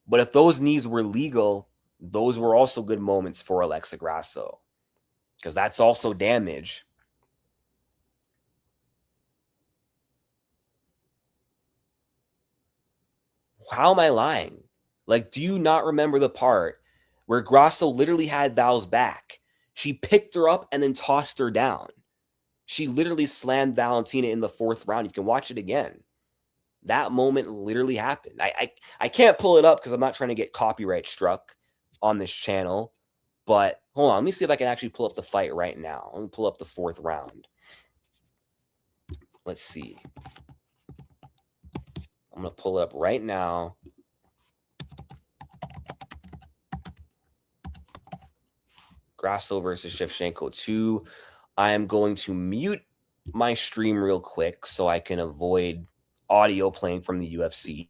But if those knees were legal, those were also good moments for Alexa Grasso. Because that's also damage. How am I lying? Like, do you not remember the part where Grasso literally had Val's back? She picked her up and then tossed her down. She literally slammed Valentina in the 4th round. You can watch it again. That moment literally happened. I can't pull it up because I'm not trying to get copyright struck on this channel. But hold on, let me see if I can actually pull up the fight right now. Let me pull up the 4th round. Let's see. I'm going to pull it up right now. Grasso versus Shevchenko 2. I am going to mute my stream real quick so I can avoid audio playing from the UFC.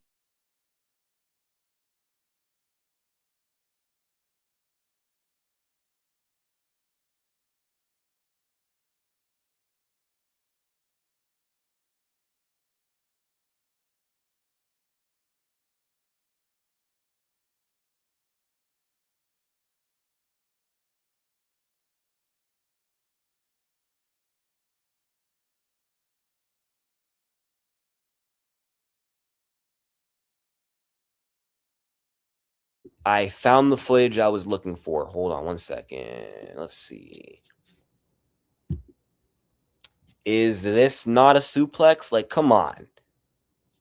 I found the footage I was looking for. Hold on one second. Let's see. Is this not a suplex? Like, come on.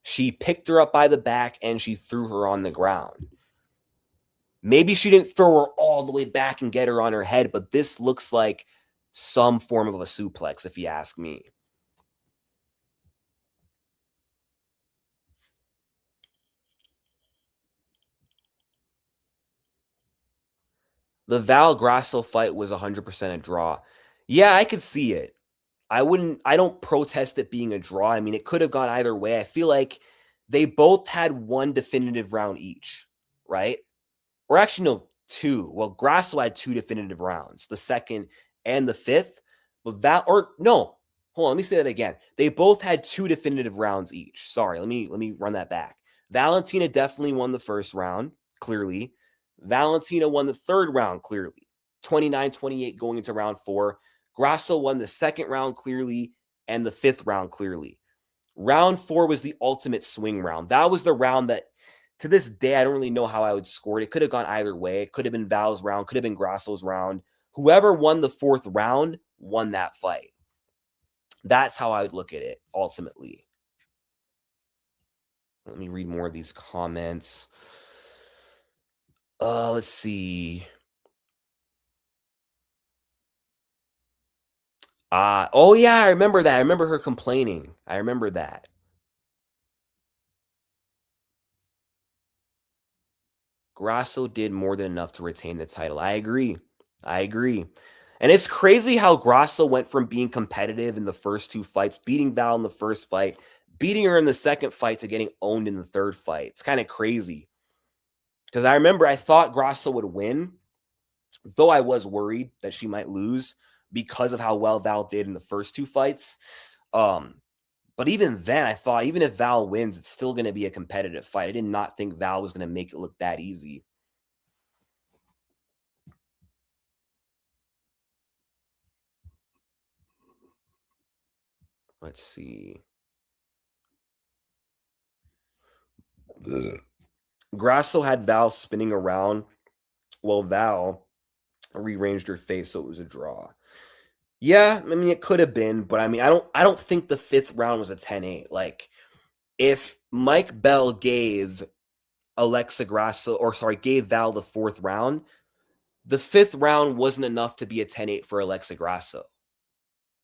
She picked her up by the back and she threw her on the ground. Maybe she didn't throw her all the way back and get her on her head, but this looks like some form of a suplex, if you ask me. The Val Grasso fight was 100% a draw. Yeah, I could see it. I don't protest it being a draw. I mean, it could have gone either way. I feel like they both had one definitive round each, right? Or actually, no, 2. Well, Grasso had 2 definitive rounds, the 2nd and the 5th. But Val, or no, Hold on, let me say that again. They both had 2 definitive rounds each. Sorry, let me run that back. Valentina definitely won the first round, clearly. Valentina won the third round, clearly. 29-28 going into round 4. Grasso won the second round, clearly, and the fifth round, clearly. Round 4 was the ultimate swing round. That was the round that, to this day, I don't really know how I would score it. It could have gone either way. It could have been Val's round, could have been Grasso's round. Whoever won the fourth round won that fight. That's how I would look at it, ultimately. Let me read more of these comments. Let's see. Oh yeah, I remember that. I remember her complaining. I remember that. Grasso did more than enough to retain the title. I agree. And it's crazy how Grasso went from being competitive in the first 2 fights, beating Val in the first fight, beating her in the second fight, to getting owned in the third fight. It's kind of crazy. Because I remember I thought Grasso would win, though I was worried that she might lose because of how well Val did in the first 2 fights. But even then, I thought even if Val wins, it's still going to be a competitive fight. I did not think Val was going to make it look that easy. Let's see. Grasso had Val spinning around while Val rearranged her face, so it was a draw. Yeah, I mean it could have been, but I mean I don't think the fifth round was a 10-8. Like if Mike Bell gave gave Val the fourth round, the fifth round wasn't enough to be a 10-8 for Alexa Grasso.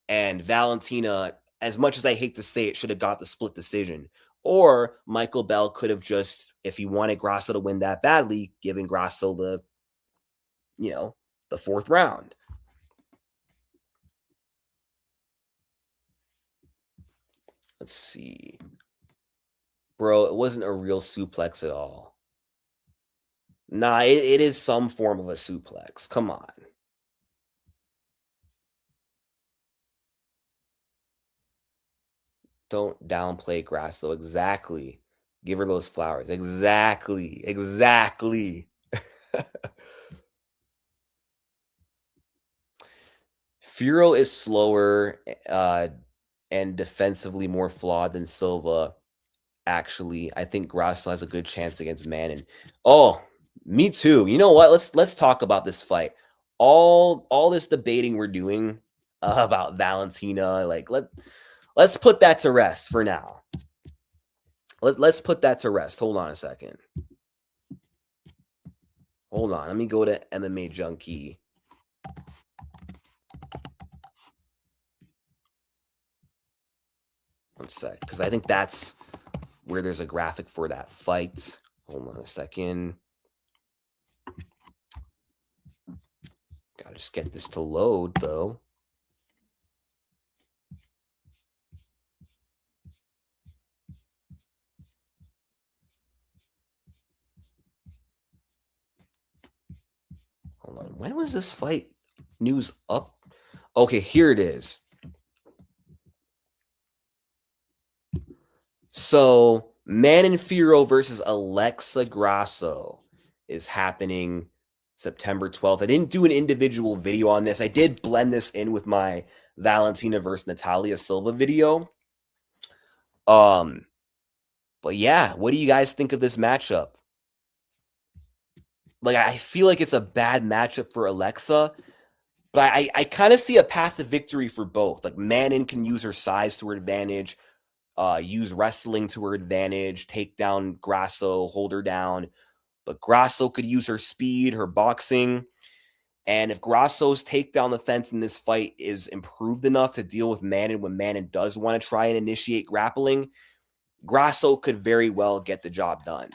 And Valentina, as much as I hate to say it, should have got the split decision. Or Michael Bell could have just, if he wanted Grasso to win that badly, given Grasso the fourth round. Let's see. Bro, it wasn't a real suplex at all. Nah, it is some form of a suplex. Come on. Don't downplay Grasso. Exactly. Give her those flowers. Exactly. Furo is slower and defensively more flawed than Silva. Actually, I think Grasso has a good chance against Manon. Oh, me too. You know what? Let's talk about this fight. All this debating we're doing about Valentina, like let's put that to rest for now. Let's put that to rest. Hold on a second. Hold on. Let me go to MMA Junkie. One sec, because I think that's where there's a graphic for that fight. Hold on a second. Gotta just get this to load, though. Hold on. When was this fight news up? Okay, here it is. So, Manon Furo versus Alexa Grasso is happening September 12th. I didn't do an individual video on this. I did blend this in with my Valentina versus Natalia Silva video. But yeah, what do you guys think of this matchup? Like, I feel like it's a bad matchup for Alexa, but I kind of see a path to victory for both. Like, Manon can use her size to her advantage, use wrestling to her advantage, take down Grasso, hold her down. But Grasso could use her speed, her boxing. And if Grasso's takedown defense in this fight is improved enough to deal with Manon when Manon does want to try and initiate grappling, Grasso could very well get the job done.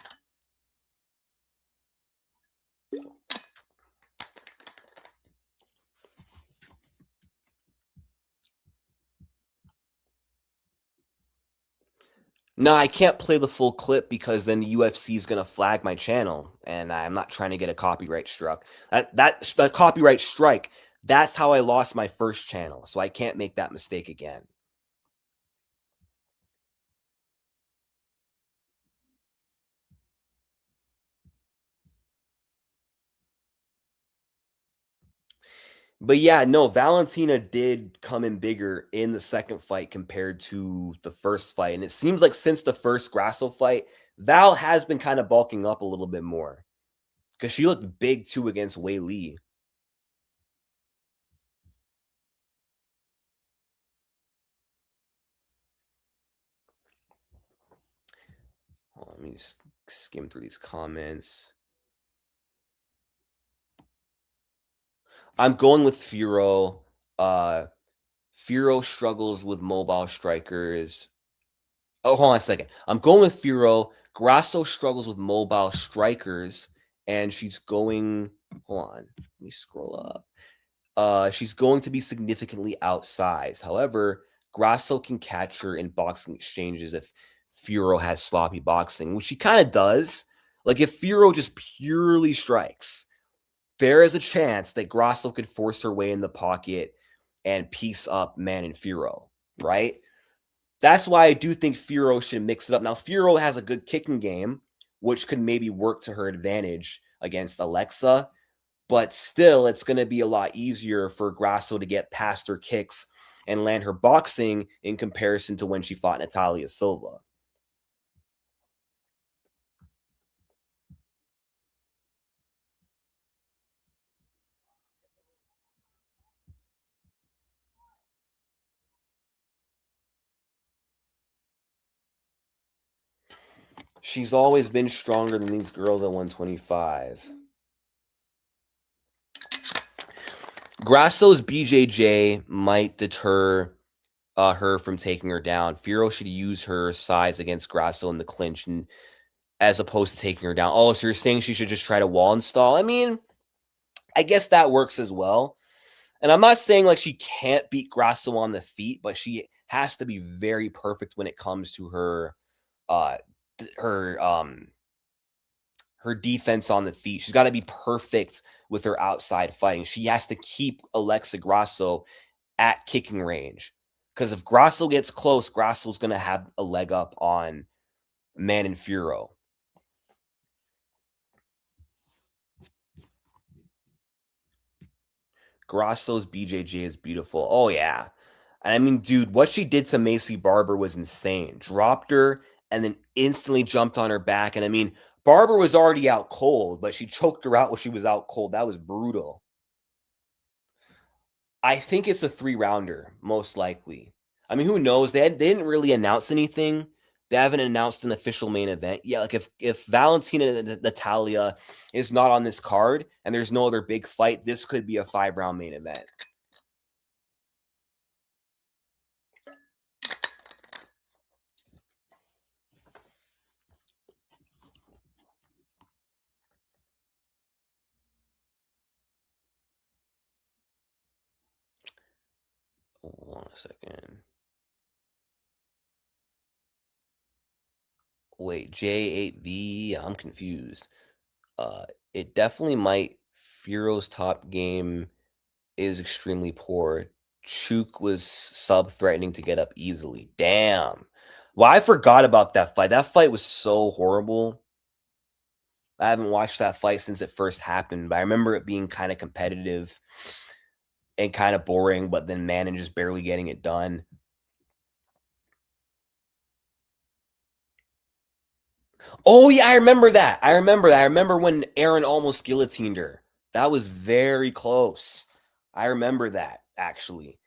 No, I can't play the full clip because then the UFC is going to flag my channel, and I'm not trying to get a copyright struck. That copyright strike, that's how I lost my first channel, so I can't make that mistake again. But yeah, no, Valentina did come in bigger in the second fight compared to the first fight. And it seems like since the first Grasso fight, Val has been kind of bulking up a little bit more because she looked big too against Wei Li. Let me just skim through these comments. I'm going with Furo. Furo struggles with mobile strikers. Oh, hold on a second. I'm going with Furo. Grasso struggles with mobile strikers, and she's going. Hold on. Let me scroll up. She's going to be significantly outsized. However, Grasso can catch her in boxing exchanges if Furo has sloppy boxing, which she kind of does. Like if Furo just purely strikes, there is a chance that Grasso could force her way in the pocket and piece up Man and Furo, right? That's why I do think Furo should mix it up. Now, Furo has a good kicking game, which could maybe work to her advantage against Alexa, but still, it's going to be a lot easier for Grasso to get past her kicks and land her boxing in comparison to when she fought Natalia Silva. She's always been stronger than these girls at 125. Grasso's BJJ might deter her from taking her down. Furo should use her size against Grasso in the clinch and as opposed to taking her down. Oh, so you're saying she should just try to wall install? I mean, I guess that works as well. And I'm not saying like she can't beat Grasso on the feet, but she has to be very perfect when it comes to uh her her defense on the feet. She's got to be perfect with her outside fighting. She has to keep Alexa Grasso at kicking range. Because if Grasso gets close, Grasso's going to have a leg up on Man and Furo. Grasso's BJJ is beautiful. Oh, yeah. And I mean, dude, what she did to Macy Barber was insane. Dropped her and then instantly jumped on her back. And I mean, Barber was already out cold, but she choked her out when she was out cold. That was brutal. I think it's a 3-rounder, most likely. I mean, who knows? They didn't really announce anything. They haven't announced an official main event. Yeah, like if Valentina and Natalia is not on this card and there's no other big fight, this could be a 5-round main event. Hold on a second. Wait, J8V? I'm confused. It definitely might. Furo's top game is extremely poor. Chuk was sub threatening to get up easily. Damn. Well, I forgot about that fight. That fight was so horrible. I haven't watched that fight since it first happened, but I remember it being kind of competitive and kind of boring, but then Manon just barely getting it done. Oh yeah, I remember that. I remember that. I remember when Aaron almost guillotined her. That was very close. I remember that actually.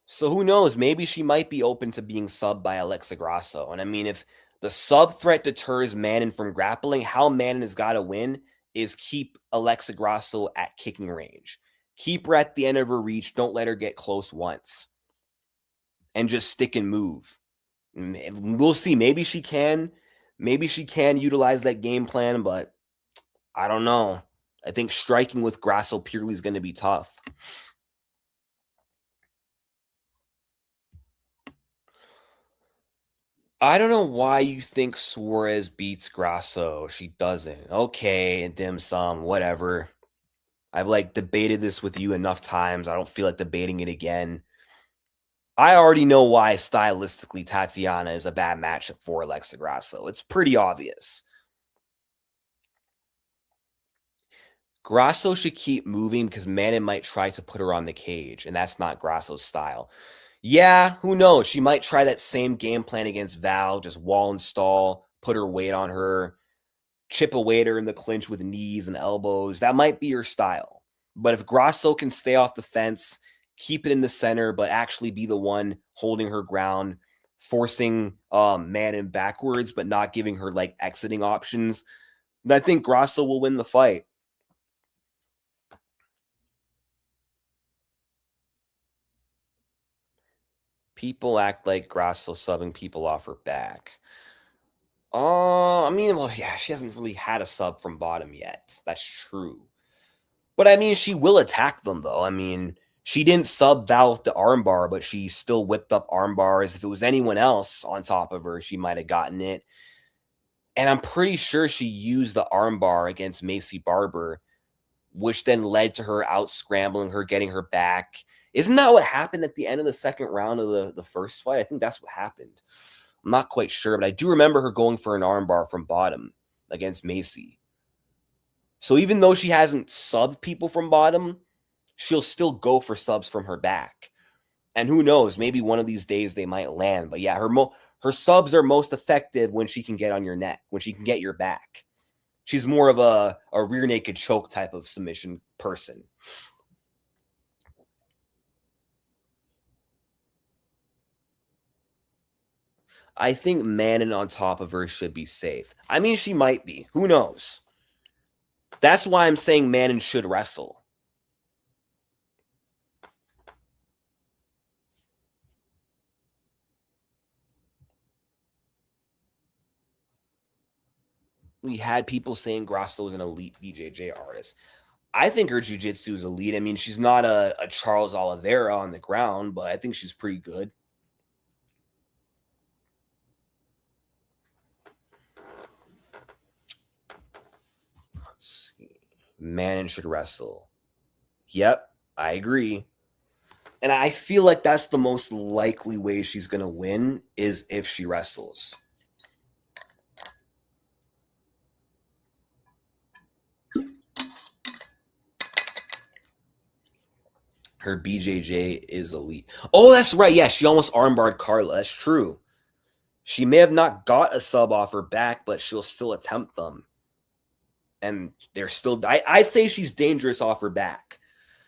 So who knows? Maybe she might be open to being subbed by Alexa Grasso. And I mean, if the sub threat deters Manon from grappling, how Manon has got to win is keep Alexa Grasso at kicking range. Keep her at the end of her reach. Don't let her get close once. And just stick and move. We'll see. Maybe she can. Maybe she can utilize that game plan, but I don't know. I think striking with Grasso purely is going to be tough. I don't know why you think Suarez beats Grasso. She doesn't. Okay, dim sum, whatever. I've like debated this with you enough times. I don't feel like debating it again. I already know why stylistically Tatiana is a bad matchup for Alexa Grasso. It's pretty obvious. Grasso should keep moving because Manon might try to put her on the cage, and that's not Grasso's style. Yeah, who knows? She might try that same game plan against Val, just wall and stall, put her weight on her, chip away at her in the clinch with knees and elbows. That might be her style. But if Grasso can stay off the fence, keep it in the center, but actually be the one holding her ground, forcing Manon backwards, but not giving her like exiting options, then I think Grasso will win the fight. People act like Grasso subbing people off her back. I mean, well, yeah, she hasn't really had a sub from bottom yet. That's true. But I mean, she will attack them though. I mean, she didn't sub Val with the armbar, but she still whipped up arm bars. If it was anyone else on top of her, she might have gotten it. And I'm pretty sure she used the armbar against Macy Barber, which then led to her out scrambling her, getting her back. Isn't that what happened at the end of the second round of the first fight? I think that's what happened. I'm not quite sure, but I do remember her going for an armbar from bottom against Macy. So even though she hasn't subbed people from bottom, she'll still go for subs from her back. And who knows, maybe one of these days they might land. But yeah, her subs are most effective when she can get on your neck, when she can get your back. She's more of a rear naked choke type of submission person. I think Manon on top of her should be safe. I mean, she might be. Who knows? That's why I'm saying Manon should wrestle. We had people saying Grasso is an elite BJJ artist. I think her jiu-jitsu is elite. I mean, she's not a Charles Oliveira on the ground, but I think she's pretty good. Let's see. Manon should wrestle. Yep, I agree. And I feel like that's the most likely way she's going to win is if she wrestles. Her BJJ is elite. Oh, that's right. Yeah, she almost armbarred Carla. That's true. She may have not got a sub off her back, but she'll still attempt them. And they're still. I'd say she's dangerous off her back.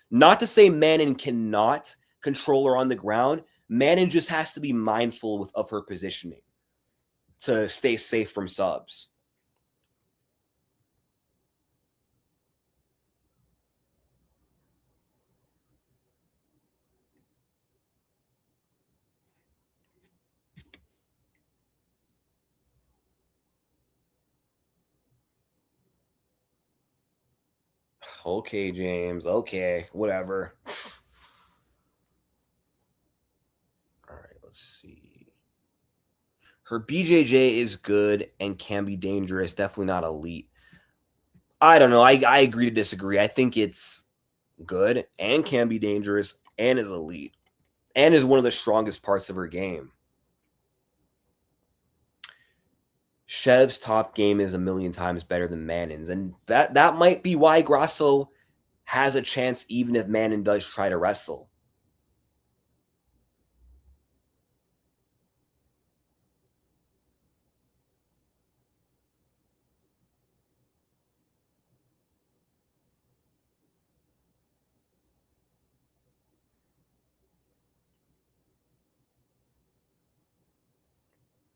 Not to say Manon cannot control her on the ground. Manon just has to be mindful of her positioning to stay safe from subs. Okay, James. Okay, whatever. All right, let's see. Her BJJ is good and can be dangerous. Definitely not elite. I don't know. I agree to disagree. I think it's good and can be dangerous and is elite and is one of the strongest parts of her game. Shev's top game is a million times better than Manon's, and that might be why Grasso has a chance even if Manon does try to wrestle.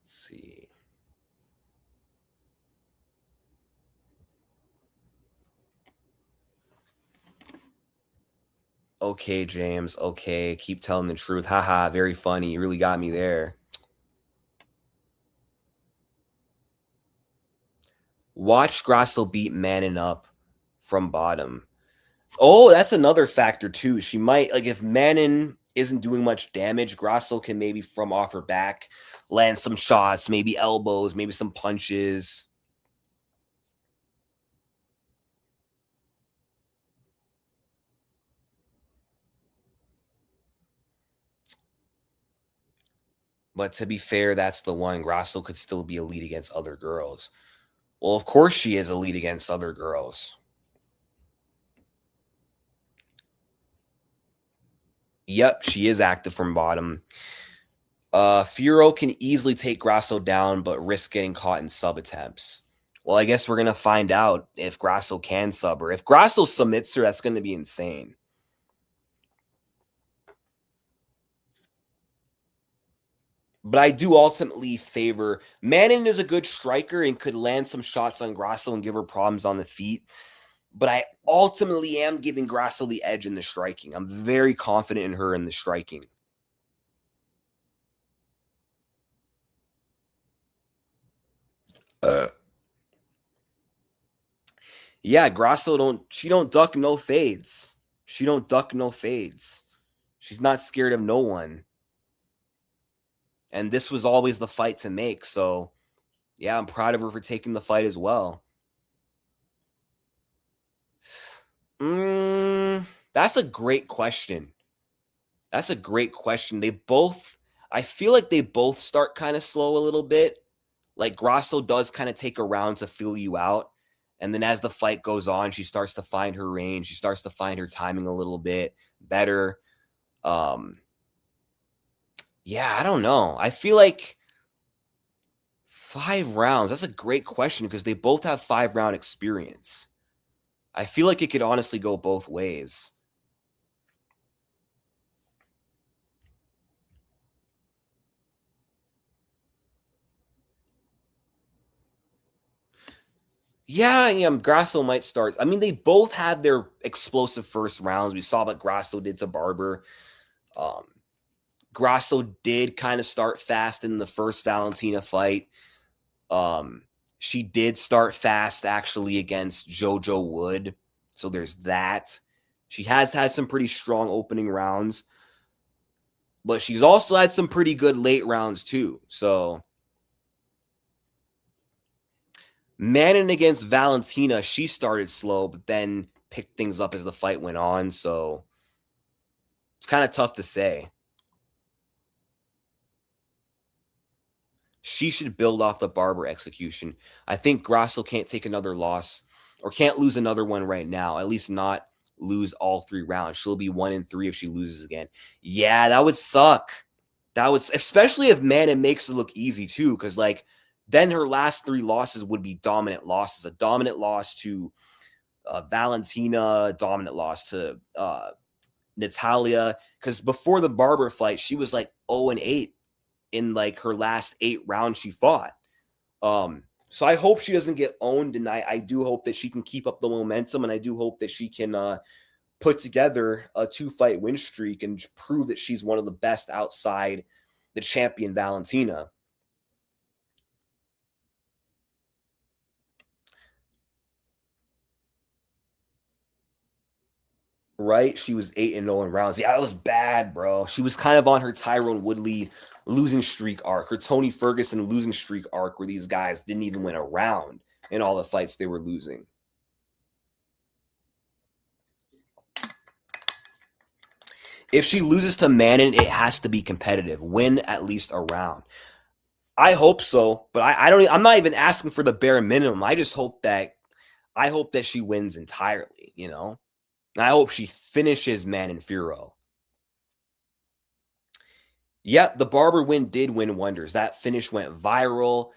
Let's see. Okay, James. Okay, keep telling the truth. Haha, very funny. You really got me there. Watch Grasso beat Manon up from bottom. Oh, that's another factor too. She might like if Manon isn't doing much damage, Grasso can maybe from off her back land some shots, maybe elbows, maybe some punches. But to be fair, that's the one. Grasso could still be elite against other girls. Well, of course she is elite against other girls. Yep, she is active from bottom. Furo can easily take Grasso down, but risk getting caught in sub attempts. Well, I guess we're gonna find out if Grasso can sub her. If Grasso submits her, that's gonna be insane. But I do ultimately favor Manon is a good striker and could land some shots on Grasso and give her problems on the feet. But I ultimately am giving Grasso the edge in the striking. I'm very confident in her in the striking. Yeah, Grasso don't duck no fades. She don't duck no fades. She's not scared of no one. And this was always the fight to make. So, yeah, I'm proud of her for taking the fight as well. That's a great question. That's a great question. I feel like they both start kind of slow a little bit. Like Grasso does kind of take a round to feel you out. And then as the fight goes on, she starts to find her range. She starts to find her timing a little bit better. Yeah, I don't know. I feel like 5 rounds. That's a great question because they both have 5-round experience. I feel like it could honestly go both ways. Yeah, Grasso might start. I mean, they both had their explosive first rounds. We saw what Grasso did to Barber. Grasso did kind of start fast in the first Valentina fight. She did start fast actually against JoJo Wood. So there's that. She has had some pretty strong opening rounds, but she's also had some pretty good late rounds too. So Manon against Valentina, she started slow, but then picked things up as the fight went on. So it's kind of tough to say. She should build off the Barber execution. I think Grasso can't take another loss or can't lose another one right now, at least not lose all 3 rounds. She'll be 1-3 if she loses again. Yeah, that would suck. That would, especially if Manon makes it look easy too, because like then her last 3 losses would be dominant losses. A dominant loss to Valentina, dominant loss to Natalia. Because before the Barber fight, she was like 0-8 in like her last 8 rounds she fought. So I hope she doesn't get owned, and I do hope that she can keep up the momentum, and I do hope that she can put together a 2-fight win streak and prove that she's one of the best outside the champion Valentina. Right? She was 8-0 in rounds. Yeah, that was bad, bro. She was kind of on her Tyrone Woodley losing streak arc, her Tony Ferguson losing streak arc, where these guys didn't even win a round in all the fights they were losing. If she loses to Manon, it has to be competitive. Win at least a round. I hope so, but I don't. I'm not even asking for the bare minimum. I just hope that she wins entirely. And I hope she finishes Manon Furo. Yep, the Barber win did win wonders. That finish went viral.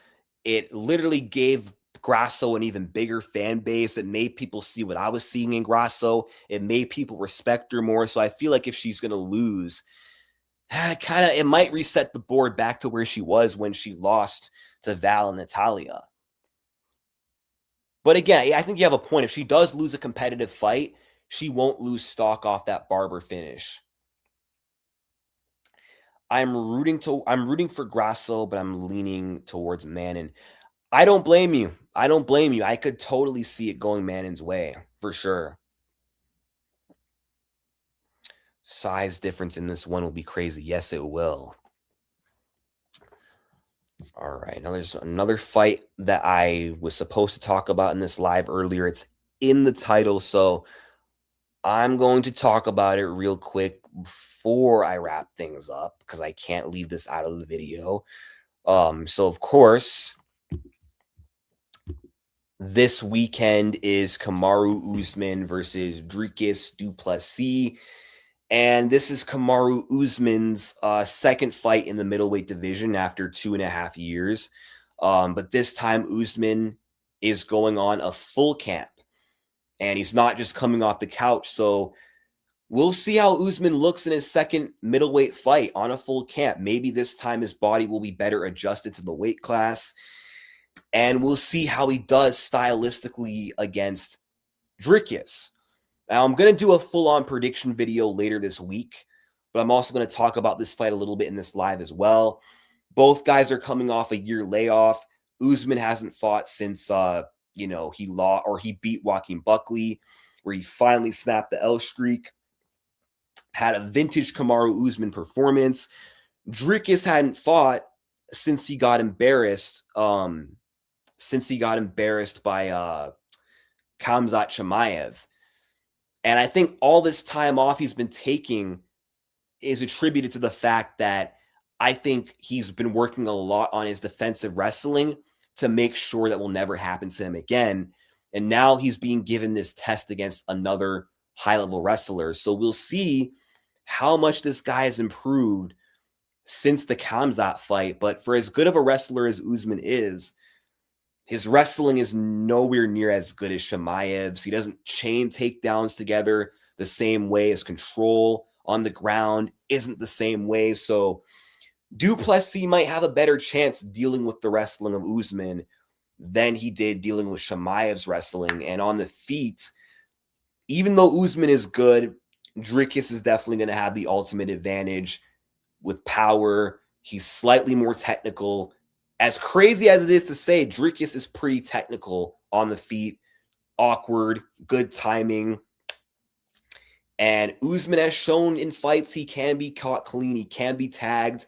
It literally gave Grasso an even bigger fan base. It made people see what I was seeing in Grasso. It made people respect her more. So I feel like if she's going to lose, it might reset the board back to where she was when she lost to Val and Natalia. But again, I think you have a point. If she does lose a competitive fight, she won't lose stock off that Barber finish. I'm rooting for Grasso, but I'm leaning towards Manon. I don't blame you. I could totally see it going Manon's way for sure. Size difference in this one will be crazy. Yes, it will. All right. Now there's another fight that I was supposed to talk about in this live earlier. It's in the title, so I'm going to talk about it real quick before I wrap things up because I can't leave this out of the video. So of course, this weekend is Kamaru Usman versus Dricus du Plessis. And this is Kamaru Usman's second fight in the middleweight division after 2.5 years. But this time, Usman is going on a full camp. And he's not just coming off the couch. So we'll see how Usman looks in his second middleweight fight on a full camp. Maybe this time his body will be better adjusted to the weight class. And we'll see how he does stylistically against Dricus. Now, I'm going to do a full-on prediction video later this week, but I'm also going to talk about this fight a little bit in this live as well. Both guys are coming off a year layoff. Usman hasn't fought since, he beat Joaquin Buckley, where he finally snapped the L streak. Had a vintage Kamaru Usman performance. Dricus hadn't fought since he got embarrassed. Since he got embarrassed by Khamzat Chimaev. And I think all this time off he's been taking is attributed to the fact that I think he's been working a lot on his defensive wrestling to make sure that will never happen to him again. And now he's being given this test against another high-level wrestler. So we'll see how much this guy has improved since the Khamzat fight. But for as good of a wrestler as Usman is, his wrestling is nowhere near as good as Chimaev's. He doesn't chain takedowns together the same way. As control on the ground isn't the same way. So du Plessis might have a better chance dealing with the wrestling of Usman than he did dealing with Chimaev's wrestling. And on the feet, even though Usman is good, Dricus is definitely going to have the ultimate advantage with power. He's slightly more technical. As crazy as it is to say, Dricus is pretty technical on the feet, awkward, good timing. And Usman has shown in fights he can be caught clean. He can be tagged.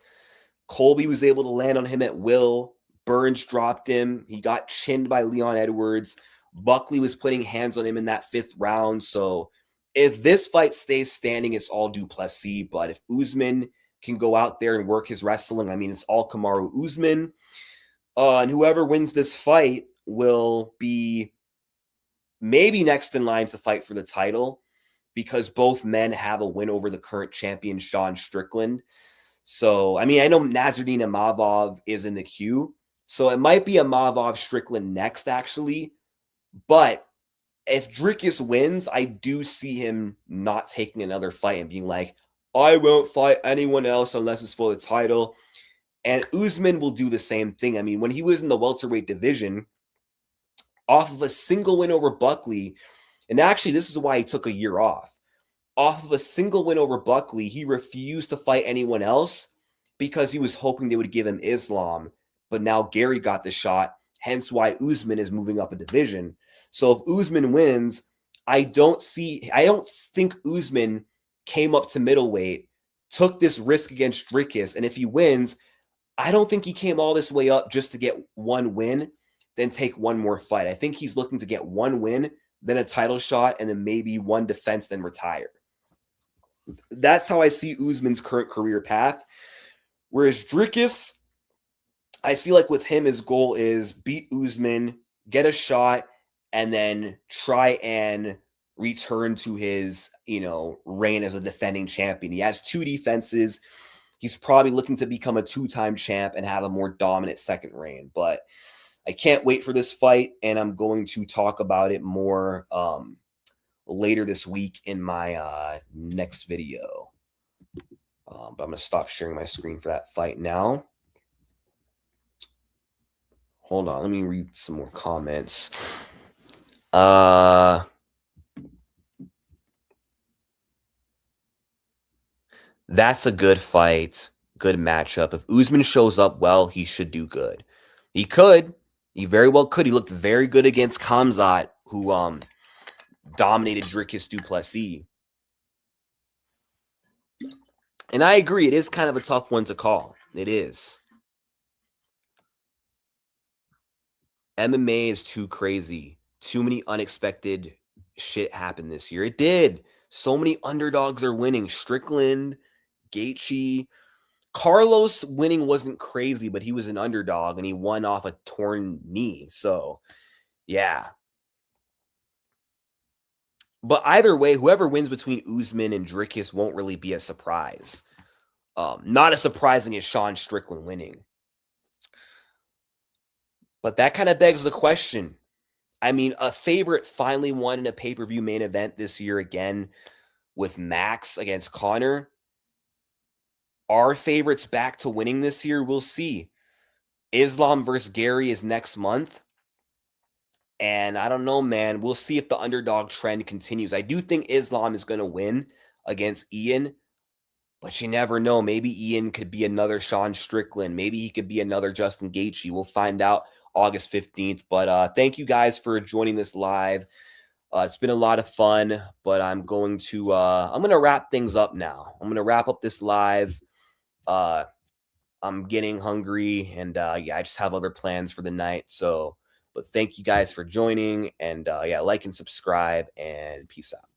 Colby was able to land on him at will. Burns dropped him. He got chinned by Leon Edwards. Buckley was putting hands on him in that 5th round. So if this fight stays standing, it's all du Plessis. But if Usman can go out there and work his wrestling, I mean, it's all Kamaru Usman. And whoever wins this fight will be maybe next in line to fight for the title, because both men have a win over the current champion, Sean Strickland. So, I mean, I know Nasruddin Imavov is in the queue, so it might be Imavov Strickland next, actually. But if Dricus wins, I do see him not taking another fight and being like, I won't fight anyone else unless it's for the title. And Usman will do the same thing. I mean, when he was in the welterweight division, off of a single win over Buckley, and actually this is why he took a year off. Off of a single win over Buckley, he refused to fight anyone else because he was hoping they would give him Islam. But now Gary got the shot, hence why Usman is moving up a division. So if Usman wins, I don't think Usman came up to middleweight, took this risk against Dricus, and if he wins, I don't think he came all this way up just to get one win, then take one more fight. I think he's looking to get one win, then a title shot, and then maybe one defense, then retire. That's how I see Usman's current career path. Whereas Dricus, I feel like with him, his goal is beat Usman, get a shot, and then try and return to his, reign as a defending champion. He has 2 defenses. He's probably looking to become a 2-time champ and have a more dominant second reign. But I can't wait for this fight, and I'm going to talk about it more later this week in my next video. But I'm going to stop sharing my screen for that fight now. Hold on. Let me read some more comments. That's a good fight. Good matchup. If Usman shows up well, he should do good. He could. He very well could. He looked very good against Khamzat, who dominated Dricus du Plessis. And I agree, it is kind of a tough one to call. It is. MMA is too crazy. Too many unexpected shit happened this year. It did. So many underdogs are winning. Strickland, Gaethje. Carlos winning wasn't crazy, but he was an underdog, and he won off a torn knee. So, yeah. But either way, whoever wins between Usman and Dricus won't really be a surprise. Not as surprising as Sean Strickland winning. But that kind of begs the question. I mean, a favorite finally won in a pay-per-view main event this year again with Max against Conor. Are favorites back to winning this year? We'll see. Islam versus Gary is next month. And I don't know, man. We'll see if the underdog trend continues. I do think Islam is going to win against Ian, but you never know. Maybe Ian could be another Sean Strickland. Maybe he could be another Justin Gaethje. We'll find out August 15th. But thank you guys for joining this live. It's been a lot of fun, but I'm going to wrap things up now. I'm going to wrap up this live. I'm getting hungry, and yeah, I just have other plans for the night. So, but thank you guys for joining, and yeah, like and subscribe, and peace out.